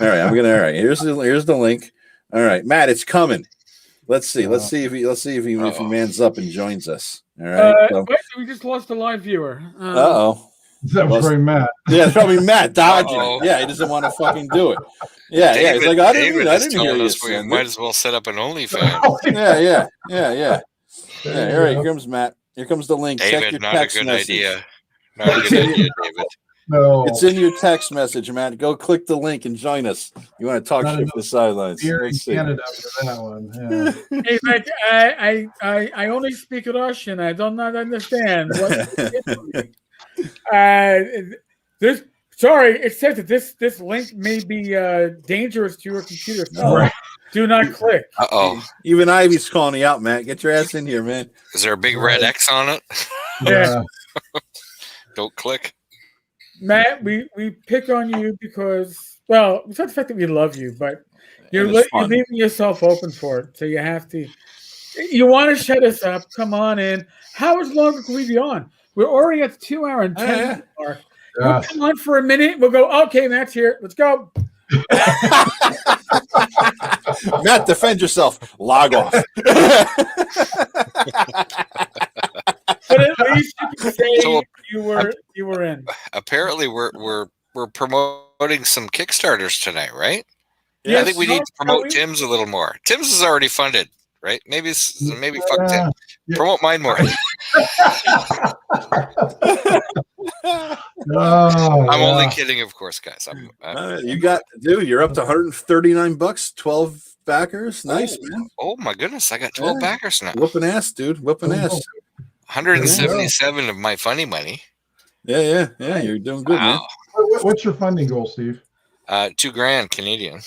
All right, All right. Here's the link. All right, Matt, it's coming. Let's see. Let's see if he mans up and joins us. All right. Wait, we just lost a live viewer. That was probably Matt. Yeah, it's probably Matt dodging. Yeah, he doesn't want to fucking do it. Yeah, David, he's like, I didn't hear you. We might as well set up an OnlyFans. Yeah. Yeah, all right, here comes Matt. Here comes the link. David, check your not text a good message. idea. Not a good idea, David. No. It's in your text message, Matt. Go click the link and join us. You want to talk shit for the sidelines. Here in Canada for that one. Yeah. Hey, Mike, I only speak Russian. I do not understand. Sorry, it says that this link may be dangerous to your computer. So Right. do not click. Even Ivy's calling you out, Matt. Get your ass in here, man. Is there a big red X on it? Yeah. Don't click. Matt, we pick on you because, well, it's not the fact that we love you, but you're leaving yourself open for it. So you have to. You want to shut us up? Come on in. How much longer can we be on? We're already at the 2 hour and 10 minute mark. Yeah. We'll come on for a minute. We'll go. Okay, Matt's here. Let's go. Matt, defend yourself. Log off. But at least you can say you were in. Apparently, we're promoting some Kickstarters tonight, right? Yes, I think we need to promote Tim's a little more. Tim's is already funded, right? Maybe fuck Tim. Yeah. Promote mine more. I'm only kidding, of course, guys. You're up to $139, 12 backers. Nice, man. Oh my goodness, I got 12 backers now. Whooping ass, dude. Whooping ass. 177 of my funny money. Yeah. You're doing good, man. What's your funding goal, Steve? $2,000 Canadian.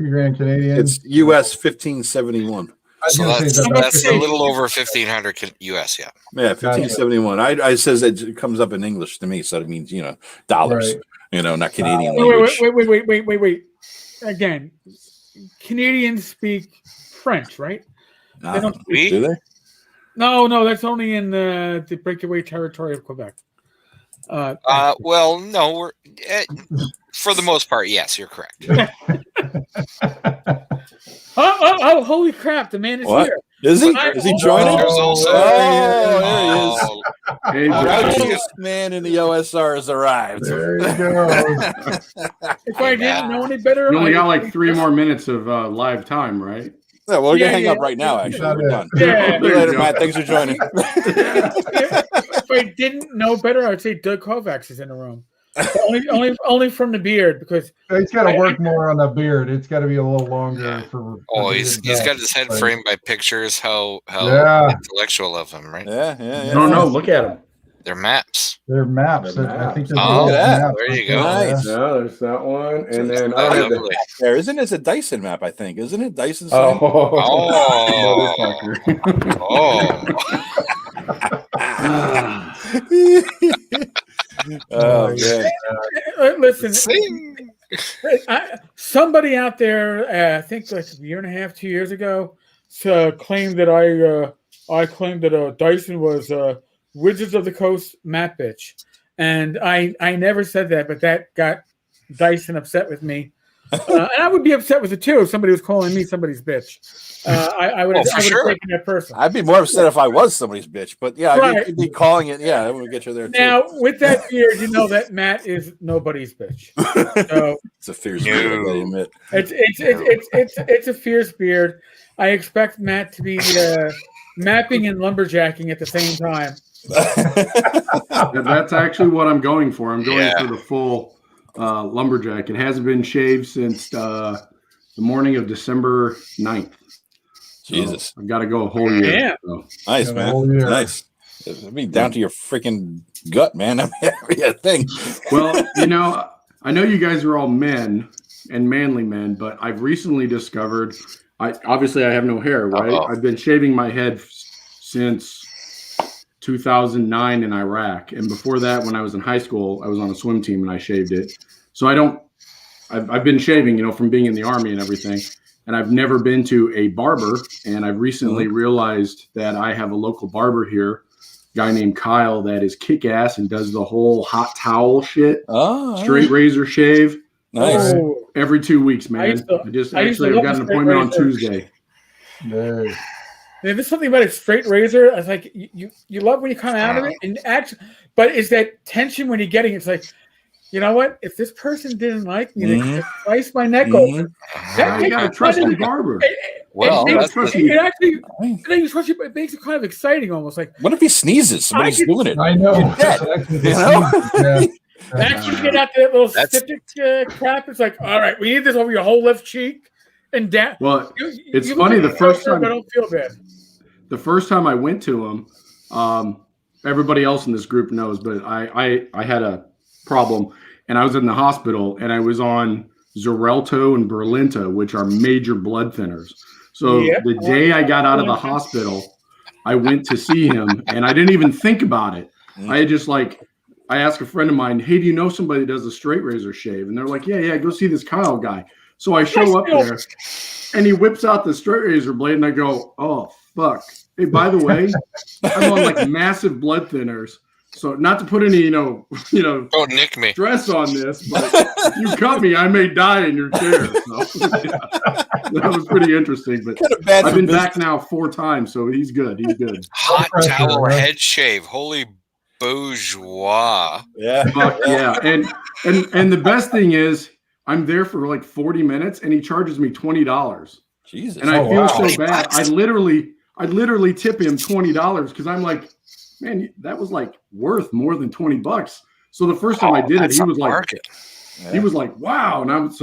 $2,000 Canadian. It's US 1571. So that's a little over 1,500 US. Yeah. Yeah, 1571. I says it comes up in English to me, so it means dollars. Right. Not Canadian language. Wait. Again, Canadians speak French, right? They don't speak, do they? No, that's only in the breakaway territory of Quebec. Well, no, we're for the most part, yes, you're correct. Oh, holy crap, the man is here. Is he? Is he joining? There's also there he is. The richest man in the OSR has arrived. There you go. If I didn't know any better, you only got like 3 more minutes of live time, right? Yeah, well, we're gonna hang up right now. Actually, we're done. Yeah. See you later, Matt. Thanks for joining. If I didn't know better, I'd say Doug Kovacs is in the room. Only from the beard, because He's got to work more on the beard. It's got to be a little longer for. He's got his head framed by pictures. How intellectual of him, right? Yeah. No, look at him. They're maps. They're maps. I think they're maps. There you go. Nice. No, there's that one, and then there isn't it a Dyson map? I think isn't it Dyson? Listen, somebody out there, I think like a year and a half, 2 years ago, claimed that I claimed that Dyson was Wizards of the Coast map bitch, and I never said that, but that got Dyson upset with me, and I would be upset with it too if somebody was calling me somebody's bitch. I would have taken that person. I'd be more upset if I was somebody's bitch, but yeah, I'd be calling it. Yeah, that would get you there too. Now, with that beard, you know that Matt is nobody's bitch. So it's a fierce beard, I admit. It's a fierce beard. I expect Matt to be mapping and lumberjacking at the same time. That's actually what I'm going for. I'm going for the full lumberjack. It hasn't been shaved since the morning of December 9th. Jesus. I've got to go a whole year. Yeah. So. Nice, man. Nice. I mean, down to your freaking gut, man. I mean, every thing. Well, I know you guys are all men and manly men, but I've recently discovered, obviously I have no hair, right? Uh-oh. I've been shaving my head since 2009 in Iraq. And before that, when I was in high school, I was on a swim team and I shaved it. So I've been shaving, from being in the Army and everything. And I've never been to a barber. And I've recently realized that I have a local barber here, a guy named Kyle, that is kick-ass and does the whole hot towel shit. Straight razor shave. Nice. Every 2 weeks, man. I've got an appointment on Tuesday. Nice. There's something about a straight razor. I was like, you love when you come out of it, and actually, but it's that tension when you're getting it. It's like, you know what? If this person didn't like me, they could slice my neck open. I got to trust the barber. Well, it makes it kind of exciting, almost like. What if he sneezes? Somebody's doing it. I know. That's when you get out that little septic crap. It's like, all right, we need this over your whole left cheek and down. Well, it's funny. The first time I don't feel bad. The first time I went to him, everybody else in this group knows, but I had a problem, and I was in the hospital, and I was on Xarelto and Brilinta, which are major blood thinners. So the day I got out of the hospital, I went to see him, and I didn't even think about it. I asked a friend of mine, hey, do you know somebody that does a straight razor shave? And they're like, yeah, go see this Kyle guy. So I show up there, and he whips out the straight razor blade, and I go, oh, fuck. Hey, by the way, I'm on like massive blood thinners. So not to put any, don't nick me. Stress on this, but if you cut me, I may die in your chair. So, that was pretty interesting. But I've been back now 4 times, so he's good. He's good. Hot towel head shave. Holy bourgeois. Yeah. Yeah. And the best thing is I'm there for like 40 minutes and he charges me $20. Jesus. And I feel so bad. I literally tip him $20 because I'm like, man, that was like worth more than $20. So the first time I did it, he was like, wow. And I don't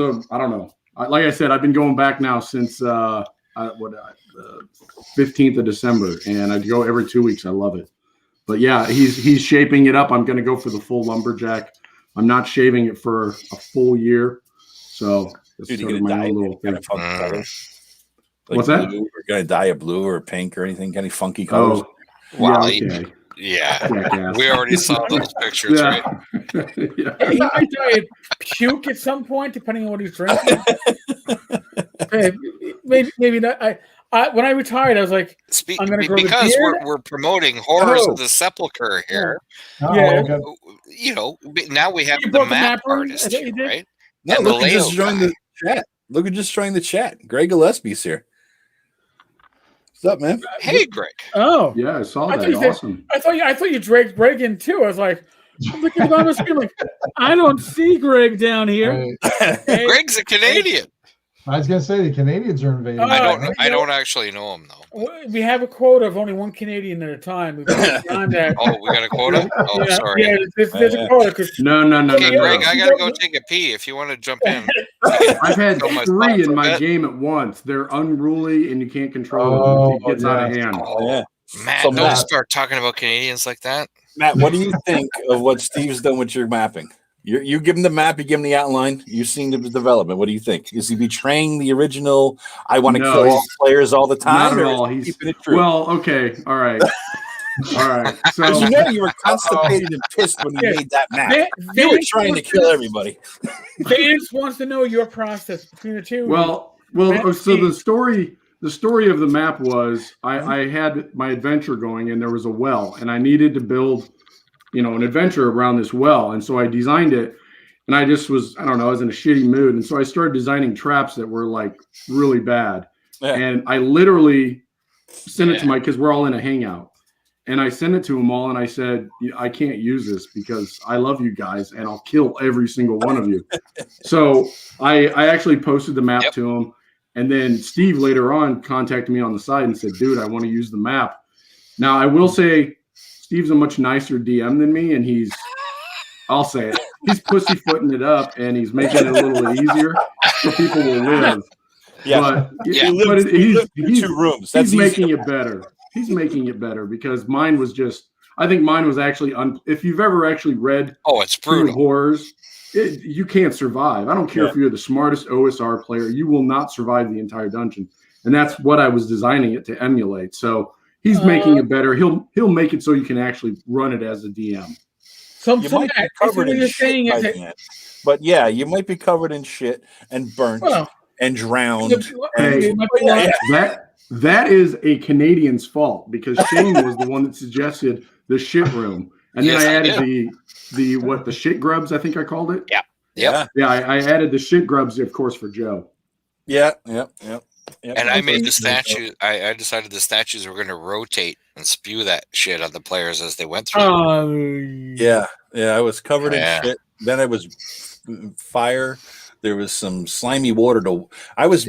know. Like I said, I've been going back now since the 15th of December, and I go every 2 weeks. I love it. But yeah, he's shaping it up. I'm going to go for the full lumberjack. I'm not shaving it for a full year. So that's sort of my own little thing. What's that? We're going to dye a blue or pink or anything, any funky colors. Wow. Okay. Yeah. We already saw those pictures, right? Yeah. He might die of puke at some point, depending on what he's drinking. Maybe not. When I retired, I was like, I'm going to grow because we're promoting horrors of the Sepulcher here. Now we have the map artist here, right? No, and look who just joined the chat. Look who just joined the chat. Greg Gillespie's here. What's up, man? Hey, Greg. Oh, yeah, I saw that. Awesome. I thought you dragged Greg in too. I was like, I'm looking on the screen like, I don't see Greg down here. Right. Hey, Greg's a Canadian. I was going to say the Canadians are invading. I don't actually know him though. We have a quota of only one Canadian at a time. We got a quota? Oh, yeah, sorry. Yeah, there's a quota. No. Okay, Greg, I gotta go take a pee. If you want to jump in, I've had 3 in my game at once. They're unruly, and you can't control them. It gets out of hand. Oh, yeah. Matt, don't start talking about Canadians like that. Matt, what do you think of what Steve's done with your mapping? You give him the map, you give him the outline. You've seen the development. What do you think? Is he betraying the original? I want to kill all players all the time. Not at all. He's keeping it true. Well, okay, all right. So you were constipated and pissed when you made that map. You were trying to kill everybody. Vance wants to know your process between the two. Well. So the story of the map was I had my adventure going, and there was a well, and I needed to build, an adventure around this well. And so I designed it, and I just was, I was in a shitty mood. And so I started designing traps that were like really bad. Yeah. And I literally sent it to because we're all in a hangout. And I sent it to them all, and I said, I can't use this because I love you guys, and I'll kill every single one of you. So I actually posted the map to them. And then Steve later on contacted me on the side and said, dude, I want to use the map. Now, I will say Steve's a much nicer DM than me, and I'll say it, he's pussyfooting it up, and he's making it a little easier so people will live. Yeah. But he's 2 rooms. He's making it better. He's making it better because mine was just, I think mine was actually if you've ever actually read it's brutal. Horrors, you can't survive. I don't care if you're the smartest OSR player, you will not survive the entire dungeon. And that's what I was designing it to emulate. So he's making it better. He'll make it so you can actually run it as a DM. So might be covered in shit by the end. But yeah, you might be covered in shit and burnt and drowned. Hey, that is a Canadian's fault because Shane was the one that suggested the shit room, and then I added the shit grubs, I think I called it. Yeah. I added the shit grubs, of course, for Joe. Yeah. And I made the statue. I decided the statues were going to rotate and spew that shit on the players as they went through. Yeah. I was covered in shit. Then I was fire. There was some slimy water. I was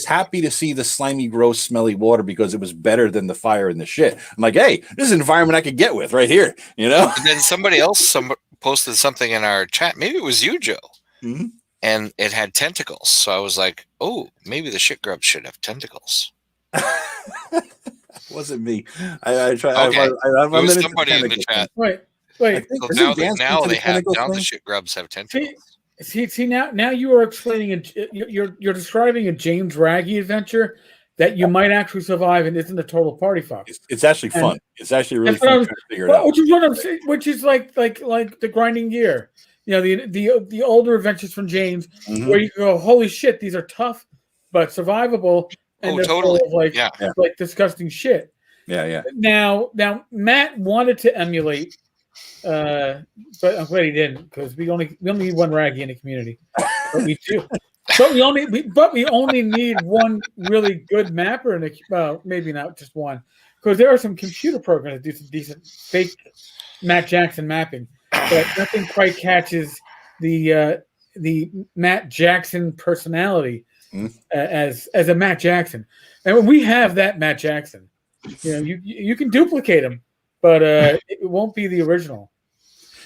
happy to see the slimy, gross, smelly water because it was better than the fire and the shit. I'm like, hey, this is an environment I could get with right here, you know. And then somebody else posted something in our chat. Maybe it was you, Joe. Mm-hmm. And it had tentacles. So I was like, oh, maybe the shit grubs should have tentacles. Wasn't me. I tried. Okay. It was somebody in the chat. Wait. So now the shit grubs have tentacles. See now you are explaining you're describing a James Raggy adventure that you might actually survive and isn't a total party fuck. It's actually fun. It's actually really fun to figure it out. Which is like the Grinding Gear. You know, the older adventures from James where you go, holy shit, these are tough but survivable and they're totally full of like disgusting shit. Yeah. Now Matt wanted to emulate but I'm glad he didn't because we only need one Raggy in the community. But we do. But we only need one really good mapper in well, maybe not just one. Because there are some computer programs that do some decent fake Matt Jackson mapping. But nothing quite catches the Matt Jackson personality as a Matt Jackson. And we have that Matt Jackson. You know, you can duplicate him, but it won't be the original.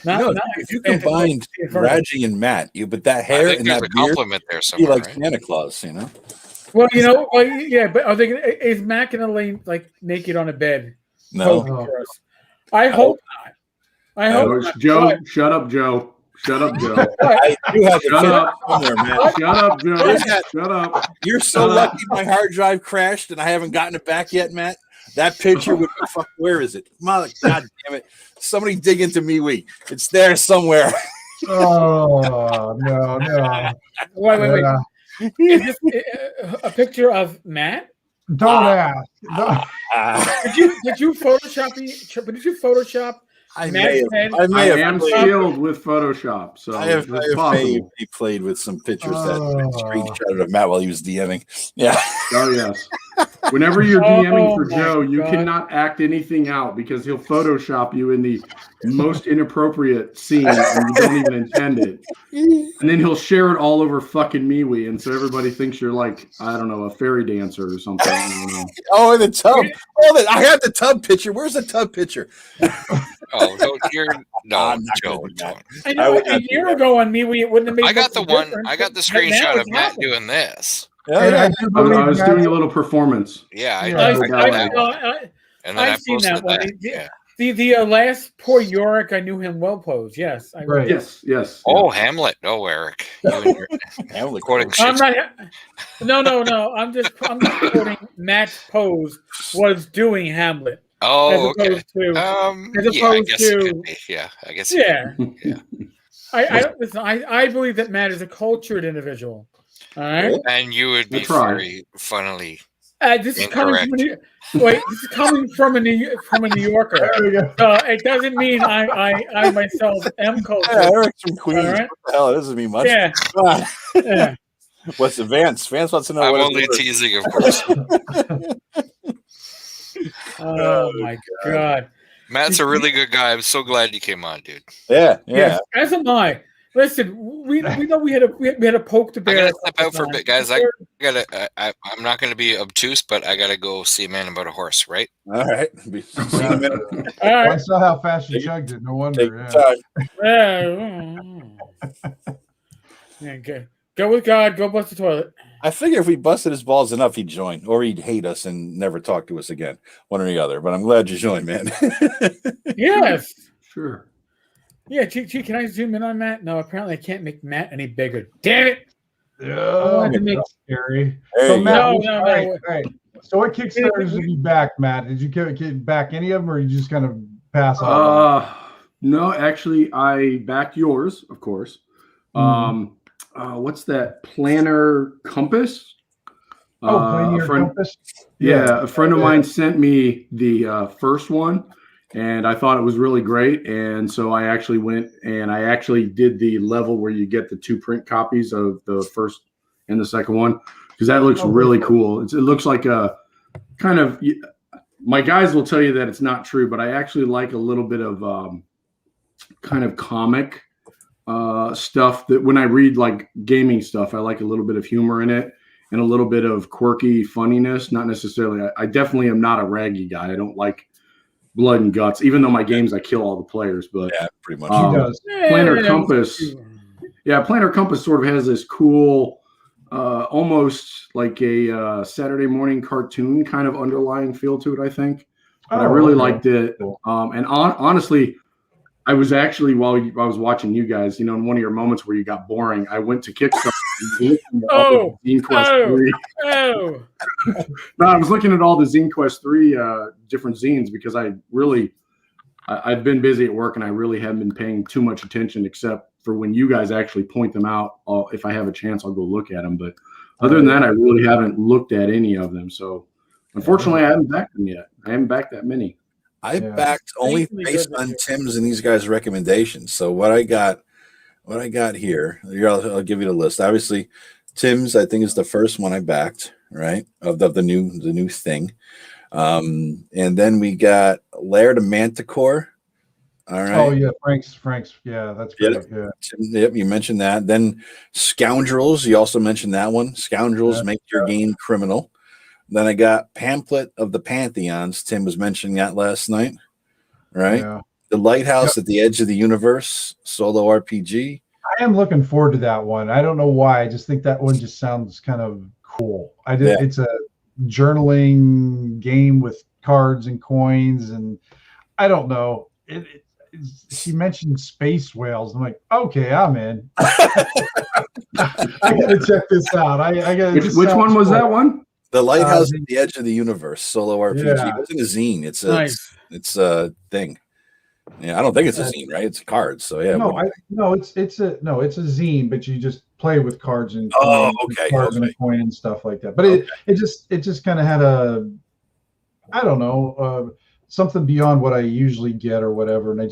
If you combined Raji and Matt, but that hair and that beard, compliment there somewhere, like Santa Claus, you know. Well, but are they? Is Matt gonna lay like naked on a bed? No. I hope not. I hope not. Joe, shut up, Joe. Shut up, Joe. I do have shut up. Somewhere, Matt. Shut up, Joe. Shut up. You're so lucky my hard drive crashed and I haven't gotten it back yet, Matt. That picture would be where is it? God damn it. Somebody dig into MeWe. It's there somewhere. Oh, no. Wait. Is this a picture of Matt? Don't ask. Did you Photoshop? Did you Photoshop? I am skilled with Photoshop, so I have he played with some pictures that screenshotted of Matt while he was DMing. Yeah. Oh yes. Whenever you're DMing for Joe, you cannot act anything out because he'll Photoshop you in the most inappropriate scene and you don't even intend it. And then he'll share it all over fucking MeWe, and so everybody thinks you're like, I don't know, a fairy dancer or something. I don't know. Oh, in the tub. Oh, I have the tub picture. Where's the tub picture? Oh, Joe. I know a year ago on MeWe, it wouldn't have made. I got the screenshot of Matt doing this. I was doing a little performance. Yeah, I've seen that one. The last poor Yorick, I knew him well posed. Yes, right. Yes. Oh, Hamlet. Oh, Eric. Hamlet quoting. No. I'm just quoting Matt's pose was doing Hamlet. Oh, okay. I guess. Yeah. I believe that Matt is a cultured individual. All right, and you would be very funnily. This is coming from a New Yorker. It doesn't mean I myself am cultured. Yeah, Eric's from Queens. Right? What the hell? It doesn't mean much. Yeah. What's the Vance? Vance wants to know. I'm only teasing, of course. Oh my God, Matt's a really good guy. I'm so glad you came on, dude. Yeah. Yes, as am I. Listen, we know we had a poke the bear. I gotta step out for a bit, guys. I'm not gonna be obtuse, but I gotta go see a man about a horse, right? All right. See you in a minute. All right. I saw how fast you chugged it. No wonder. Okay. Go with God. Go bust the toilet. I figure if we busted his balls enough, he'd join, or he'd hate us and never talk to us again. One or the other. But I'm glad you joined, man. Yes. Sure. Yeah, Chi, can I zoom in on Matt? No, apparently I can't make Matt any bigger. Damn it! I Oh, wanted to make scary. There So you Matt, go. all right. So what Kickstarters did you back, Matt? Did you back any of them, or you just kind of pass on? No, actually, I backed yours, of course. What's that? Planner Compass? Planner Compass. Yeah, a friend of mine sent me the first one, and I thought it was really great. And so I actually went and I actually did the level where you get the 2 print copies of the first and the second one, because that looks really cool. It looks like a kind of, my guys will tell you that it's not true, but I actually like a little bit of kind of comic stuff. That when I read like gaming stuff, I like a little bit of humor in it and a little bit of quirky funniness. Not necessarily, I definitely am not a raggy guy. I don't like blood and guts, even though my games I kill all the players. But yeah, pretty much. He does. Planner Compass. Yeah, Planner Compass sort of has this cool, almost like a Saturday morning cartoon kind of underlying feel to it, I think. But I really liked it. And honestly, I was actually, while I was watching you guys, you know, in one of your moments where you got boring, I went to Kickstarter. ZineQuest 3. Oh. No, I was looking at all the ZineQuest 3 different zines, because I've been busy at work and I really haven't been paying too much attention, except for when you guys actually point them out. If I have a chance, I'll go look at them. But other than that, I really haven't looked at any of them. So unfortunately, I haven't backed them yet. I haven't backed that many. I backed only based on Tim's and these guys' recommendations. So what I got here, I'll give you the list. Obviously, Tim's, I think, is the first one I backed, right? Of the new thing. And then we got Laird of Manticore. All right. Oh yeah, Frank's. Yeah, that's great. Yeah. Yep, you mentioned that. Then Scoundrels, you also mentioned that one. Scoundrels make your game criminal. Then I got Pamphlet of the Pantheons. Tim was mentioning that last night, right? Yeah. The Lighthouse at the Edge of the Universe, solo RPG. I am looking forward to that one. I don't know why. I just think that one just sounds kind of cool. It's a journaling game with cards and coins, and I don't know. She mentioned space whales. I'm like, okay, I'm in. I gotta check this out. I gotta. Which one was that one? The Lighthouse at the Edge of the Universe, solo RPG. Yeah. It wasn't a zine. It's a thing. Yeah, I don't think it's a zine, right? It's cards. So yeah. It's a zine, but you just play with cards and and a coin and stuff like that. But it just kind of had a, I don't know, something beyond what I usually get or whatever, and it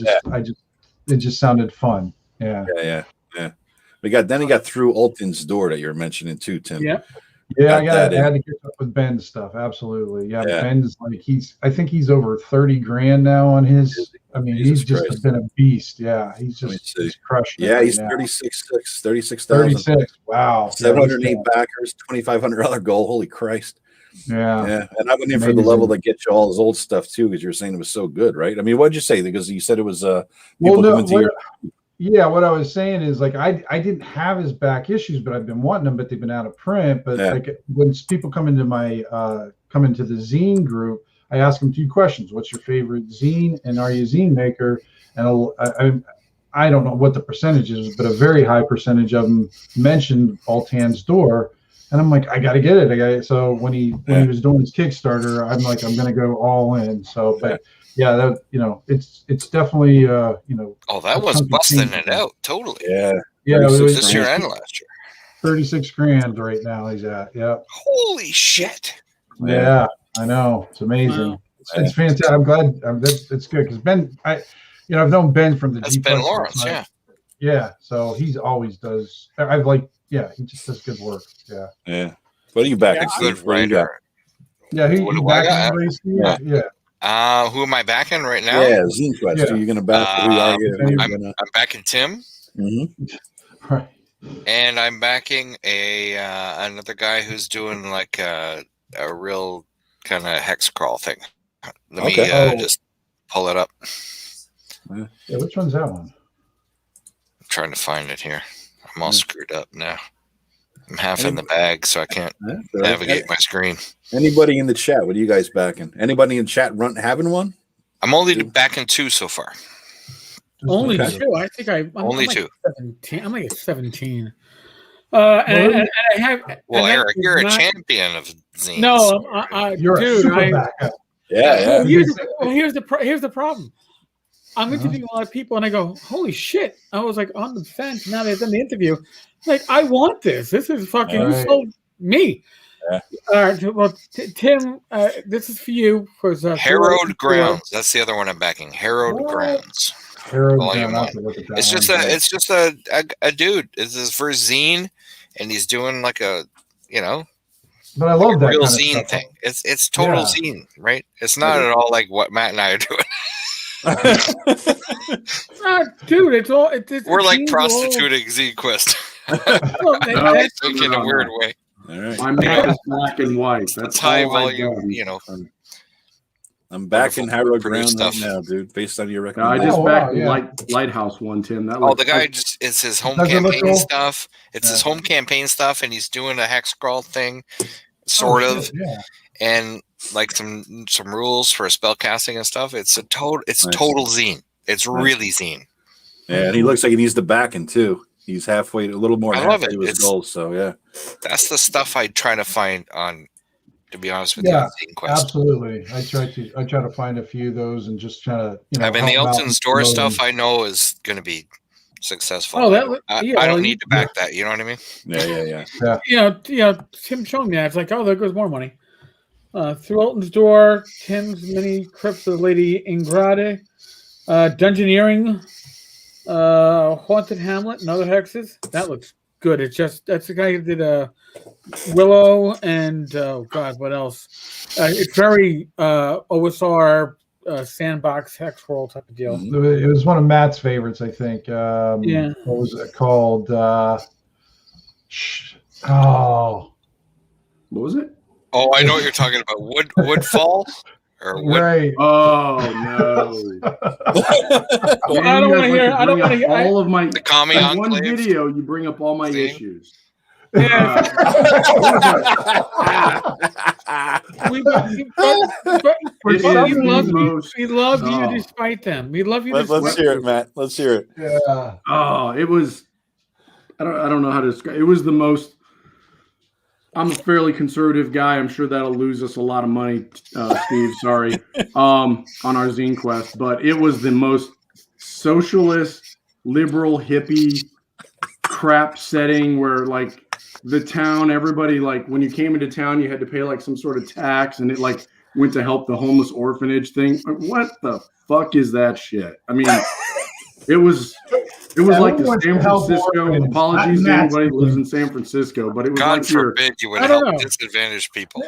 just sounded fun. Yeah. We got Through Alton's Door that you're mentioning too, Tim. Yeah. Yeah, I had to get up with Ben's stuff. Absolutely. Yeah. Ben's like I think he's over 30 grand now on his. I mean, he's just been a beast. Yeah, he's crushed. Yeah, he's 36,000. 36. Wow. 708 backers, $2,500 goal. Holy Christ. Yeah. And I went in for the level that gets you all his old stuff too, because you were saying it was so good, right? I mean, what'd you say? Because you said it was Yeah, what I was saying is like I didn't have his back issues, but I've been wanting them, but they've been out of print. But like when people come into the zine group, I ask them 2 questions: what's your favorite zine, and are you a zine maker? And I don't know what the percentage is, but a very high percentage of them mentioned Alton's Door, and I'm like, I got to get it. So when he was doing his Kickstarter, I'm like, I'm gonna go all in. So, but. Yeah, that it's definitely Oh, that was busting it out totally. Yeah. It was this year and last year. 36 grand right now he's at. Yeah. Holy shit. Yeah, I know. It's amazing. Wow. It's fantastic. I'm glad. It's good because Ben, I've known Ben from the That's Ben Lawrence. Yeah. Yeah. So he's always does. He just does good work. Yeah. Yeah. What are you backing? Good writer. Yeah. Who am I backing right now? Yeah, ZineQuest. Yeah. Are you going to back? I'm backing Tim. Mm-hmm. Right. And I'm backing another guy who's doing like a real kind of hex crawl thing. Let me just pull it up. Yeah, which one's that one? I'm trying to find it here. I'm all screwed up now. I'm half in the bag, so I can't navigate my screen. Anybody in the chat? What are you guys backing? Anybody in chat having one? I'm only back in 2 so far. Only 2. I think I'm only like 2. 17. I'm like 17. And I have. Well, and Eric, you're not, a champion of zines. No, you're dude, a super backup. Yeah. Here's the problem. I'm interviewing a lot of people, and I go, "Holy shit!" I was like on the fence. Now they've done the interview. Like, I want this. This is fucking so me. Yeah. All right. Well, Tim, this is for you. For Harrowed Grounds. That's the other one I'm backing. Harrowed Grounds. Volume 1. It's just a dude. This is his first zine, and he's doing like a But I love that real kind of zine stuff. thing. It's total zine, right? It's not at all like what Matt and I are doing. Dude, it's all. We're like prostituting ZineQuest. In a weird way. All right. My map is black and white. That's high volume, I'm back in Harrowed Ground right now, dude. Based on your recommendation. I just backed Lighthouse one, Tim. That the guy it's his home campaign stuff. It's his home campaign stuff, and he's doing a hex crawl thing, sort of, and like some rules for spell casting and stuff. It's total zine. It's really zine. Yeah, and he looks like he needs the backing too. He's halfway, a little more. I love it. To his goals, so yeah. That's the stuff I try to find on. To be honest with you, ZineQuest. Absolutely. I try to find a few of those and just try to I mean, the Elton's Door stuff I know is going to be successful. I don't need to back that. You know what I mean? Yeah. Tim showing me that. It's like, there goes more money. Through Elton's Door, Tim's Mini Crypts of Lady Ingrade, Dungeoneering, Haunted Hamlet, and other hexes. That looks good. That's the guy who did Willow and what else? It's very OSR sandbox hex roll type of deal. It was one of Matt's favorites, I think. What was it called? What was it? Oh, I know what you're talking about. Woodfall? Right. Oh no! I don't want to hear. I don't want to hear all of my. The Kami one video, you bring up all my issues. Yeah. We love you despite them. We love you. Let's hear it, Matt. Let's hear it. Yeah. Oh, it was. I don't know how to describe. It was the most. I'm a fairly conservative guy. I'm sure that'll lose us a lot of money, Steve. Sorry, on our ZineQuest, but it was the most socialist, liberal, hippie crap setting where like the town, everybody like when you came into town, you had to pay like some sort of tax, and it like went to help the homeless orphanage thing. What the fuck is that shit? I mean, it was like the San Francisco. Apologies to anybody who lives in San Francisco, but it was God like forbid you would help disadvantaged people.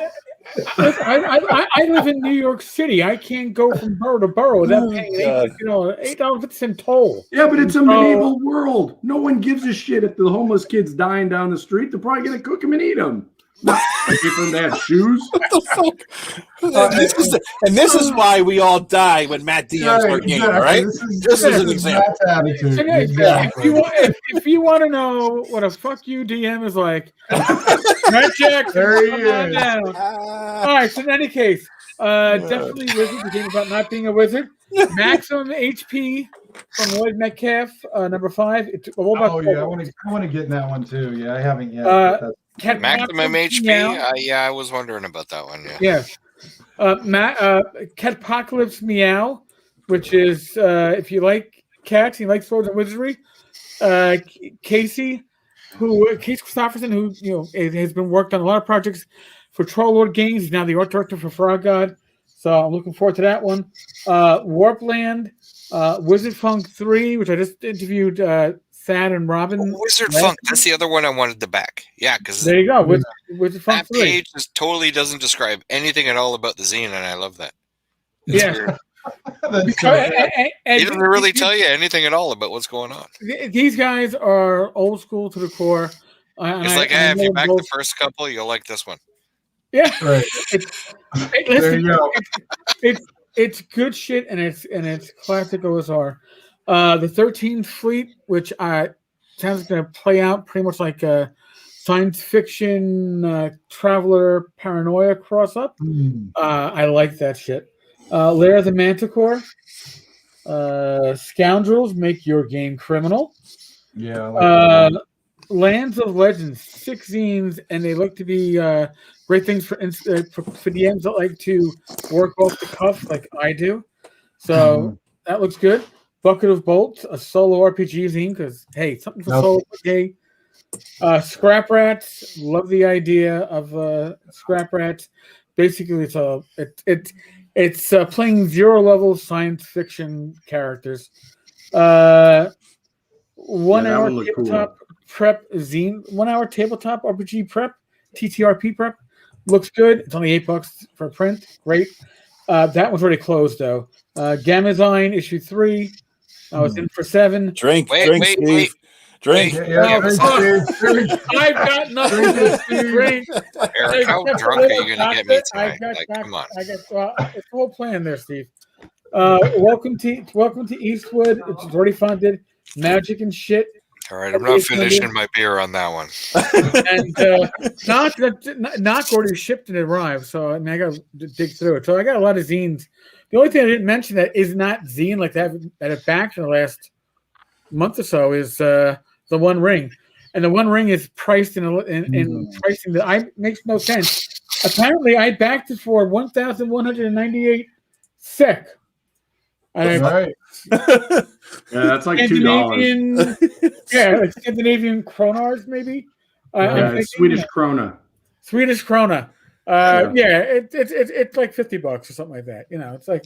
I live in New York City. I can't go from borough to borough without paying $8 in toll. Yeah, but it's a medieval world. No one gives a shit if the homeless kid's dying down the street. They're probably gonna cook them and eat them. They have shoes. This is why we all die when Matt DMs our game, right? This is an example. Exactly. If you want to know what a fuck you DM is like, Matt Jackson, there he is. All right. So in any case, definitely Wizard. The game about not being a wizard. Maximum HP from Lloyd Metcalf, number 5. It's all about. Oh yeah, I want to get in that one too. Yeah, I haven't yet. Maximum HP. I was wondering about that one. Yeah. Catpocalypse Meow, which is if you like cats, you like swords and wizardry. Casey Christopherson, who has been worked on a lot of projects for Troll Lord Games. He's now the art director for Frog God, so I'm looking forward to that one. Warpland, Wizard Funk 3, which I just interviewed Thad and Robin. Wizard Funk, that's the other one I wanted to back. Yeah, because there you go. Wizard Funk 3. That page totally doesn't describe anything at all about the zine, and I love that. It's weird. He doesn't really tell you anything at all about what's going on. These guys are old school to the core. It's like, if you back the first couple, you'll like this one. Yeah, right. There you go. It's good shit, and it's classic OSR. The 13th Fleet, which sounds going to play out pretty much like a science fiction traveler paranoia cross up. I like that shit. Lair of the Manticore. Scoundrels Make Your Game Criminal. Yeah. I like Lands of Legends, 6 zines, and they look to be great things for DMs that like to work off the cuff like I do. So that looks good. Bucket of Bolts, a solo RPG zine, because hey, something for solo. Okay. Scrap Rats, love the idea of Scrap Rats. Basically, it's playing 0 level science fiction characters. 1 hour tabletop prep zine, 1 hour tabletop RPG prep, TTRP prep. Looks good. It's only $8 for print. Great. That one's already closed though. Gamazine issue 3. I was in for 7. Drink, Steve. Drink. Drink. I've got nothing to drink. Eric, how drunk are you going to get me tonight? Come on. It's the whole plan there, Steve. Welcome to Eastwood. It's already funded. Magic and shit. All right, I'm not finishing my beer on that one. And not already shipped and arrived, so I mean I got to dig through it. So I got a lot of zines. The only thing I didn't mention that is not zine like that have back in the last month or so is the One Ring, and the One Ring is priced in pricing that makes no sense. Apparently, I backed it for 1,198 SEK. Right. Yeah, that's like $2. Yeah, like Scandinavian kronars, maybe. Swedish krona. Swedish krona. It's like $50 or something like that. You know, it's like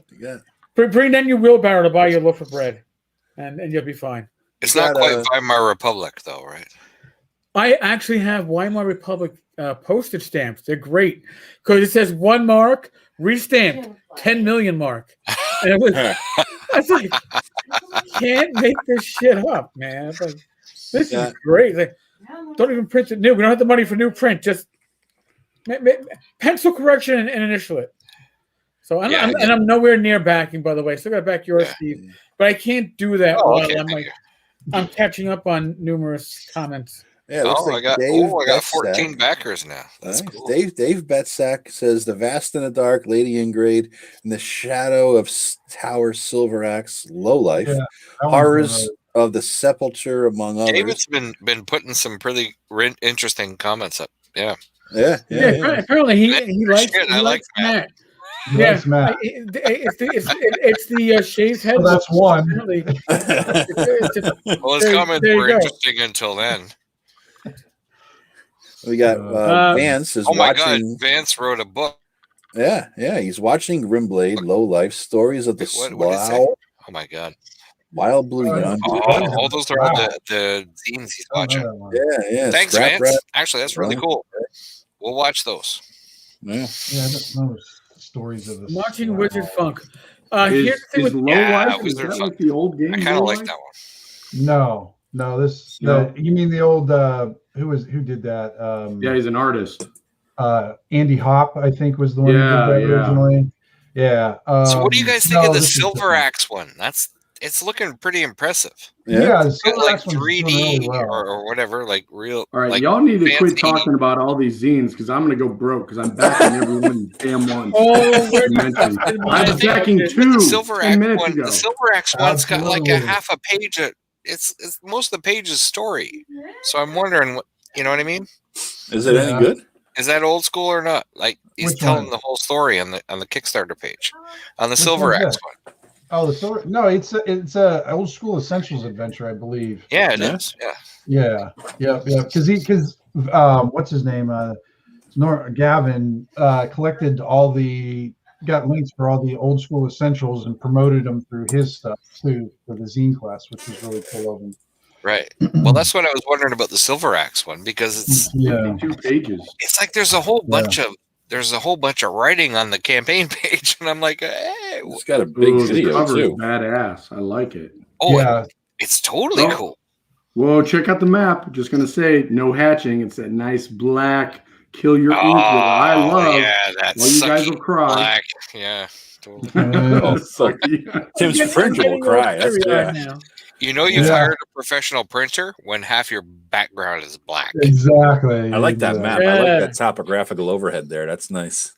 bring down your wheelbarrow to buy your loaf of bread, and you'll be fine. It's not quite Weimar Republic, though, right? I actually have Weimar Republic postage stamps. They're great because it says 1 mark, restamped, 10 million mark. And I was like, can't make this shit up, man. It's like, this is great. Like, don't even print it new. We don't have the money for new print. Just pencil correction and initial it. So I'm nowhere near backing, by the way. Still got to back yours, Steve. But I can't do that while I'm catching up on numerous comments. Yeah, I got 14 backers now. That's cool. Dave Betsack says the Vast in the Dark, Lady Ingrade, and the Shadow of Tower Silver Axe, Low Life, Horrors of the Sepulcher, among others. David's been putting some pretty interesting comments up. Yeah. Apparently he likes Matt. Yes, Matt. It's the shaved head. Well, that's one. Well, his comments were interesting until then. We got Vance is watching. God, Vance wrote a book. Yeah, he's watching Grimblade, Low Life, Stories of the Slough. Oh my God. Wild Blue Young. All those are the zines he's watching. Yeah. Thanks, Scrap Vance. Rat. Actually, that's really cool. We'll watch those. Yeah. Stories of the watching Wizard Funk. Is Low Life? Is that like the old game? I kind of like that one. No. You mean the old who did that? He's an artist. Andy Hopp, I think, was the one who did that originally. Yeah. So what do you guys think of the Silver Axe one? It's looking pretty impressive. Yeah, it's got like 3D or whatever, like real. All right, like y'all need to quit talking about all these zines because I'm gonna go broke because I'm backing every one damn one. I'm backing 2 the Silver Axe one. The Silver Axe one's got like a half a page. It's most of the page is story. So I'm wondering what you know what I mean. Is it any good? Is that old school or not? Like he's telling the whole story on the Kickstarter page on the Silver Axe one. Oh, the Silver? No, it's a old school Essentials adventure, I believe. Yeah, it is. Yeah. Because what's his name? Gavin collected got links for all the old school Essentials and promoted them through his stuff too for the Zine Quest, which was really cool of him. Right. Well, that's what I was wondering about the Silver Axe one because it's 2 pages. It's like there's a whole bunch of writing on the campaign page, and I'm like, hey, it's got a big video too. Badass. I like it. Oh, yeah, it's totally cool. Whoa, check out the map. Just gonna say, no hatching. It's that nice black kill your ink that I love. Yeah, that's well, you guys will cry. Black. Yeah, totally. Tim's printer will cry. That's You know you've hired a professional printer when half your background is black. Exactly. I like that map. I like that topographical overhead there. That's nice.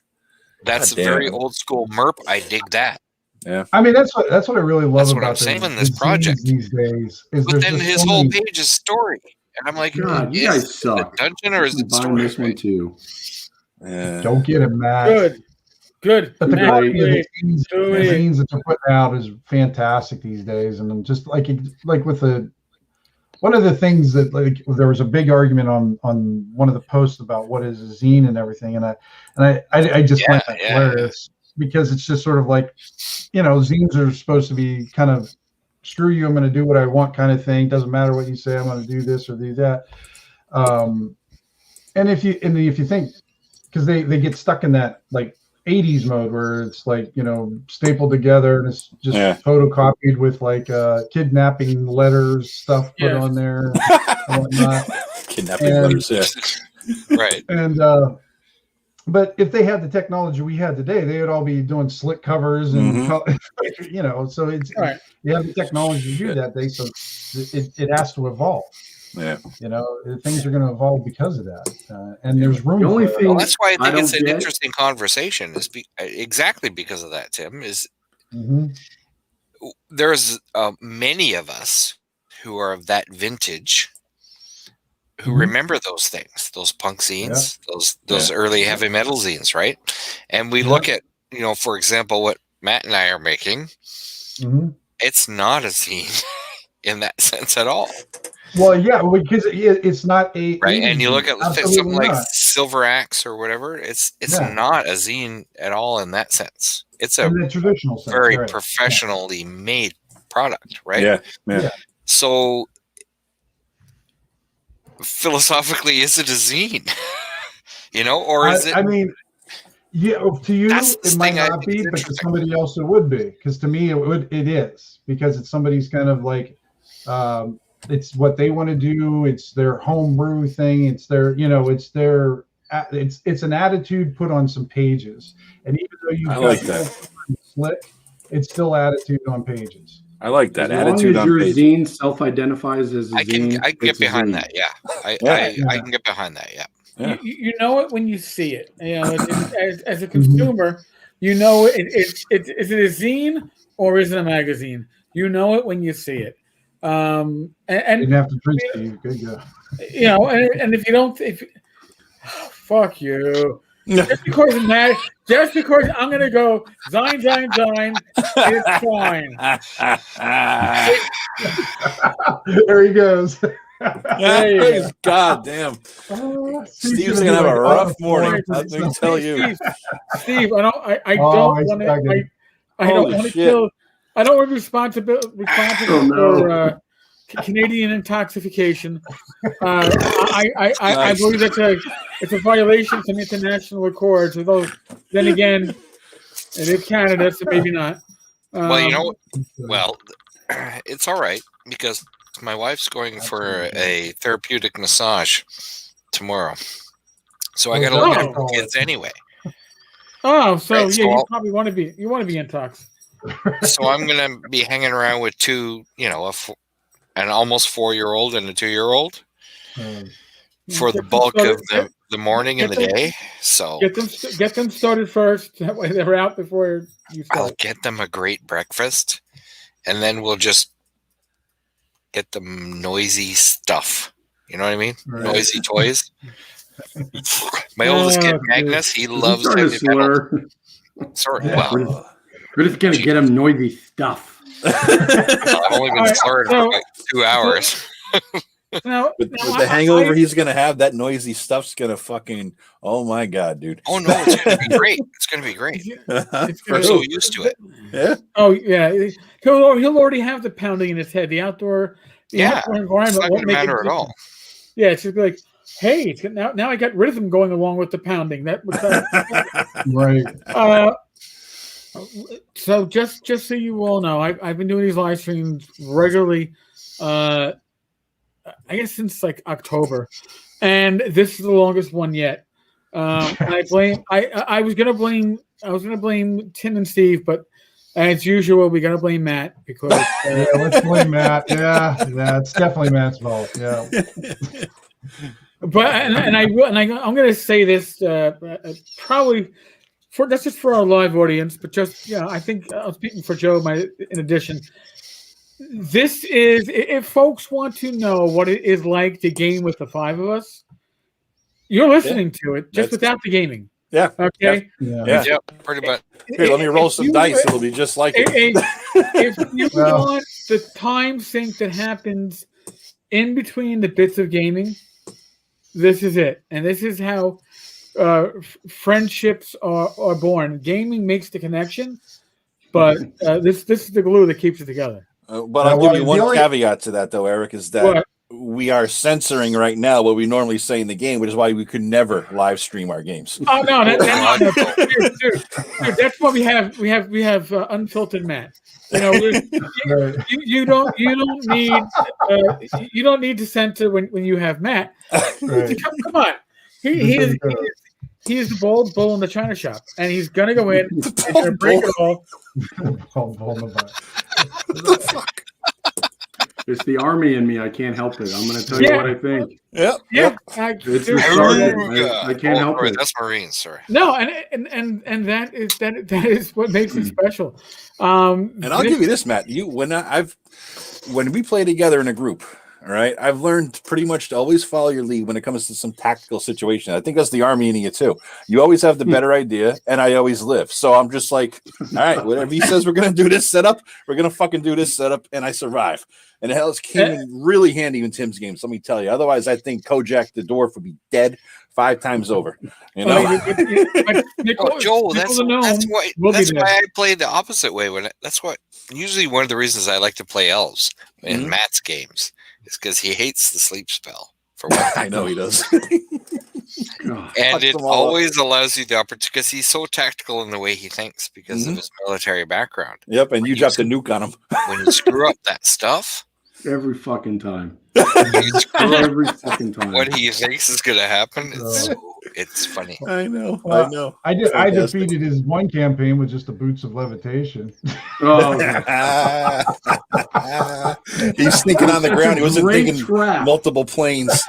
That's very old school MERP. I dig that. Yeah. I mean, that's what I really love That's what about I'm saying in the this zines project these days. Is But there's then just his so whole many. page is story, and I'm like, God, you is guys it suck. a dungeon or is it Buying story? this one too. Don't get it, Matt. Good. But the Matt, quality of the do it. zines that they're putting out is fantastic these days, and then just like with the one of the things that like there was a big argument on one of the posts about what is a zine and everything, and I just find that hilarious because it's just sort of like, you know, zines are supposed to be kind of screw you, I'm going to do what I want kind of thing. Doesn't matter what you say, I'm going to do this or do that. And if you think, because they get stuck in that like 80s mode where it's like, you know, stapled together and it's just photocopied with like kidnapping letters stuff put on there and whatnot. Kidnapping letters, right. And but if they had the technology we had today, they would all be doing slick covers and you know, so it's you have the technology to do that day, so it has to evolve. Yeah, you know, things are going to evolve because of that, and there's room. The only thing well, that's why I think it's an interesting conversation. Is exactly because of that, Tim. Is there's many of us who are of that vintage who remember those things, those punk zines, those early heavy metal zines, right? And we look at, you know, for example, what Matt and I are making. It's not a zine in that sense at all. Well, yeah, because it's not a right, and you look at something like Silver Axe or whatever. It's not a zine at all in that sense. It's a traditional sense, very professionally made product, right? Yeah. So philosophically, is it a zine? You know, or is it? I mean, yeah, to you it might not be, but to somebody else it would be. Because to me, it is, because it's somebody's kind of like. It's what they want to do. It's their homebrew thing. It's their, you know, it's an attitude put on some pages. And even though you like that slick, it's still attitude on pages. I like that attitude on pages. Your zine self-identifies as a zine. I can get behind that. Yeah, I can get behind that. Yeah. You know it when you see it. You know, as a consumer, you know is it a zine or is it a magazine? You know it when you see it. And you didn't have to drink, Steve. Good job. You know, and if you don't, fuck you. Just because I'm gonna go Zine, it's fine. There he goes. God damn. Steve's gonna have a rough morning. I can tell you. Steve, I don't want to kill. I don't want to be responsible for Canadian intoxication. I believe it's a violation of international accords. Although, then again, it is Canada, so maybe not. Well, you know, it's all right because my wife's going for a therapeutic massage tomorrow, so I got to look at her kids anyway. Oh, so right, you probably want to be intox. So I'm gonna be hanging around with two, you know, an almost 4-year-old and a 2-year-old for the bulk of the morning and the day. So get them started first. That way they're out before you start. I'll get them a great breakfast, and then we'll just get them noisy stuff. You know what I mean? Right. Noisy toys. My oldest kid, Magnus, he loves heavy metal. Sorry, But if you're gonna get him noisy stuff. I've only been slurred for like 2 hours. With the hangover he's gonna have, that noisy stuff's gonna fucking. Oh my god, dude! Oh no, it's gonna be great. It's gonna be great. We're so used to it. Yeah. Oh yeah, he'll already have the pounding in his head. The outdoor environment it's not gonna matter at all. Yeah, it's just like, hey, now I got rhythm going along with the pounding. Right. So just so you all know, I've been doing these live streams regularly. I guess since like October, and this is the longest one yet. I was gonna blame Tim and Steve, but as usual, we gotta blame Matt because let's blame Matt. Yeah, it's definitely Matt's fault. Yeah. But I'm gonna say this probably that's just for our live audience, but just I think I'm speaking for Joe. In addition, this is if folks want to know what it is like to game with the five of us, you're listening to it just without the gaming. Yeah. Okay. Yeah. Pretty much. Here, let me roll some dice. It'll be just like it. If you want the time sink that happens in between the bits of gaming, this is it, and this is how friendships are born. Gaming makes the connection, but this is the glue that keeps it together. But I'll give you one caveat to that, though, Eric, is that we are censoring right now what we normally say in the game, which is why we could never live stream our games. Oh no, dude, that's why we have unfiltered Matt. You don't need to censor when you have Matt. Right. Come on, he is the bald bull in the china shop, and he's gonna go in and gonna break it all. It's the army in me. I can't help it. I'm going to tell you what I think. Yep. I can't help it. That's Marines, sorry. No, and that is what makes it special. And I'll give you this, Matt. When we play together in a group, all right, I've learned pretty much to always follow your lead when it comes to some tactical situation. I think that's the army in you too. You always have the better idea, and I always live. So I'm just like, all right, whatever he says, we're gonna do this setup. We're gonna fucking do this setup, and I survive. And hell, it's came in really handy in Tim's games. Let me tell you. Otherwise, I think Kojak the dwarf would be dead 5 times over. You know, Joel, that's why I play the opposite way. Usually one of the reasons I like to play elves in Matt's games is because he hates the sleep spell. For one, I know he does. And it always allows you the opportunity because he's so tactical in the way he thinks because of his military background. Yep, and you dropped a nuke on him. When you screw up that stuff. Every fucking time. Every fucking time. What he thinks is going to happen, it's funny. I know. I defeated his one campaign with just the boots of levitation. He's sneaking on the ground. He wasn't thinking multiple planes.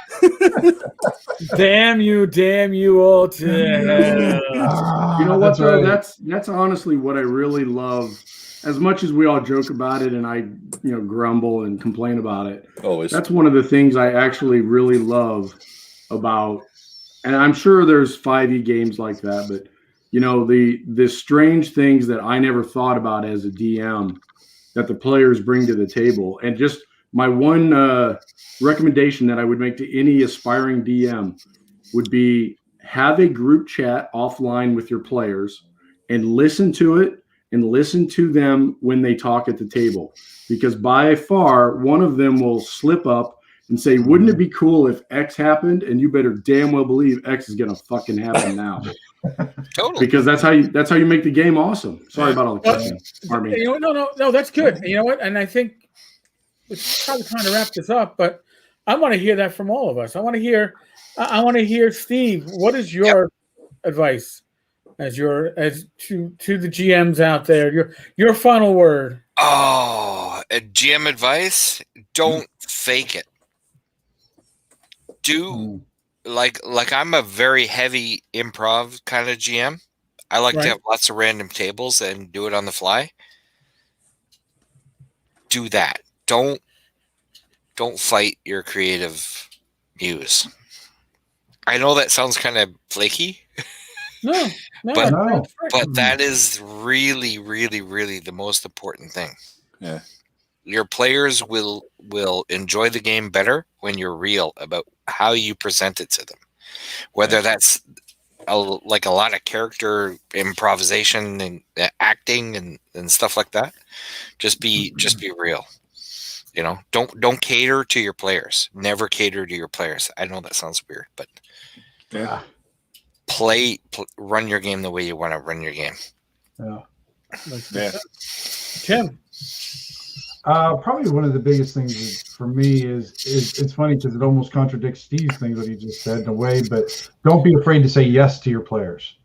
Damn you all to hell. You know what, though? That's honestly what I really love. As much as we all joke about it and I, grumble and complain about it, always. That's one of the things I actually really love about, and I'm sure there's 5e games like that, but the strange things that I never thought about as a DM that the players bring to the table. And just my one recommendation that I would make to any aspiring DM would be have a group chat offline with your players and listen to it. And listen to them when they talk at the table, because by far one of them will slip up and say, "Wouldn't it be cool if X happened?" And you better damn well believe X is gonna fucking happen now. Totally. Because that's how you make the game awesome. Sorry about all the questions. No, that's good. You know what? And I think it's probably trying to wrap this up, but I want to hear that from all of us. I want to hear Steve. What is your advice? As to the GMs out there, your final word. Oh, a GM advice: don't fake it. Do like I'm a very heavy improv kind of GM. I like to have lots of random tables and do it on the fly. Do that. Don't fight your creative muse. I know that sounds kind of flaky. No. But that is really, really, really the most important thing. Yeah. Your players will enjoy the game better when you're real about how you present it to them. Whether that's a lot of character improvisation and acting and stuff like that. Just be real. Don't cater to your players. Never cater to your players. I know that sounds weird, but run your game the way you want to run your game. Yeah. Tim. Probably one of the biggest things for me is it's funny because it almost contradicts Steve's thing that he just said in a way, but don't be afraid to say yes to your players.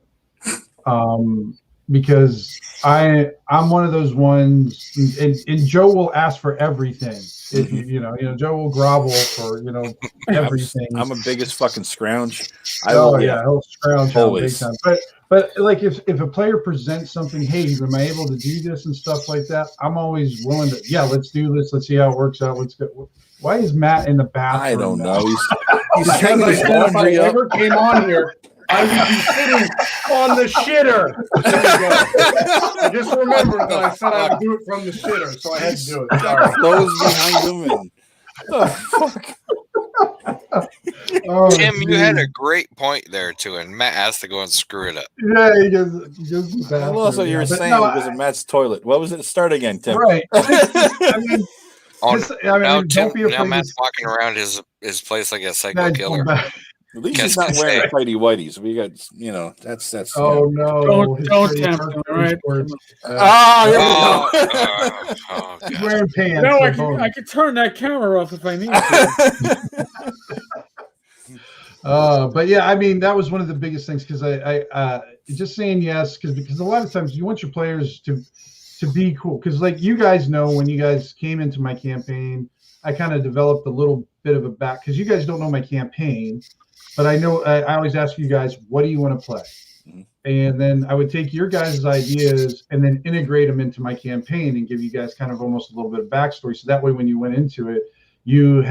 Because I'm one of those ones, and Joe will ask for everything. Joe will grovel for everything. I'm a biggest fucking scrounge. He'll scrounge big time. But like if a player presents something, hey, am I able to do this and stuff like that? I'm always willing to, yeah, let's do this. Let's see how it works out. Let's go. Why is Matt in the bathroom? I don't now? know. He's Because hanging I his said if I laundry up. ever came on here, I would be sitting on the shitter. There we go. I just remembered that I said I would do it from the shitter, so I had to do it. Sorry. Clothes behind him and the fuck. Oh, Tim, you had geez. a great point there too, and Matt has to go and screw it up. Yeah, he goes to the bathroom. Well, also, you were But saying no, because of Matt's toilet. What was it? Start again, Tim. right. I mean, Oh, now Tim, don't be now afraid. Matt's walking around his place like a psycho Now, killer. At least Guess he's not I wearing say. tighty whities. We got, that's. Oh no! Don't His tempt Freddie him, all right? Mercury Ah, there Oh, we go. He's God. wearing pants. No, they're I both. could turn that camera off if I need to. But yeah, I mean that was one of the biggest things because I just saying yes because a lot of times you want your players to be cool because like you guys know when you guys came into my campaign, I kind of developed a little bit of a back because you guys don't know my campaign, but I know I always ask you guys what do you want to play, and then I would take your guys' ideas and then integrate them into my campaign and give you guys kind of almost a little bit of backstory so that way when you went into it, you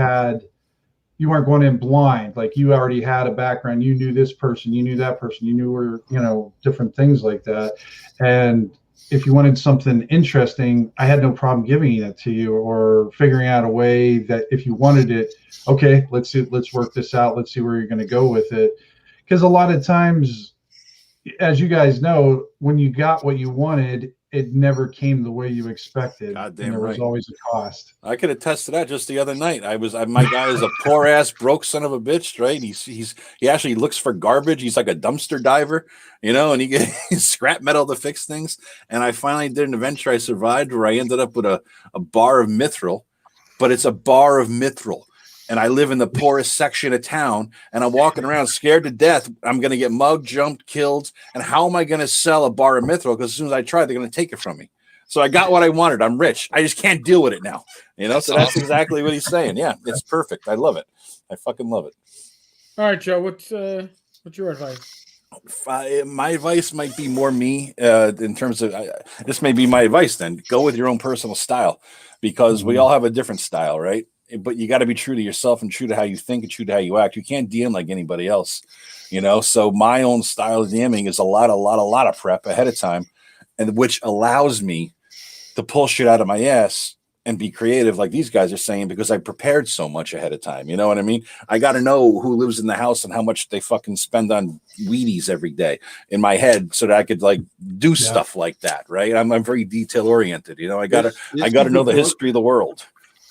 weren't going in blind. Like you already had a background. You knew this person, you knew that person, you knew where, different things like that. And if you wanted something interesting, I had no problem giving that to you or figuring out a way that if you wanted it, okay, let's work this out. Let's see where you're going to go with it. Because a lot of times, as you guys know, when you got what you wanted, it never came the way you expected. Goddamn and there was right. always a cost. I could attest to that just the other night. My guy is a poor ass broke son of a bitch, right? He actually looks for garbage. He's like a dumpster diver, and he gets scrap metal to fix things. And I finally did an adventure I survived where I ended up with a bar of mithril, but it's a bar of mithril. And I live in the poorest section of town, and I'm walking around scared to death. I'm going to get mugged, jumped, killed. And how am I going to sell a bar of mithril? Because as soon as I try, they're going to take it from me. So I got what I wanted. I'm rich. I just can't deal with it now. So that's exactly what he's saying. Yeah, it's perfect. I love it. I fucking love it. All right, Joe. What's your advice? My advice might be more me in terms of this may be my advice. Then go with your own personal style because we all have a different style, right? But you got to be true to yourself and true to how you think and true to how you act. You can't DM like anybody else, So my own style of DMing is a lot of prep ahead of time, and which allows me to pull shit out of my ass and be creative, like these guys are saying, because I prepared so much ahead of time. You know what I mean? I got to know who lives in the house and how much they fucking spend on Wheaties every day in my head, so that I could do stuff like that, right? I'm very detail oriented. I got to know the history of the world.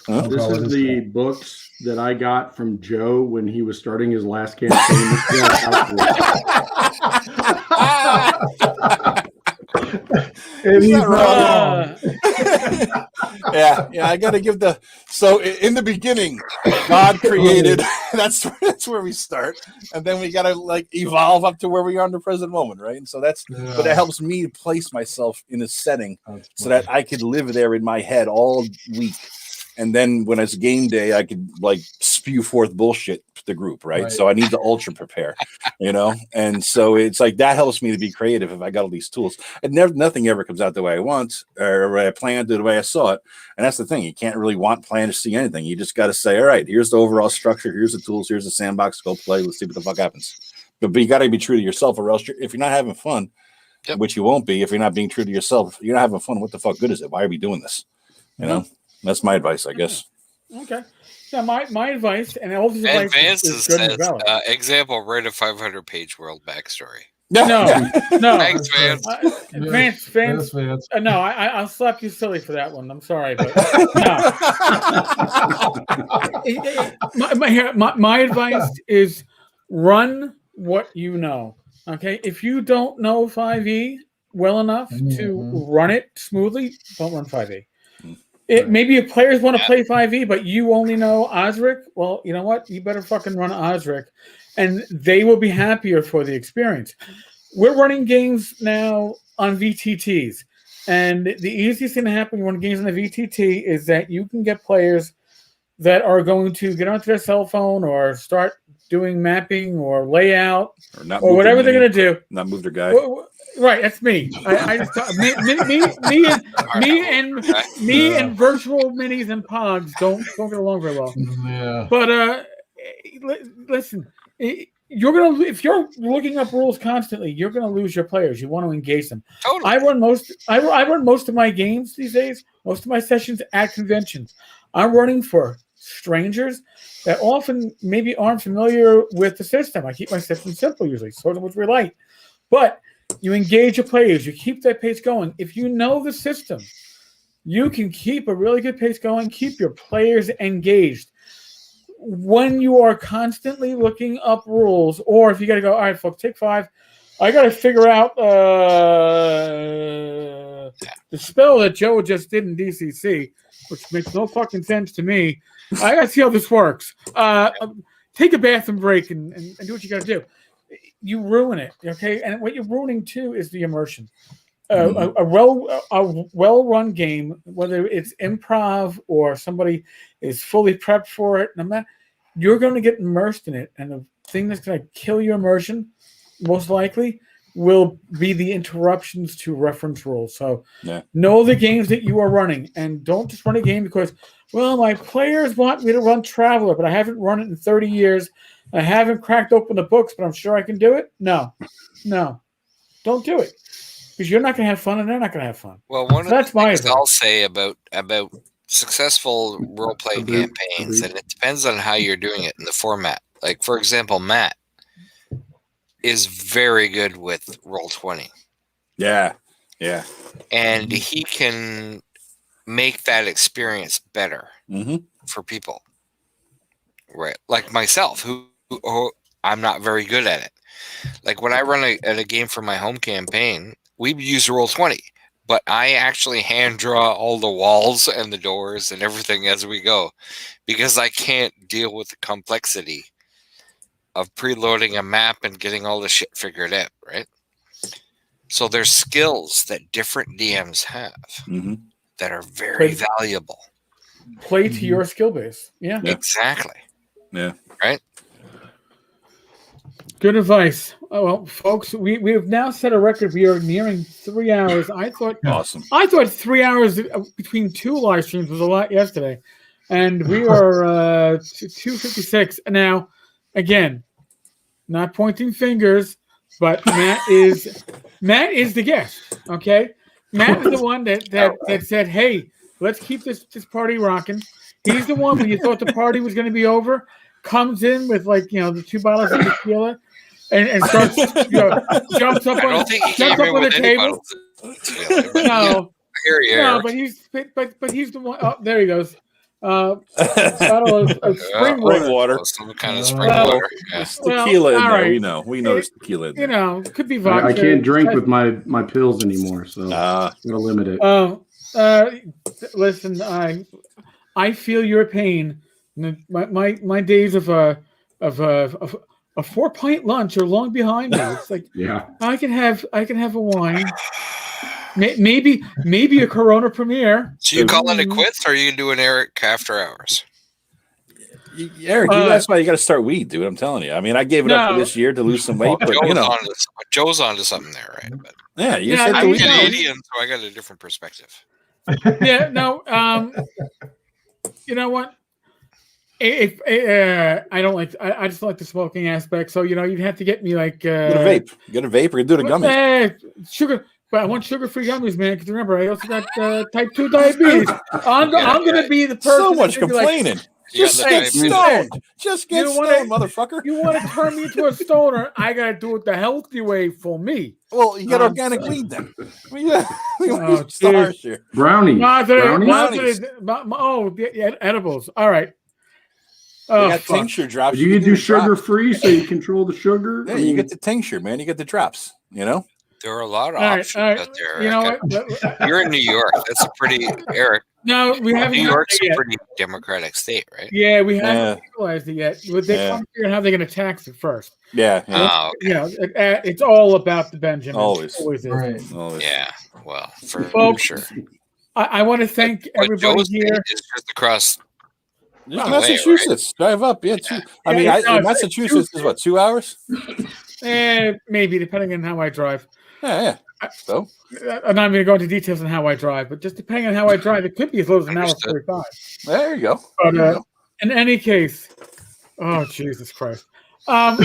Huh? This is the books that I got from Joe when he was starting his last campaign. Yeah. I got to give so in the beginning, God created. That's where we start, and then we got to evolve up to where we are in the present moment, right? And so but it helps me place myself in a setting so that I could live there in my head all week. And then when it's game day, I could spew forth bullshit to the group, right? So I need to ultra prepare, And so it's that helps me to be creative if I got all these tools. And nothing ever comes out the way I want or the way I planned it, the way I saw it. And that's the thing. You can't really plan to see anything. You just got to say, all right, here's the overall structure. Here's the tools. Here's the sandbox. Go play. Let's see what the fuck happens. But you got to be true to yourself, or else if you're not having fun, which you won't be if you're not being true to yourself, you're not having fun. What the fuck good is it? Why are we doing this? That's my advice, I guess. Okay. Yeah, my advice, and all this advice Vance's is good and says, valid. example, write a 500-page world backstory. No. Thanks, Vance. Vance. No, I'll slap you silly for that one. I'm sorry, but no. My advice is run what you know. Okay, if you don't know 5e well enough to run it smoothly, don't run 5e. Maybe if players want to play 5e, but you only know Osric, well, you know what? You better fucking run Osric, and they will be happier for the experience. We're running games now on VTTs, and the easiest thing to happen when games on the VTT is that you can get players that are going to get onto their cell phone or start doing mapping or layout not or whatever they're going to do. Not move their guy. Right, that's me. I just me and virtual minis and pods don't get along very well. Yeah. But listen, if you're looking up rules constantly, you're going to lose your players. You want to engage them. Totally. I run most of my games these days, most of my sessions at conventions. I'm running for strangers that often maybe aren't familiar with the system. I keep my system simple usually, sort of with Relight. But you engage your players. You keep that pace going. If you know the system, you can keep a really good pace going, keep your players engaged. When you are constantly looking up rules, or if you got to go, all right, folks, take 5. I got to figure out the spell that Joe just did in DCC, which makes no fucking sense to me. I got to see how this works. Take a bathroom break and do what you got to do. You ruin it, okay? And what you're ruining too is the immersion. A well-run game, whether it's improv or somebody is fully prepped for it, you're going to get immersed in it. And the thing that's going to kill your immersion, most likely, will be the interruptions to reference rules. So know the games that you are running, and don't just run a game because, well, my players want me to run Traveler, but I haven't run it in 30 years. I haven't cracked open the books, but I'm sure I can do it. No, don't do it, because you're not going to have fun, and they're not going to have fun. Well, one of that's the things I'll say about successful role-playing campaigns, and it depends on how you're doing it in the format. Like, for example, Matt is very good with Roll20. Yeah. And he can make that experience better for people. Right. Like myself, who I'm not very good at it. Like when I run a game for my home campaign, we use Roll20, but I actually hand draw all the walls and the doors and everything as we go, because I can't deal with the complexity of preloading a map and getting all the shit figured out, right? So there's skills that different DMs have that are very valuable. Play to your skill base. Yeah. Exactly. Yeah. Right? Good advice. Oh, well, folks, we have now set a record. We are nearing 3 hours. Awesome. I thought 3 hours between 2 live streams was a lot yesterday. And we are 2:56. Now, again, not pointing fingers, but Matt is the guest. Okay? Matt is the one that said, hey, let's keep this party rocking. He's the one when you thought the party was going to be over, comes in with the 2 bottles of tequila and starts, jumps up on the table. No, but he's the one. Oh, there he goes. Bottle of spring water. Some kind of spring water. It's tequila in there. We know there's tequila in there. Could be vodka. I can't drink with my pills anymore, so I'm gonna limit it. Listen, I feel your pain. My days of a 4-pint lunch are long behind me. It's like I can have a wine, maybe a Corona Premier. So you calling it quits, or are you doing Eric after hours? Eric, that's why you got to start weed, dude. I'm telling you. I mean, I gave it up for this year to lose some weight, but Joe's onto something there, right? But, I'm Canadian, so I got a different perspective. Yeah, no. You know what? I don't like. I just like the smoking aspect. So you'd have to get me like get a vape. Get a vape or do the gummies. Sugar, but I want sugar-free gummies, man. Because remember, I also got type 2 diabetes. I'm gonna be the person. So much complaining. Just get stoned. Just get stoned, motherfucker. You want to turn me into a stoner? I gotta do it the healthy way for me. Well, you got organic weed then. Stars here. Brownies. Edibles. All right. You got tincture drops. You can do sugar free, so you control the sugar. Yeah, you get the tincture, man. You get the drops. There are a lot of options out there. You know what? You're in New York. That's a pretty Eric. No, we haven't. New York's a pretty democratic state, right? Yeah, we haven't legalized it yet. But they want to figure out how they're going to tax it first. Yeah. Oh, okay. It's all about the Benjamin. Always is. Right. Always. Yeah. Well, for sure. I want to thank everybody Joe's here. is just across Just Massachusetts. Right? Drive up. Yeah, Massachusetts is what, 2 hours? Maybe, depending on how I drive. Yeah. So I'm not going to go into details on how I drive, but just depending on how I drive, it could be as low as an hour 45. There you go. But in any case, oh Jesus Christ! I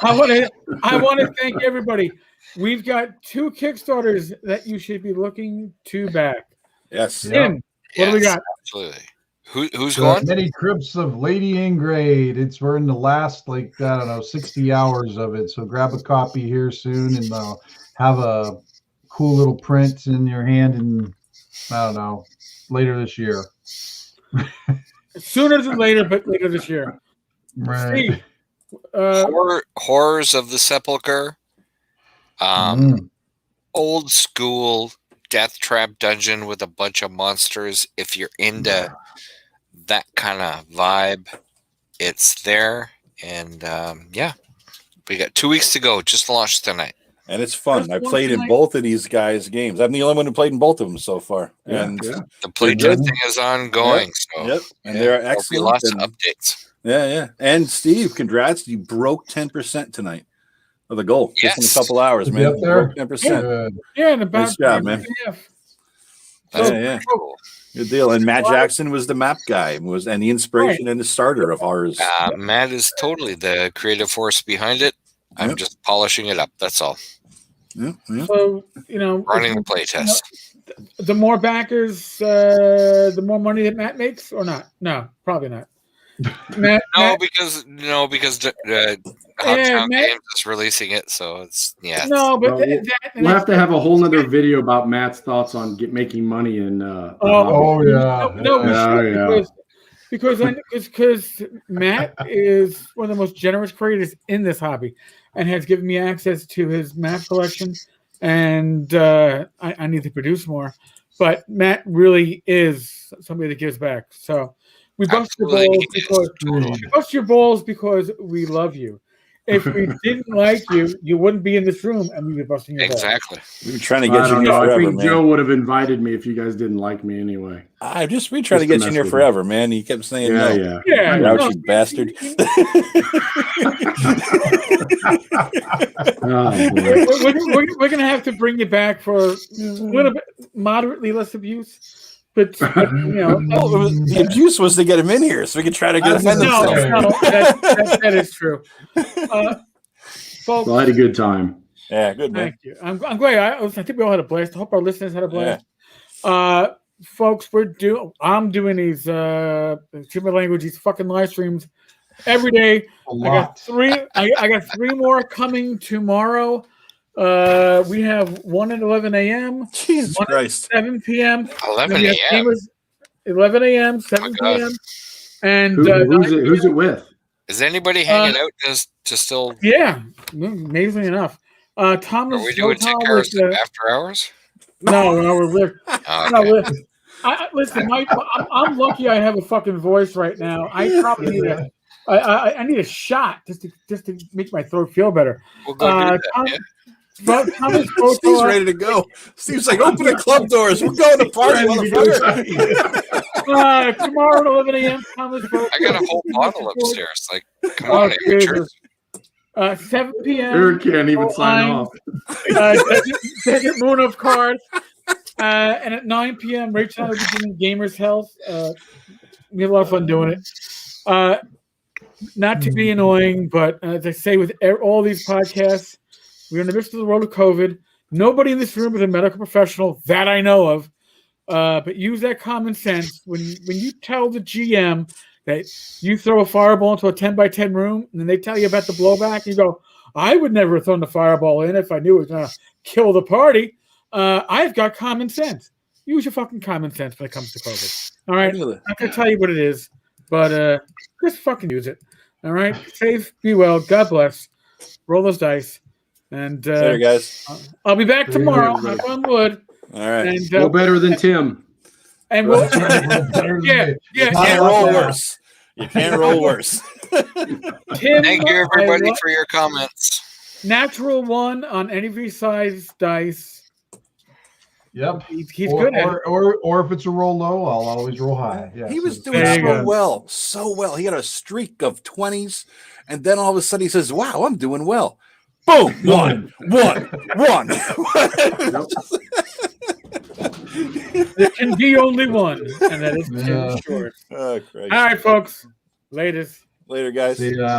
want to thank everybody. We've got 2 Kickstarters that you should be looking to back. Yes. Tim, what do we got? Absolutely. Who's going? Many Crypts of Lady Ingrate. We're in the last 60 hours of it. So grab a copy here soon and have a cool little print in your hand, and I don't know, later this year. Sooner than later, but later this year. Right. Steve, Horrors of the Sepulcher. Old school death trap dungeon with a bunch of monsters. If you're into that kind of vibe, it's there. And we got 2 weeks to go. Just launched tonight. And it's fun. I played in both of these guys' games. I'm the only one who played in both of them so far. And the playtesting is ongoing. So and they're excellent. Lots of updates. Yeah. And Steve, congrats. You broke 10% tonight of the goal. Just in a couple hours, man. You broke 10%. In about nice job, man. Cool. Good deal. And Matt Jackson was the map guy, and the inspiration and the starter of ours. Matt is totally the creative force behind it. I'm just polishing it up. That's all. So, running the play test. The more backers, the more money that Matt makes, or not? No, probably not. Because Hottown Games is releasing it, so it's No, but we'll have to have a whole nother video about Matt's thoughts on making money in. Because Matt is one of the most generous creators in this hobby, and has given me access to his map collection, and I need to produce more. But Matt really is somebody that gives back. So we bust your balls because we love you. If we didn't like you, you wouldn't be in this room, and we'd be busting your balls. Exactly. We've been trying to get you in here forever, I think man. Joe would have invited me if you guys didn't like me anyway. We tried to get you in here forever, man. You kept saying no. Yeah. Grouchy bastard. We're going to have to bring you back for a little bit, moderately less abuse. But the abuse was to get him in here so we could try to get him in. That is true. Folks, well, I had a good time. Yeah, good, man. Thank you. I'm glad. I think we all had a blast. I hope our listeners had a blast. Yeah. Folks, I'm doing these human language, these fucking live streams every day. I got 3 more coming tomorrow. We have one at 11 a.m. Jesus Christ. At 7 p.m. 11 a.m. 11 a.m. 7 p.m. And who's it with? Is anybody hanging out to still? Yeah, amazingly enough. Thomas. Are we doing Tenkar after hours? No, we're listen, I'm lucky I have a fucking voice right now. I probably need I need a shot just to make my throat feel better. We'll go do that. Steve's ready to go. Steve's like, open the club doors. We're going to party. Tomorrow at 11 a.m. I got a whole bottle upstairs. Like, come on, amateur. 7 p.m. Eric can't even sign off. Desert Moon of Cards. And at 9 p.m., Rachel will be doing Gamers Health. We had a lot of fun doing it. Not to be annoying, but as I say with all these podcasts, we're in the midst of the world of COVID. Nobody in this room is a medical professional that I know of. But use that common sense. When you tell the GM that you throw a fireball into a 10x10 room, and then they tell you about the blowback, you go, I would never have thrown the fireball in if I knew it was going to kill the party. I've got common sense. Use your fucking common sense when it comes to COVID. All right? I'm not going to tell you what it is, but just fucking use it. All right? Safe, be well, God bless. Roll those dice. And later, guys. I'll be back tomorrow. Knock on wood. All right. And, no better than Tim. And we'll You can't roll worse. You can't roll worse. Tim, thank you, everybody, for your comments. Natural 1 on any size dice. Yep. He's good at it. Or if it's a roll low, I'll always roll high. Yeah, he was doing so well. He had a streak of 20s, and then all of a sudden he says, "Wow, I'm doing well." Boom! One. There can be only one, and that is Tim Short. Oh, Christ. All right, folks. Latest. Later, guys. See ya.